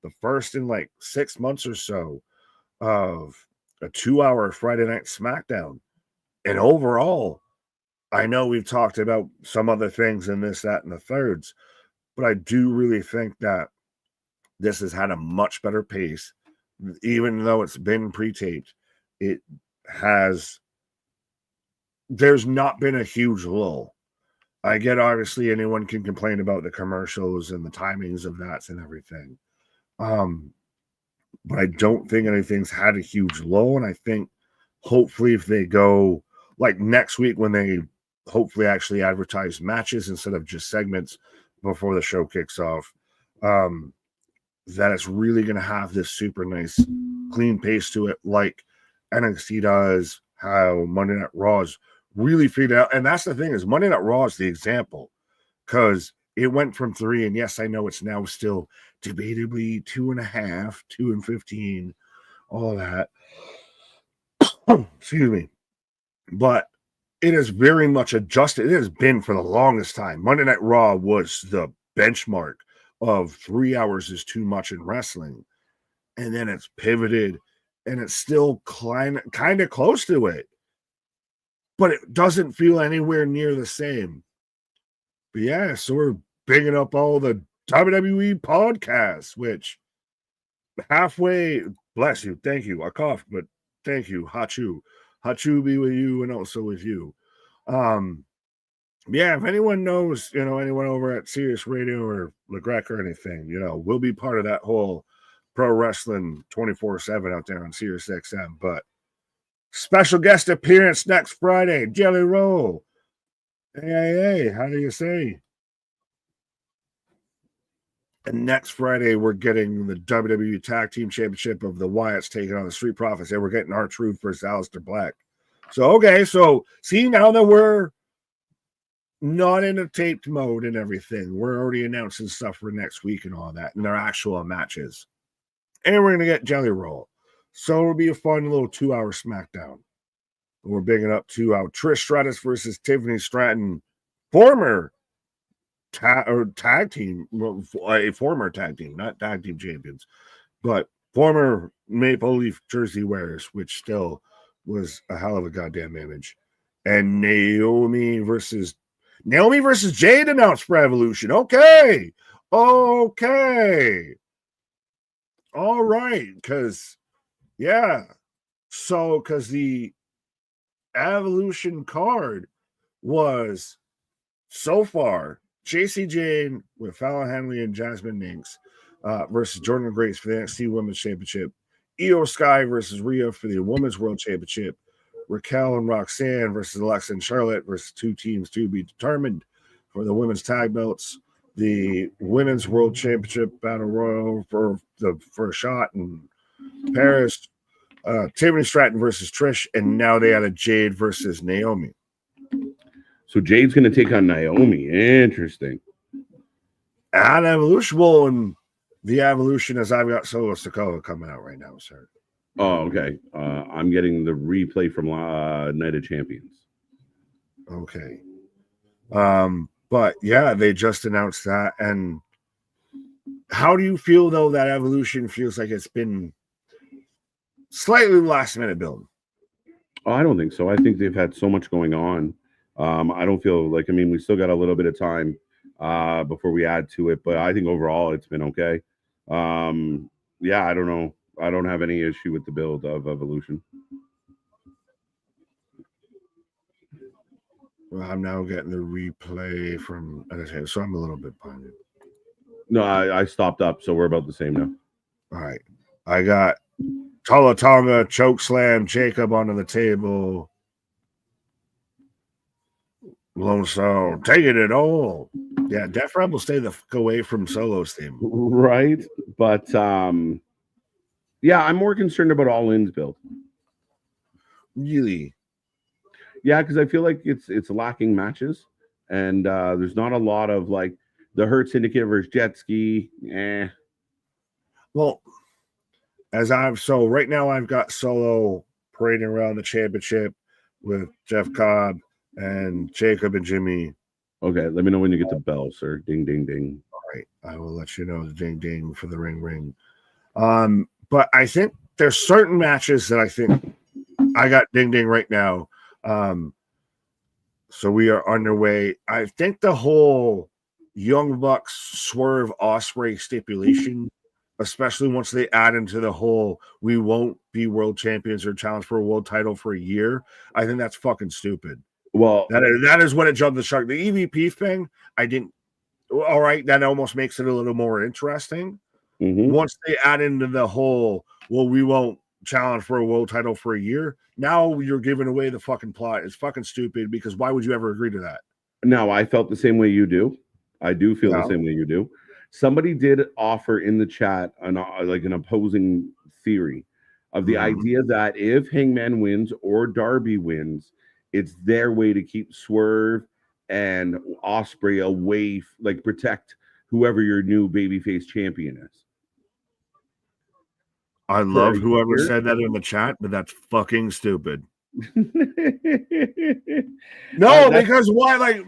the first in like 6 months or so, of a 2-hour Friday night SmackDown. And overall, I know we've talked about some other things in this, that, and the thirds, but I do really think that this has had a much better pace. Even though it's been pre-taped, there's not been a huge lull. I get, obviously, anyone can complain about the commercials and the timings of that and everything. But I don't think anything's had a huge lull, and I think hopefully if they go like next week when they hopefully actually advertise matches instead of just segments before the show kicks off, that it's really going to have this super nice clean pace to it, like NXT does, how Monday Night Raw's really figured out. And that's the thing, is Monday Night Raw is the example, because it went from 3, and yes, I know it's now still debatably 2.5, 2 and 15, all that. Excuse me. But it is very much adjusted. It has been for the longest time. Monday Night Raw was the benchmark of 3 hours is too much in wrestling. And then it's pivoted, and it's still kind of close to it. But it doesn't feel anywhere near the same. But yeah, so we're bigging up all the WWE podcasts, which halfway, bless you, thank you. I coughed, but thank you, Hachu. Hachu be with you and also with you. Yeah, if anyone knows, anyone over at Sirius Radio or LeGrec or anything, we'll be part of that whole pro wrestling 24/7 out there on Sirius XM. But special guest appearance next Friday, Jelly Roll. Hey, how do you say? And next Friday, we're getting the WWE Tag Team Championship of the Wyatts taking on the Street Profits, and we're getting R-Truth versus Aleister Black. So, okay, so see, now that we're not in a taped mode and everything, we're already announcing stuff for next week and all that, and their actual matches. And we're going to get Jelly Roll. So it'll be a fun little 2-hour SmackDown. We're bigging up to Trish Stratus versus Tiffany Stratton, former tag team, a former tag team, not tag team champions, but former Maple Leaf jersey wearers, which still was a hell of a goddamn image. And Naomi versus Jade announced for Evolution. Okay. All right. Because the Evolution card was so far JC Jane with Fallon Henley and Jasmine Ninks versus Jordan Grace for the NXT Women's Championship. Io Sky versus Rhea for the Women's World Championship. Raquel and Roxanne versus Alexa and Charlotte versus 2 teams to be determined for the women's tag belts. the Women's World Championship Battle Royal for a shot in Paris. Tiffany Stratton versus Trish, and now they added Jade versus Naomi. So Jade's going to take on Naomi. Interesting. And Evolution, well, and the Evolution as I've got Solo Sikoa coming out right now, sir. Oh, okay. I'm getting the replay from Night of Champions. Okay. But yeah, they just announced that. And how do you feel though that Evolution feels like it's been slightly last minute build? Oh, I don't think so. I think they've had so much going on. I don't feel like, I mean, we still got a little bit of time before we add to it, but I think overall it's been okay. Yeah, I don't know. I don't have any issue with the build of Evolution. Well, I'm now getting the replay from, so I'm a little bit behind. No, I stopped up, so we're about the same now. All right. I got Tala Tonga, choke slam, Jacob onto the table. Lone Star, taking it all. Yeah, Def Rebel stay the fuck away from Solo's team. Right. But yeah, I'm more concerned about All In's build. Really? Yeah, because I feel like it's lacking matches, and there's not a lot of like the Hurt Syndicate versus Jet Ski. Well, so right now I've got Solo parading around the championship with Jeff Cobb and Jacob and Jimmy. Okay, let me know when you get the bell, sir. Ding, ding, ding. All right, I will let you know the ding, ding for the ring, ring. But I think there's certain matches that I think I got ding, ding right now. So we are underway. I think the whole Young Bucks Swerve Ospreay stipulation, especially once they add into the whole we won't be world champions or challenge for a world title for a year, I think that's fucking stupid. Well, that is when it jumped the shark. The EVP thing, I didn't. All right, that almost makes it a little more interesting. Mm-hmm. Once they add into the whole, well, we won't challenge for a world title for a year. Now you're giving away the fucking plot. It's fucking stupid because why would you ever agree to that? No, I felt the same way you do. I do feel the same way you do. Somebody did offer in the chat an opposing theory of the idea that if Hangman wins or Darby wins, it's their way to keep Swerve and Ospreay away, like protect whoever your new babyface champion is. I love whoever said that in the chat, but that's fucking stupid. No, because why? Like,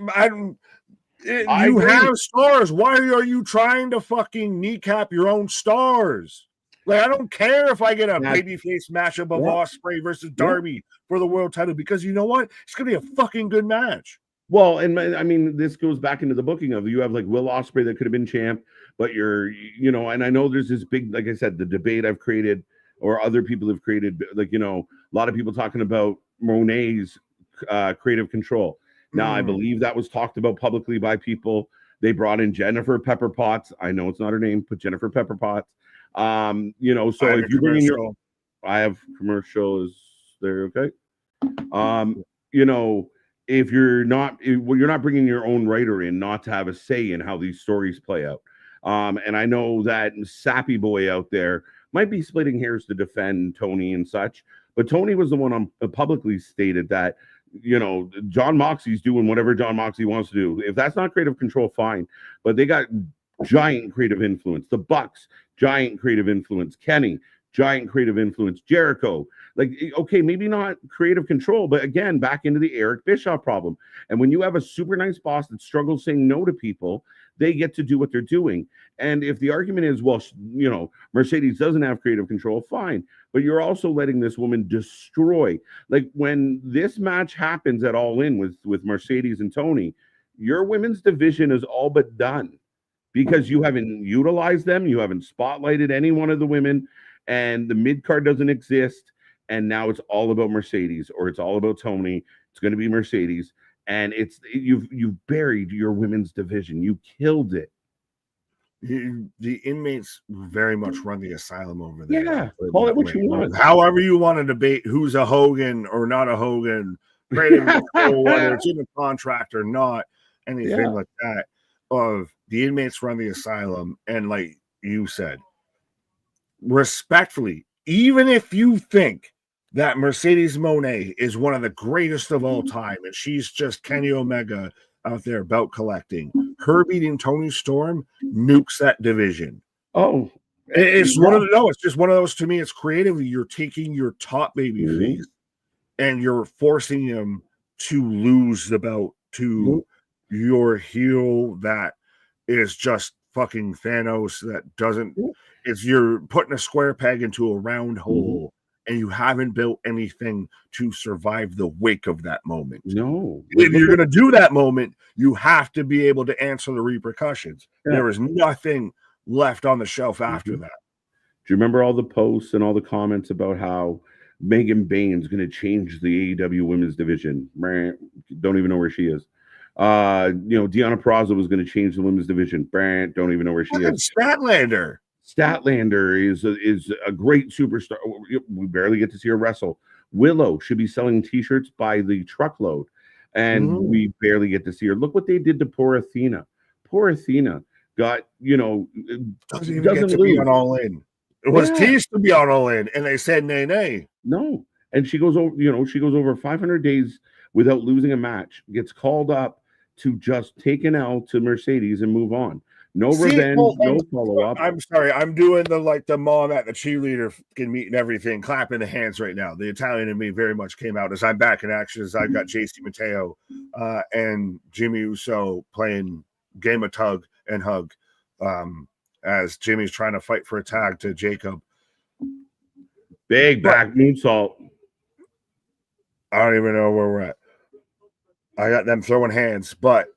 you have stars. Why are you trying to fucking kneecap your own stars? Like, I don't care if I get a babyface matchup of Ospreay versus Darby for the world title, because you know what? It's gonna be a fucking good match. Well, and I mean, this goes back into the booking of you have like Will Ospreay that could have been champ, but and I know there's this big, like I said, the debate I've created or other people have created, like, a lot of people talking about Monet's creative control. Now, I believe that was talked about publicly by people. They brought in Jennifer Pepper Potts. I know it's not her name, but Jennifer Pepper Potts. So if you bring in I have commercials there, okay? If you're not bringing your own writer in, not to have a say in how these stories play out. And I know that sappy boy out there might be splitting hairs to defend Tony and such, but Tony was the one publicly stated that, John Moxley's doing whatever John Moxley wants to do. If that's not creative control, fine. But they got giant creative influence. The Bucks, giant creative influence. Kenny, giant creative influence. Jericho, like, okay, maybe not creative control, but again, back into the Eric Bischoff problem. And when you have a super nice boss that struggles saying no to people, they get to do what they're doing. And if the argument is, well, Mercedes doesn't have creative control, fine. But you're also letting this woman destroy. Like, when this match happens at All In with Mercedes and Tony, your women's division is all but done because you haven't utilized them. You haven't spotlighted any one of the women, and the mid card doesn't exist. And now it's all about Mercedes, or it's all about Tony. It's going to be Mercedes. And you've buried your women's division. You killed it. The inmates very much run the asylum over there. Yeah, call it what you want. However you want to debate who's a Hogan or not a Hogan, whether it's in a contract or not, anything like that. of the inmates run the asylum, and like you said, respectfully, even if you think that Mercedes Moné is one of the greatest of all time, and she's just Kenny Omega out there belt collecting, her beating Toni Storm nukes that division. Oh, it's one of the, no, it's just one of those. To me, it's creatively, you're taking your top baby face and you're forcing him to lose the belt to your heel that is just fucking Thanos, that doesn't, it's, you're putting a square peg into a round hole, and you haven't built anything to survive the wake of that moment. No. If you're going to do that moment, you have to be able to answer the repercussions. There is nothing left on the shelf after that. Do you remember all the posts and all the comments about how Megan Bain's going to change the AEW women's division? Don't even know where she is. Deonna Purrazzo was going to change the women's division. Don't even know where she is. Statlander is a great superstar. We barely get to see her wrestle. Willow should be selling T-shirts by the truckload, and we barely get to see her. Look what they did to poor Athena. Poor Athena got, doesn't even get to be on All In. It was teased to be on All In, and they said nay. No, and she goes over. She goes over 500 days without losing a match. Gets called up to just take an L to Mercedes and move on. No revenge, no follow-up. I'm sorry. I'm doing the mom at the cheerleader meet and everything, clapping the hands right now. The Italian in me very much came out as I'm back in action, as I've got JC Mateo and Jimmy Uso playing game of tug and hug as Jimmy's trying to fight for a tag to Jacob. Big back moonsault. I don't even know where we're at. I got them throwing hands, but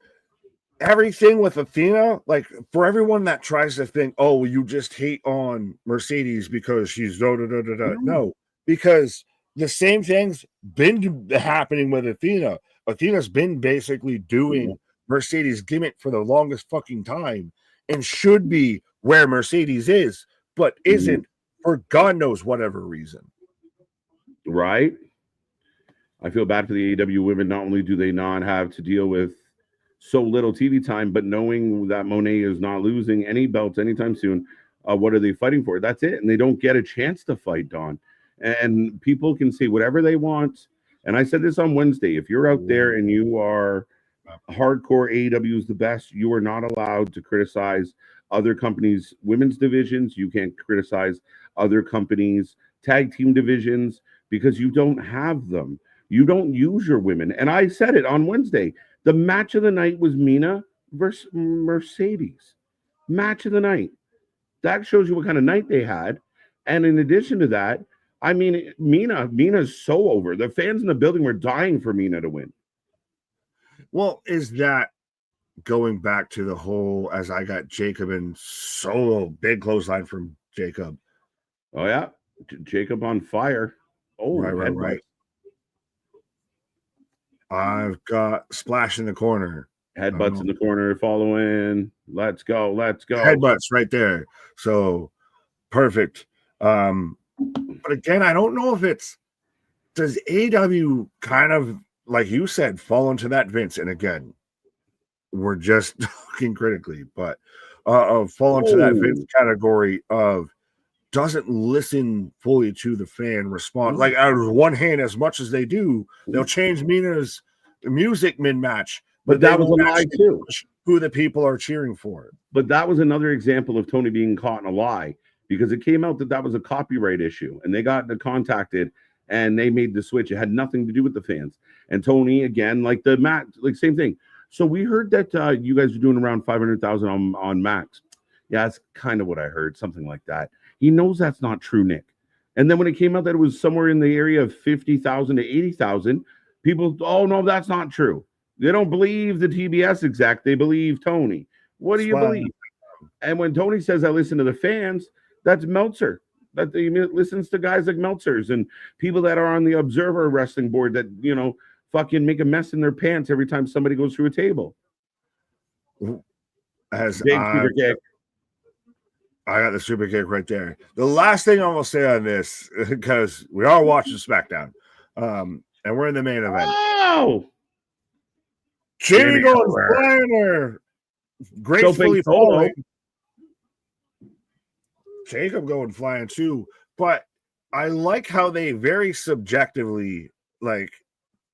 everything with Athena, like, for everyone that tries to think, oh, you just hate on Mercedes because she's no, because the same thing's been happening with Athena. Athena's been basically doing Mercedes gimmick for the longest fucking time and should be where Mercedes is, but isn't for God knows whatever reason. Right? I feel bad for the AEW women. Not only do they not have to deal with so little TV time, but knowing that Monet is not losing any belts anytime soon, what are they fighting for? That's it. And they don't get a chance to fight, Don. And people can say whatever they want. And I said this on Wednesday. If you're out there and you are hardcore AEW is the best, you are not allowed to criticize other companies' women's divisions. You can't criticize other companies' tag team divisions because you don't have them. You don't use your women. And I said it on Wednesday. The match of the night was Mina versus Mercedes. Match of the night. That shows you what kind of night they had. And in addition to that, I mean, Mina's so over. The fans in the building were dying for Mina to win. Well, is that going back to the whole, as I got Jacob and solo, big clothesline from Jacob. Oh, yeah. Jacob on fire. Oh, right. I've got Splash in the corner. Headbutts in the corner, following. Let's go. Headbutts right there. So perfect. But again, I don't know if does AEW kind of, like you said, fall into that Vince? And again, we're just talking critically, but fall into that Vince category of doesn't listen fully to the fan response. Like, out of one hand, as much as they do, they'll change Mina's music mid-match, but that was a lie too. Who the people are cheering for. But that was another example of Tony being caught in a lie, because it came out that was a copyright issue, and they got contacted and they made the switch. It had nothing to do with the fans. And Tony, again, like the match, like same thing. So we heard that you guys are doing around 500,000 on Max. Yeah, that's kind of what I heard, something like that. He knows that's not true, Nick. And then when it came out that it was somewhere in the area of 50,000 to 80,000, people, oh no, that's not true. They don't believe the TBS exec. They believe Tony. What do you believe? And when Tony says I listen to the fans, that's Meltzer. That he listens to guys like Meltzer's and people that are on the Observer Wrestling Board that, fucking make a mess in their pants every time somebody goes through a table. Big super kick. I got the super kick right there. The last thing I'm going to say on this, because we are watching SmackDown, and we're in the main event. Oh! Jimmy goes flying there. gracefully falling. Jacob going flying too, but I like how they very subjectively like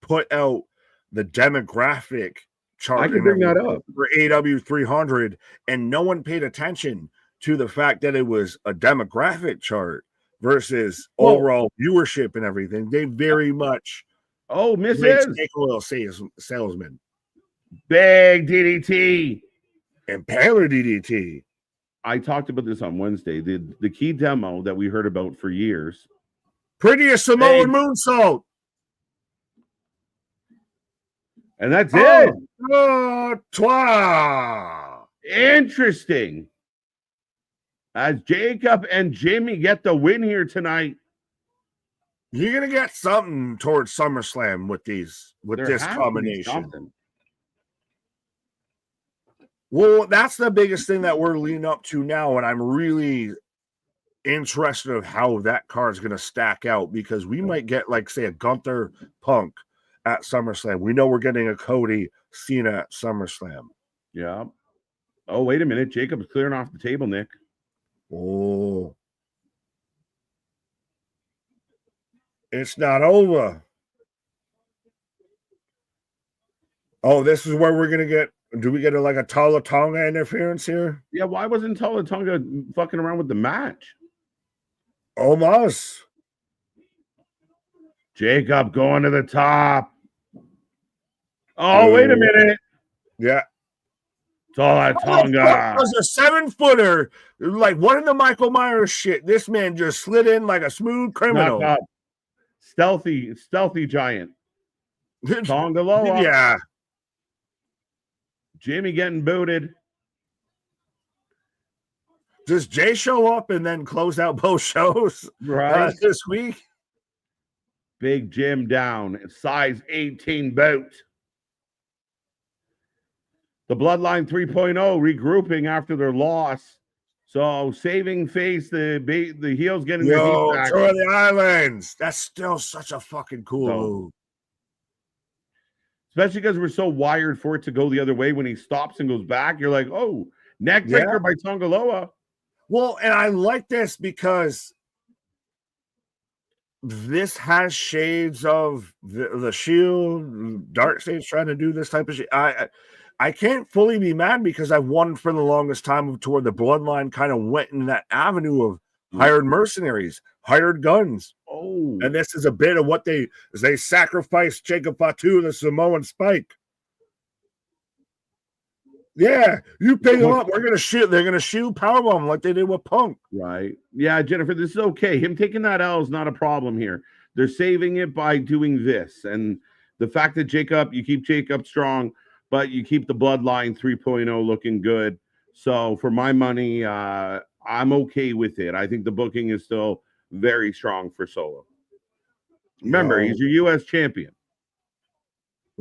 put out the demographic chart. I can bring that up for AEW 300, and no one paid attention to the fact that it was a demographic chart versus overall viewership and everything. They very much Mrs. snake oil salesman, big DDT, Impaler DDT. I talked about this on Wednesday. The key demo that we heard about for years. Prettiest Samoan moonsault. And that's it. Interesting. As Jacob and Jimmy get the win here tonight. You're gonna get something towards SummerSlam with this combination. Well, that's the biggest thing that we're leading up to now, and I'm really interested of how that card is going to stack out, because we might get, like, say, a Gunther Punk at SummerSlam. We know we're getting a Cody Cena at SummerSlam. Yeah. Oh, wait a minute. Jacob's clearing off the table, Nick. Oh. It's not over. Oh, this is where we're going to get. Do we get a Tala Tonga interference here? Yeah, why wasn't Tala Tonga fucking around with the match? Almost. Jacob going to the top. Oh, wait a minute. Yeah. Tala Tonga. It was a 7-footer, like one of the Michael Myers shit. This man just slid in like a smooth criminal. Stealthy giant. Tonga Loa. Yeah. Jimmy getting booted. Does Jay show up and then close out both shows this week? Big Jim down. Size 18 boot. The Bloodline 3.0 regrouping after their loss. So saving face, the heels getting the heat back. Tour of the Islands. That's still such a fucking cool move. Especially because we're so wired for it to go the other way. When he stops and goes back, you're like, oh, neck breaker by Tonga Loa. Well, and I like this because this has shades of the Shield. Dark State's trying to do this type of shit. I can't fully be mad because I've won for the longest time toward the Bloodline kind of went in that avenue of hired mercenaries, hired guns. Oh, and this is a bit of what they sacrificed Jacob Fatu, the Samoan Spike. Yeah, you pick him up. We're gonna shoot. They're gonna shoot powerbomb like they did with Punk. Right. Yeah, Jennifer, this is okay. Him taking that L is not a problem here. They're saving it by doing this, and the fact that you keep Jacob strong, but you keep the Bloodline 3.0 looking good. So for my money, I'm okay with it. I think the booking is still very strong for Solo. Remember, he's your U.S. champion.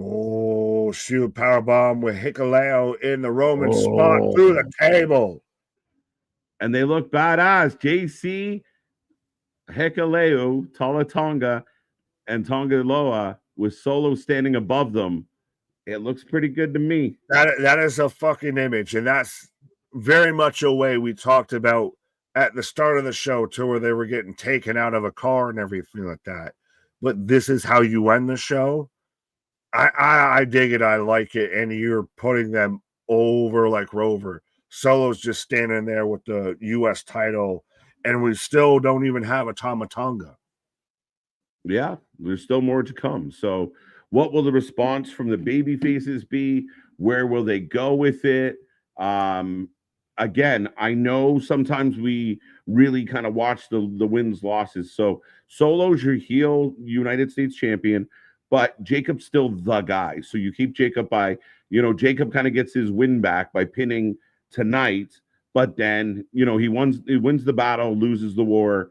Oh, shoot, powerbomb with Hikuleo in the Roman spot through the table. And they look badass. JC, Hikuleo, Tala Tonga, and Tonga Loa with Solo standing above them. It looks pretty good to me. That is a fucking image, and that's very much a way we talked about at the start of the show, to where they were getting taken out of a car and everything like that. But this is how you end the show. I dig it. I like it. And you're putting them over like Rover. Solo's just standing there with the U.S. title, and we still don't even have a Tama Tonga. Yeah, there's still more to come. So what will the response from the baby faces be? Where will they go with it? Again, I know sometimes we really kind of watch the wins, losses. So Solo's your heel United States champion, but Jacob's still the guy. So you keep Jacob Jacob kind of gets his win back by pinning tonight, but then, he wins the battle, loses the war.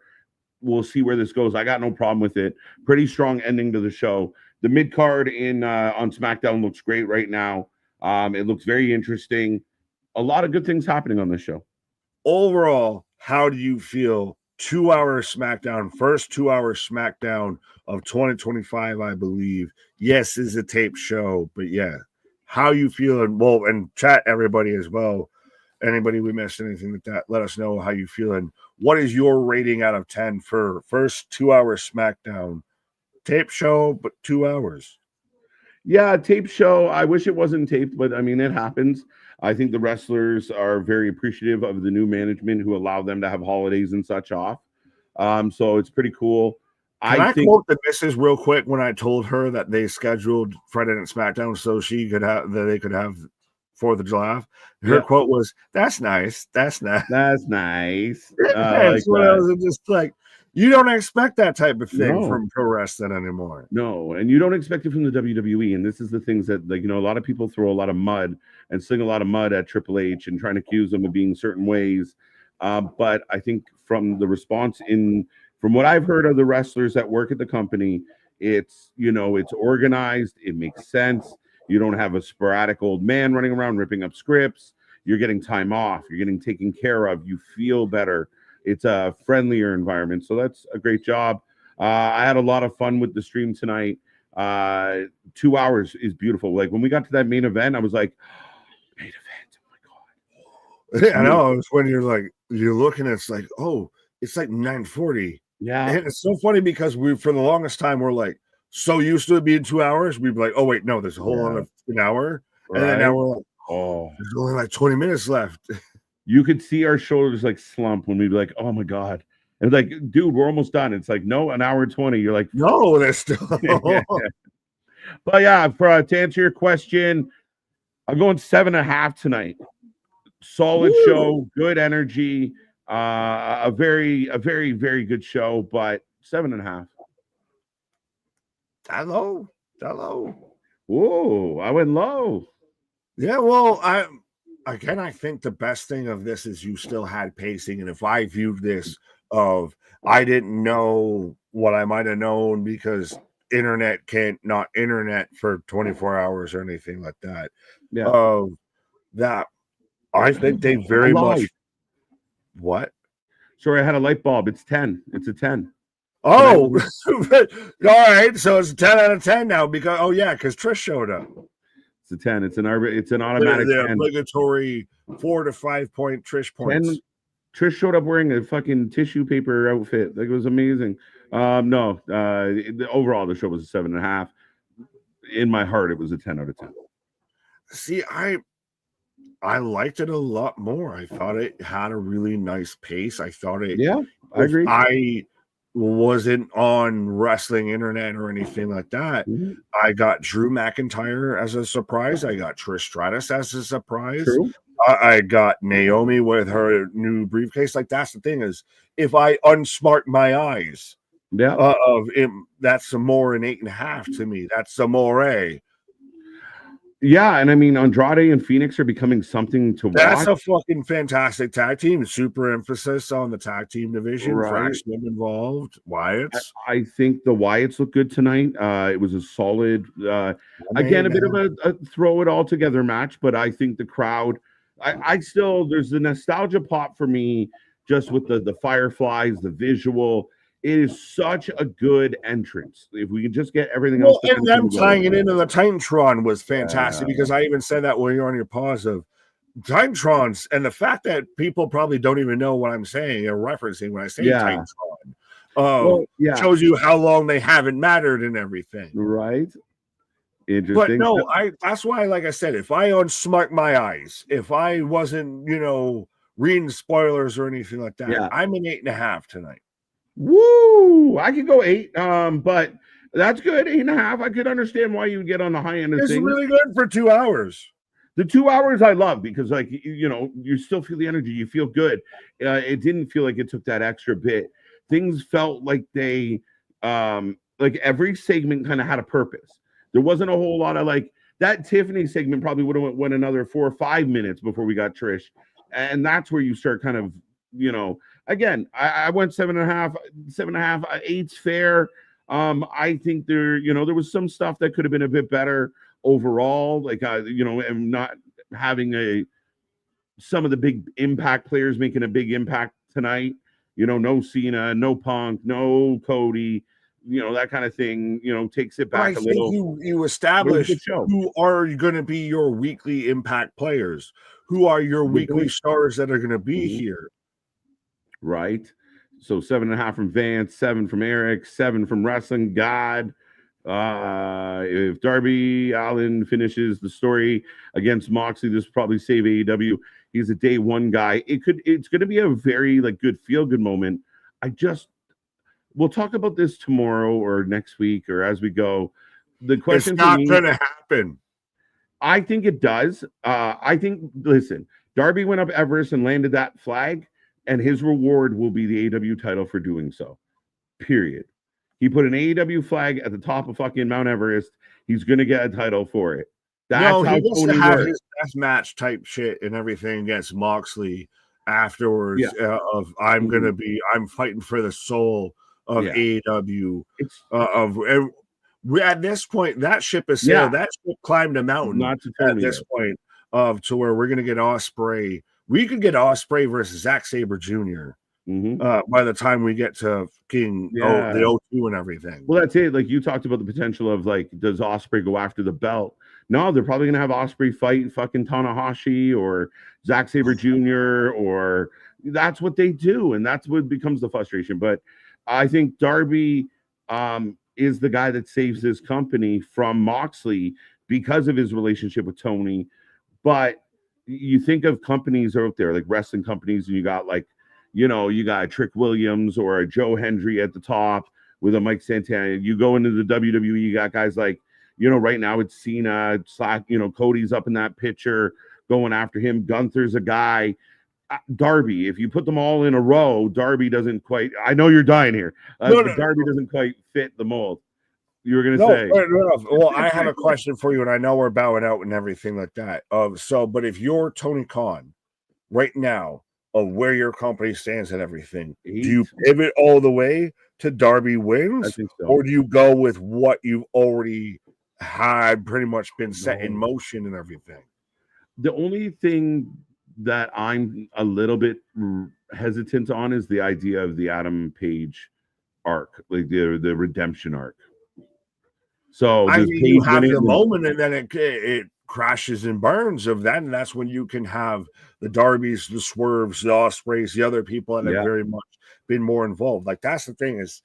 We'll see where this goes. I got no problem with it. Pretty strong ending to the show. The mid card on SmackDown looks great right now. It looks very interesting. A lot of good things happening on this show. Overall, how do you feel? 2-hour SmackDown, first 2-hour SmackDown of 2025, I believe. Yes, it's a tape show, but yeah. how you feeling. Well, and chat everybody as well. Anybody we missed, anything like that, let us know how you feeling. What is your rating out of 10 for first 2 hours SmackDown? Tape show, but 2 hours. Yeah, tape show. I wish it wasn't taped, but I mean, it happens. I think the wrestlers are very appreciative of the new management who allow them to have holidays and such off. So it's pretty cool. Can I think quote the missus real quick when I told her that they scheduled Friday Night SmackDown so she could have that they could have 4th of July? Her quote was, "That's nice. That's nice. That's nice." That's what I was just like. You don't expect that type of thing from pro wrestling anymore. No, and you don't expect it from the WWE. And this is the things that, like, a lot of people throw a lot of mud and sling a lot of mud at Triple H and trying to accuse them of being certain ways. But I think from the response from what I've heard of the wrestlers that work at the company, it's organized. It makes sense. You don't have a sporadic old man running around ripping up scripts. You're getting time off. You're getting taken care of. You feel better. It's a friendlier environment. So that's a great job. I had a lot of fun with the stream tonight. 2 hours is beautiful. Like when we got to that main event, I was like, main event. Oh my God. I know. It's when you're looking, it's like, oh, it's like 9:40. Yeah. And it's so funny because for the longest time, we're like so used to it being 2 hours. We'd be like, oh, wait, no, there's a whole other an hour. Right. And then now we're like, oh, there's only like 20 minutes left. You could see our shoulders like slump when we'd be like, oh my God. And like, dude, we're almost done. It's like, no, an hour and 20. You're like, no, there's still. But yeah, to answer your question, I'm going 7.5 tonight. Solid show, good energy, a very, very good show, but 7.5. That low. Whoa, I went low. Yeah, well, I think the best thing of this is you still had pacing. And if I viewed this I didn't know what I might have known because internet can't not internet for 24 hours or anything like that. Yeah. That I think they very much. What? Sorry, I had a light bulb. It's 10. It's a 10. Oh, all right. So it's a 10 out of 10 now because Trish showed up. It's a 10. It's an automatic the 10. Obligatory 4 to 5 point Trish points. 10. Trish showed up wearing a fucking tissue paper outfit. Like, it was amazing. Overall, the show was a 7.5. In my heart, it was a 10 out of 10. See, I liked it a lot more. I thought it had a really nice pace. I thought it. Yeah, I agree. I wasn't on wrestling internet or anything like that. Mm-hmm. I got Drew McIntyre as a surprise. I got Trish Stratus as a surprise. True. I got Naomi with her new briefcase. Like, that's the thing is, if I unsmart my eyes, that's some more an 8.5 to me. That's some more. Yeah, and I mean, Andrade and Phoenix are becoming something to watch. That's a fucking fantastic tag team. Super emphasis on the tag team division. Right. Them involved. Wyatts. I think the Wyatts look good tonight. It was a solid, again, a bit of a throw it all together match, but I think the crowd, I still, there's the nostalgia pop for me, just with the Fireflies, the visual. It is such a good entrance. If we could just get everything else. And them tying it into the Titantron was fantastic because I even said that when you're on your pause of Titantrons, and the fact that people probably don't even know what I'm saying or referencing when I say Titantron shows you how long they haven't mattered and everything. Right. Interesting. But no, that's why, like I said, if I unsmart my eyes, if I wasn't, reading spoilers or anything like that, I'm an 8.5 tonight. Woo! I could go 8, but that's good. 8.5. I could understand why you would get on the high end of things. It's really good for 2 hours. The 2 hours I love because, like, you still feel the energy. You feel good. It didn't feel like it took that extra bit. Things felt like they, like every segment kind of had a purpose. There wasn't a whole lot of like that Tiffany segment probably would have went another 4 or 5 minutes before we got Trish, and that's where you start kind of, Again, I went 7.5, 8's fair. I think there was some stuff that could have been a bit better overall. Like, and not having some of the big impact players making a big impact tonight. No Cena, no Punk, no Cody. that kind of thing, takes it back a think little. you establish who are going to be your weekly Impact players, who are your weekly stars that are going to be here. Right. So 7.5 from Vance, 7 from Eric, 7 from Wrestling God. If Darby Allin finishes the story against Moxley, this will probably save AEW. He's a day one guy. It's going to be a very good feel good moment. We'll talk about this tomorrow or next week or as we go. The question it's not going to happen. I think it does. Listen, Darby went up Everest and landed that flag, and his reward will be the AEW title for doing so. Period. He put an AEW flag at the top of fucking Mount Everest. He's going to get a title for it. That's how he wants to have his death match type shit and everything against Moxley afterwards. I'm fighting for the soul of AEW. At this point, that ship is sailed. That ship climbed a mountain. Not at this point to where we're going to get Ospreay. We could get Ospreay versus Zack Sabre Jr. By the time we get to the O2 and everything. Well, that's it. You talked about the potential of does Ospreay go after the belt? No, they're probably gonna have Ospreay fight fucking Tanahashi or Zack Sabre Jr. or that's what they do, and that's what becomes the frustration. But I think Darby is the guy that saves his company from Moxley because of his relationship with Tony. But you think of companies out there like wrestling companies, and you got you got a Trick Williams or a Joe Hendry at the top with a Mike Santana. You go into the WWE, you got guys right now it's Cena, Cody's up in that picture going after him. Gunther's a guy. Darby, if you put them all in a row, Darby doesn't quite. I know you're dying here. Darby doesn't quite fit the mold. You were going to say. Well, I have a question for you, and I know we're bowing out and everything like that. But if you're Tony Khan right now, of where your company stands and everything, do you pivot all the way to Darby wins, or do you go with what you've already had pretty much been set in motion and everything? The only thing that I'm a little bit hesitant on is the idea of the Adam Page arc, the redemption arc. So you have the moment, and then it crashes and burns of that, and that's when you can have the Darbys, the Swerves, the Ospreys, the other people that have very much been more involved. That's the thing is,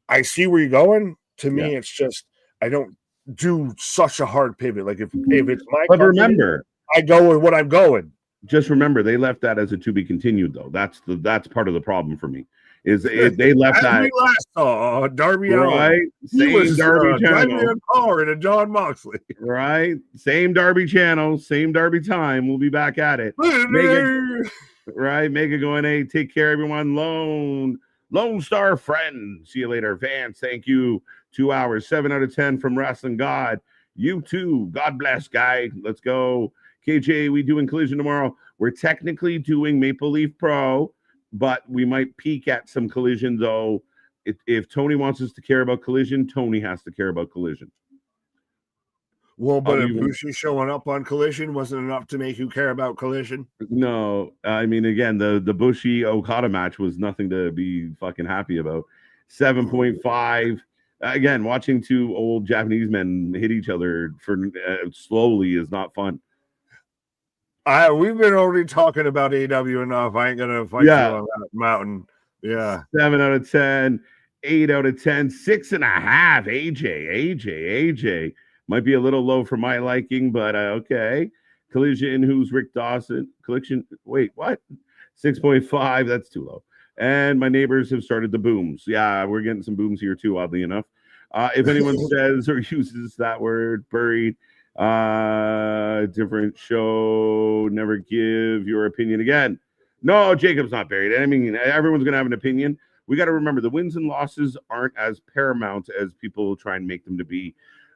I see where you're going. To me, it's just I don't do such a hard pivot. If it's my company, remember, I go with what I'm going. Just remember, they left that as a to be continued, though. That's part of the problem for me. They left that. We last saw Darby right? Same Darby channel. A car in a John Moxley. Right? Same Darby channel, same Darby time. We'll be back at it. Mega going, hey, take care, everyone. Lone Star friend. See you later. Vance, thank you. 2 hours, 7 out of 10 from Wrestling God. You too. God bless, guy. Let's go. KJ, we doing Collision tomorrow. We're technically doing Maple Leaf Pro, but we might peek at some Collision, though. If Tony wants us to care about Collision, Tony has to care about Collision. Well, but Ibushi showing up on Collision wasn't enough to make you care about Collision? No. I mean, again, the Bushi-Okada match was nothing to be fucking happy about. 7.5. Again, watching two old Japanese men hit each other slowly is not fun. We've been already talking about AEW enough. I ain't gonna fight you on that mountain. Yeah. 7 out of 10, 8 out of 10, 6.5. AJ might be a little low for my liking, but okay. Collision, who's Rick Dawson? Collection. Wait, what? 6.5. That's too low. And my neighbors have started the booms. Yeah, we're getting some booms here too, oddly enough. If anyone says or uses that word, buried. Different show, never give your opinion again. No, Jacob's not buried. I mean, everyone's gonna have an opinion. We got to remember the wins and losses aren't as paramount as people try and make them to be.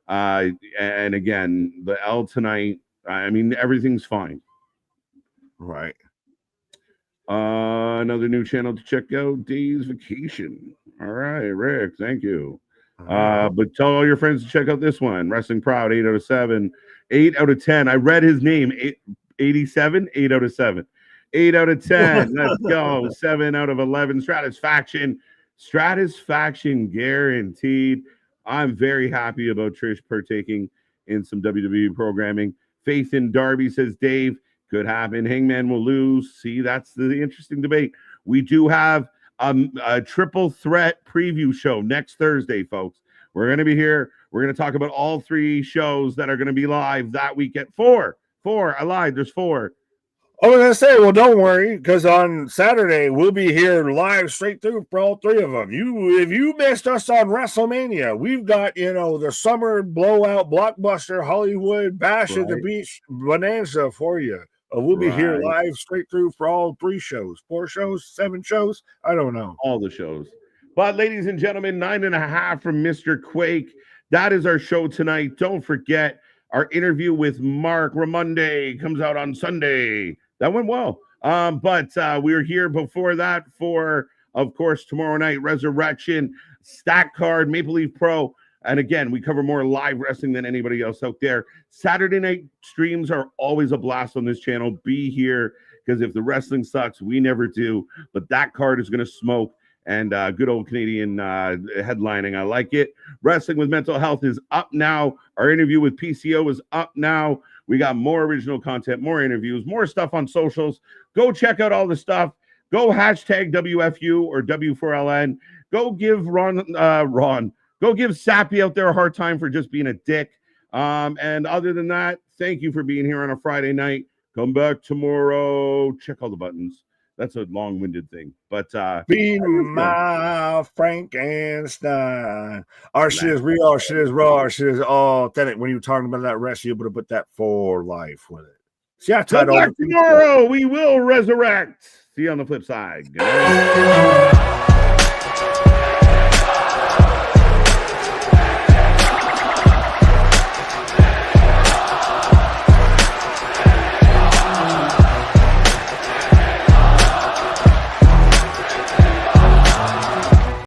And again, the L tonight, I mean, everything's fine. Right. Another new channel to check out, Days Vacation. All right, Rick, thank you. But tell all your friends to check out this one. Wrestling Proud, 8 out of 7. 8 out of 10. I read his name. 87, 8 out of 7. 8 out of 10. Let's go. 7 out of 11. Stratisfaction. Stratisfaction guaranteed. I'm very happy about Trish partaking in some WWE programming. Faith in Darby, says Dave. Could happen. Hangman will lose. See, that's the interesting debate. We do have a triple threat preview show next Thursday, folks. We're going to be here. We're going to talk about all 3 shows that are going to be live that week at 4. I lied. There's 4. I was gonna say, well, don't worry, because on Saturday we'll be here live straight through for all 3 of them. If you missed us on WrestleMania, we've got the summer blowout blockbuster Hollywood Bash at the Beach Bonanza for you. We'll be here live straight through for all 3 shows, 4 shows, 7 shows. I don't know. All the shows. But ladies and gentlemen, 9.5 from Mr. Quake. That is our show tonight. Don't forget our interview with Mark Ramonde comes out on Sunday. That went well. But we were here before that for, of course, tomorrow night, Resurrection, Stack Card, Maple Leaf Pro. And again, we cover more live wrestling than anybody else out there. Saturday night streams are always a blast on this channel. Be here, because if the wrestling sucks, we never do. But that card is going to smoke. And good old Canadian headlining. I like it. Wrestling with Mental Health is up now. Our interview with PCO is up now. We got more original content, more interviews, more stuff on socials. Go check out all the stuff. Go hashtag WFU or W4LN. Go give Go give Sappy out there a hard time for just being a dick. And other than that, thank you for being here on a Friday night. Come back tomorrow. Check all the buttons. That's a long-winded thing. But be my Frankenstein. Our shit is real, our shit is raw, our shit is authentic. When you're talking about that rest, you're able to put that for life with it. See, come back tomorrow. We will resurrect. See you on the flip side. Good night.